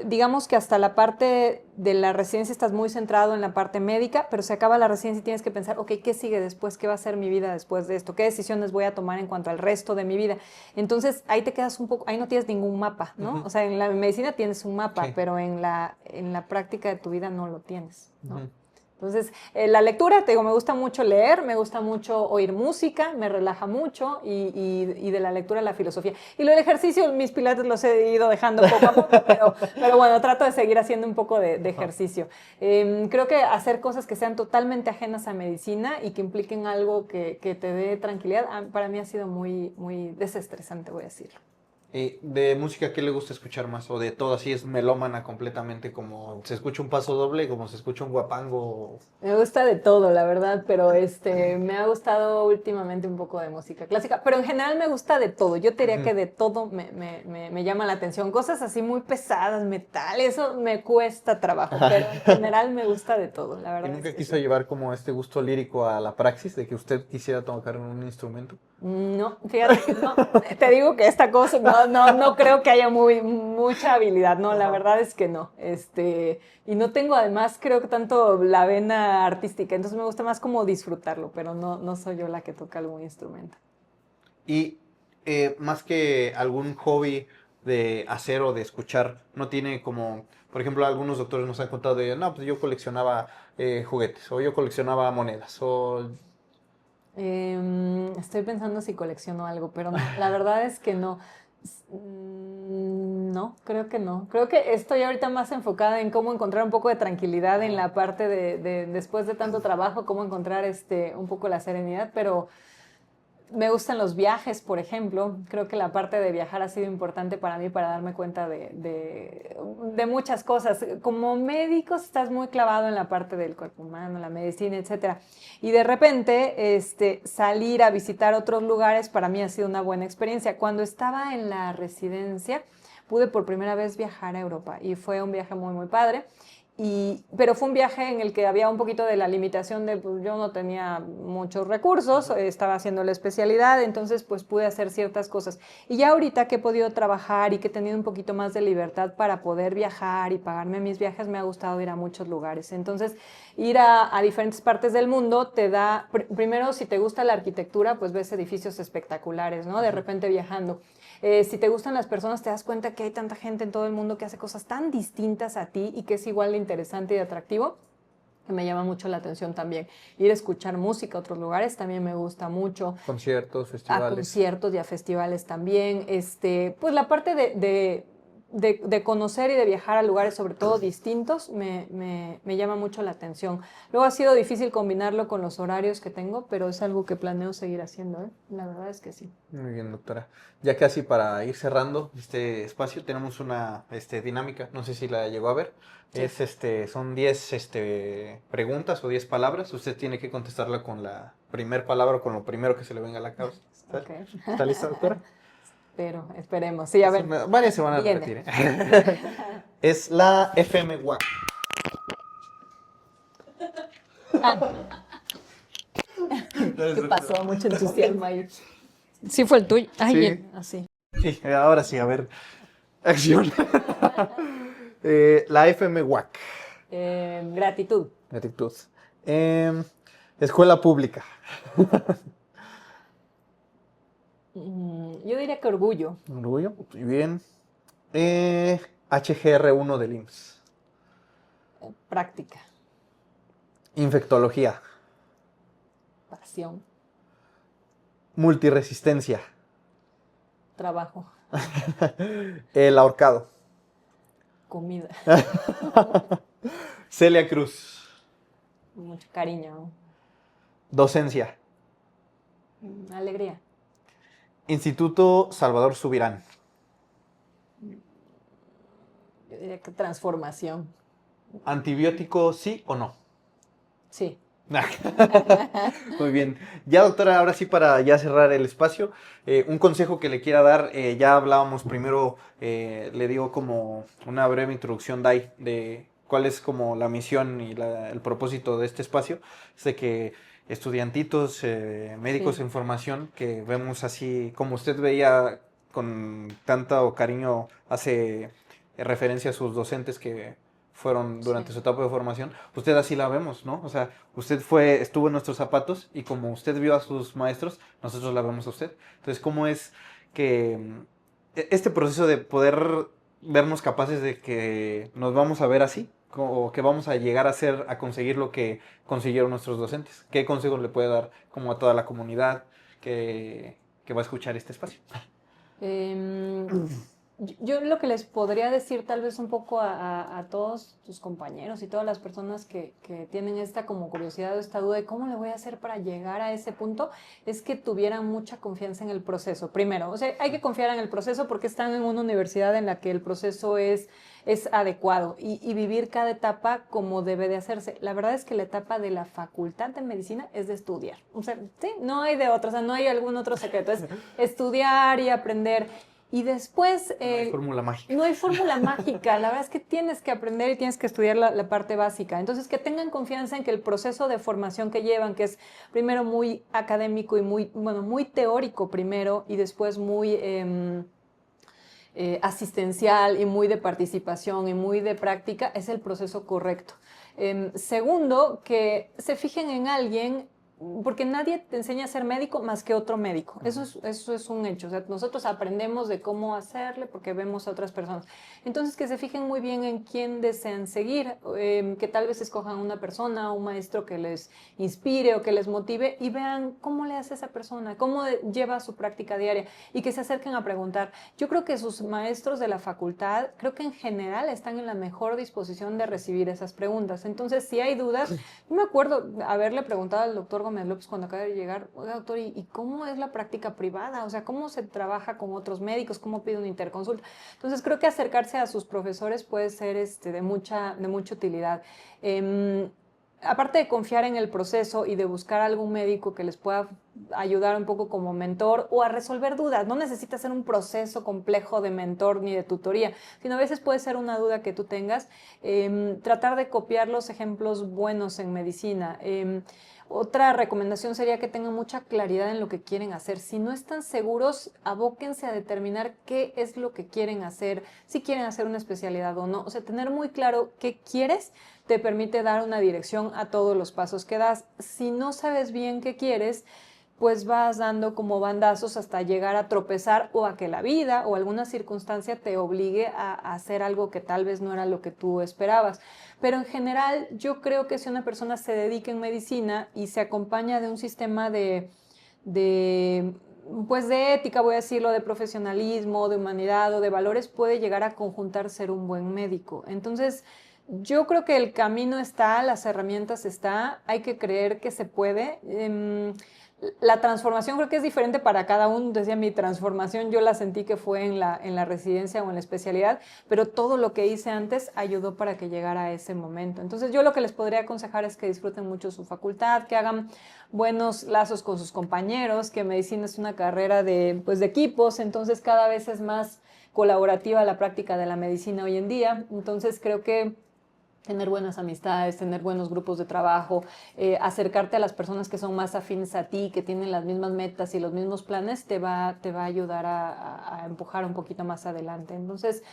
digamos que hasta la parte de la residencia estás muy centrado en la parte médica, pero se acaba la residencia y tienes que pensar, ok, ¿qué sigue después? ¿Qué va a ser mi vida después de esto? ¿Qué decisiones voy a tomar en cuanto al resto de mi vida? Entonces, ahí te quedas un poco, ahí no tienes ningún mapa, ¿no? O sea, en la medicina tienes un mapa, pero en la práctica de tu vida no lo tienes, ¿no? Entonces, la lectura, te digo, me gusta mucho leer, me gusta mucho oír música, me relaja mucho y de la lectura la filosofía. Y lo del ejercicio, mis pilates los he ido dejando poco a poco, pero bueno, trato de seguir haciendo un poco de ejercicio. Creo que hacer cosas que sean totalmente ajenas a medicina y que impliquen algo que te dé tranquilidad, para mí ha sido muy, muy desestresante, voy a decirlo. ¿De música qué le gusta escuchar más? ¿O de todo así es melómana completamente, como se escucha un paso doble, como se escucha un guapango? Me gusta de todo, la verdad, pero me ha gustado últimamente un poco de música clásica, pero en general me gusta de todo. Yo te diría Ujú. que de todo me llama la atención. Cosas así muy pesadas, metal, eso me cuesta trabajo, pero en general me gusta de todo, la ¿Y verdad es nunca que quiso sí. llevar como este gusto lírico a la praxis de que usted quisiera tocar un instrumento? No, fíjate que no. Te digo que esta cosa no creo que haya mucha habilidad, no, la Ajá. verdad es que no. Y no tengo además, creo que tanto la vena artística, entonces me gusta más como disfrutarlo, pero no soy yo la que toca algún instrumento. Y más que algún hobby de hacer o de escuchar, no tiene como, por ejemplo, algunos doctores nos han contado de, no, pues yo coleccionaba juguetes, o yo coleccionaba monedas, o... Estoy pensando si colecciono algo, pero no, la verdad es que no. No, creo que no. Creo que estoy ahorita más enfocada en cómo encontrar un poco de tranquilidad en Ajá. la parte de después de tanto trabajo, cómo encontrar un poco la serenidad, pero me gustan los viajes, por ejemplo. Creo que la parte de viajar ha sido importante para mí para darme cuenta de muchas cosas. Como médico estás muy clavado en la parte del cuerpo humano, la medicina, etcétera. Y de repente, salir a visitar otros lugares para mí ha sido una buena experiencia. Cuando estaba en la residencia, pude por primera vez viajar a Europa y fue un viaje muy, muy padre. Pero fue un viaje en el que había un poquito de la limitación de, pues yo no tenía muchos recursos, estaba haciendo la especialidad, entonces pues pude hacer ciertas cosas. Y ya ahorita que he podido trabajar y que he tenido un poquito más de libertad para poder viajar y pagarme mis viajes, me ha gustado ir a muchos lugares. Entonces, ir a diferentes partes del mundo te da, primero, si te gusta la arquitectura, pues ves edificios espectaculares, ¿no? De Ujú. repente viajando. Si te gustan las personas, te das cuenta que hay tanta gente en todo el mundo que hace cosas tan distintas a ti y que es igual de interesante y de atractivo, que me llama mucho la atención también. Ir a escuchar música a otros lugares también me gusta mucho, Conciertos, a festivales. conciertos y a festivales también. Pues la parte de conocer y de viajar a lugares sobre todo distintos me llama mucho la atención. Luego ha sido difícil combinarlo con los horarios que tengo, pero es algo que planeo seguir haciendo, ¿eh? La verdad es que sí. Muy bien, doctora. Ya casi para ir cerrando este espacio, tenemos una dinámica, no sé si la llegó a ver. Sí. Son 10 preguntas o 10 palabras. Usted tiene que contestarla con la primer palabra o con lo primero que se le venga a la cabeza. ¿Está, Ok. está lista, doctora? Pero esperemos. Sí, a ver, Varias se van a viene. repetir, ¿eh? Es la FM WAC. ¿Qué pasó? Mucho entusiasmo ahí. Sí fue el tuyo. Ay, Sí, bien, así. sí, ahora sí, a ver. Acción. La FM WAC. Gratitud. Gratitud. Em, Escuela pública. Yo diría que orgullo. Orgullo. Muy bien. HGR1 del IMSS. Práctica. Infectología. Pasión. Multiresistencia. Trabajo. El ahorcado. Comida. Celia Cruz. Mucho cariño. Docencia. Alegría. Instituto Salvador Subirán. Yo diría que transformación. Antibiótico, sí o no. Sí. Muy bien. Ya, doctora, ahora sí para ya cerrar el espacio, un consejo que le quiera dar, ya hablábamos primero, le digo como una breve introducción, Dai, de cuál es como la misión y el propósito de este espacio, es de que estudiantitos, médicos Sí. en formación, que vemos así, como usted veía con tanto cariño, hace referencia a sus docentes que fueron durante Sí. su etapa de formación, usted así la vemos, ¿no? O sea, usted estuvo en nuestros zapatos y como usted vio a sus maestros, nosotros la vemos a usted. Entonces, ¿cómo es que este proceso de poder vernos capaces de que nos vamos a ver así? O que vamos a llegar a ser, a conseguir lo que consiguieron nuestros docentes. ¿Qué consejos le puede dar como a toda la comunidad que va a escuchar este espacio? Em, Yo lo que les podría decir tal vez un poco a todos tus compañeros y todas las personas que tienen esta como curiosidad o esta duda de cómo le voy a hacer para llegar a ese punto, es que tuvieran mucha confianza en el proceso. Primero, o sea, hay que confiar en el proceso porque están en una universidad en la que el proceso es adecuado y vivir cada etapa como debe de hacerse. La verdad es que la etapa de la facultad de medicina es de estudiar. O sea, sí, no hay de otra, o sea, no hay algún otro secreto, es estudiar y aprender. Y después... No hay fórmula mágica. No hay fórmula mágica, la verdad es que tienes que aprender y tienes que estudiar la parte básica. Entonces, que tengan confianza en que el proceso de formación que llevan, que es primero muy académico y muy teórico primero y después muy asistencial y muy de participación y muy de práctica, es el proceso correcto. Segundo, que se fijen en alguien, porque nadie te enseña a ser médico más que otro médico. Eso es un hecho. O sea, nosotros aprendemos de cómo hacerle porque vemos a otras personas. Entonces, que se fijen muy bien en quién desean seguir, que tal vez escojan una persona, un maestro que les inspire o que les motive y vean cómo le hace esa persona, cómo lleva su práctica diaria y que se acerquen a preguntar. Yo creo que sus maestros de la facultad, creo que en general están en la mejor disposición de recibir esas preguntas. Entonces, si hay dudas, yo me acuerdo haberle preguntado al doctor Gómez López cuando acaba de llegar, oiga doctor, ¿y cómo es la práctica privada? O sea, ¿cómo se trabaja con otros médicos? ¿Cómo pide una interconsulta? Entonces creo que acercarse a sus profesores puede ser de mucha utilidad. Aparte de confiar en el proceso y de buscar algún médico que les pueda ayudar un poco como mentor o a resolver dudas, no necesita ser un proceso complejo de mentor ni de tutoría, sino a veces puede ser una duda que tú tengas, tratar de copiar los ejemplos buenos en medicina. Otra recomendación sería que tengan mucha claridad en lo que quieren hacer. Si no están seguros, abóquense a determinar qué es lo que quieren hacer, si quieren hacer una especialidad o no. O sea, tener muy claro qué quieres te permite dar una dirección a todos los pasos que das. Si no sabes bien qué quieres, pues vas dando como bandazos hasta llegar a tropezar o a que la vida o alguna circunstancia te obligue a hacer algo que tal vez no era lo que tú esperabas. Pero en general yo creo que si una persona se dedica en medicina y se acompaña de un sistema pues de ética, voy a decirlo, de profesionalismo, de humanidad o de valores, puede llegar a conjuntar ser un buen médico. Entonces, yo creo que el camino está, las herramientas está, hay que creer que se puede. La transformación creo que es diferente para cada uno. Decía, mi transformación yo la sentí que fue en la residencia o en la especialidad, pero todo lo que hice antes ayudó para que llegara a ese momento. Entonces yo lo que les podría aconsejar es que disfruten mucho su facultad, que hagan buenos lazos con sus compañeros, que medicina es una carrera de equipos, entonces cada vez es más colaborativa la práctica de la medicina hoy en día. Entonces creo que tener buenas amistades, tener buenos grupos de trabajo, acercarte a las personas que son más afines a ti, que tienen las mismas metas y los mismos planes, te va a ayudar a empujar un poquito más adelante. Entonces,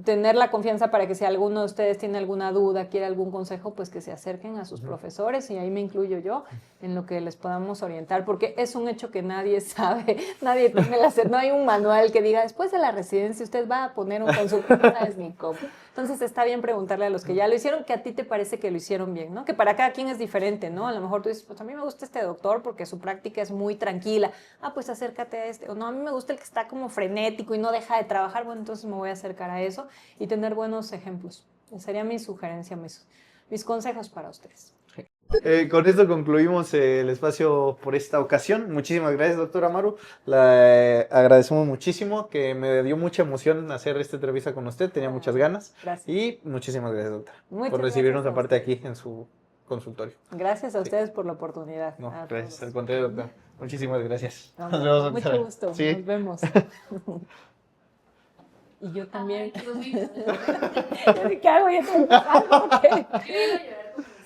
tener la confianza para que si alguno de ustedes tiene alguna duda, quiere algún consejo, pues que se acerquen a sus profesores, y ahí me incluyo yo, en lo que les podamos orientar, porque es un hecho que nadie sabe, nadie tiene no hay un manual que diga, después de la residencia usted va a poner un consultorio, no sabes ni cómo. Entonces está bien preguntarle a los que ya lo hicieron, que a ti te parece que lo hicieron bien, ¿no? Que para cada quien es diferente, ¿no? A lo mejor tú dices, pues a mí me gusta este doctor porque su práctica es muy tranquila. Ah, pues acércate a este. O no, a mí me gusta el que está como frenético y no deja de trabajar. Bueno, entonces me voy a acercar a eso y tener buenos ejemplos. Esa sería mi sugerencia, mis consejos para ustedes. Con esto concluimos el espacio por esta ocasión. Muchísimas gracias, doctora Maru. La agradecemos muchísimo, que me dio mucha emoción hacer esta entrevista con usted. Tenía muchas ganas. Gracias. Y muchísimas gracias, doctora, Muchas por recibirnos gracias aparte aquí en su consultorio. Gracias a ustedes por la oportunidad. No, gracias, al contrario, doctora. Muchísimas gracias. No, Nos vemos, doctora. mucho gusto. Sí. Nos vemos. Y yo también. Ay, qué bonito. ¿Qué hago? ¿Ya tengo algo? ¿Qué? Quiero llorar.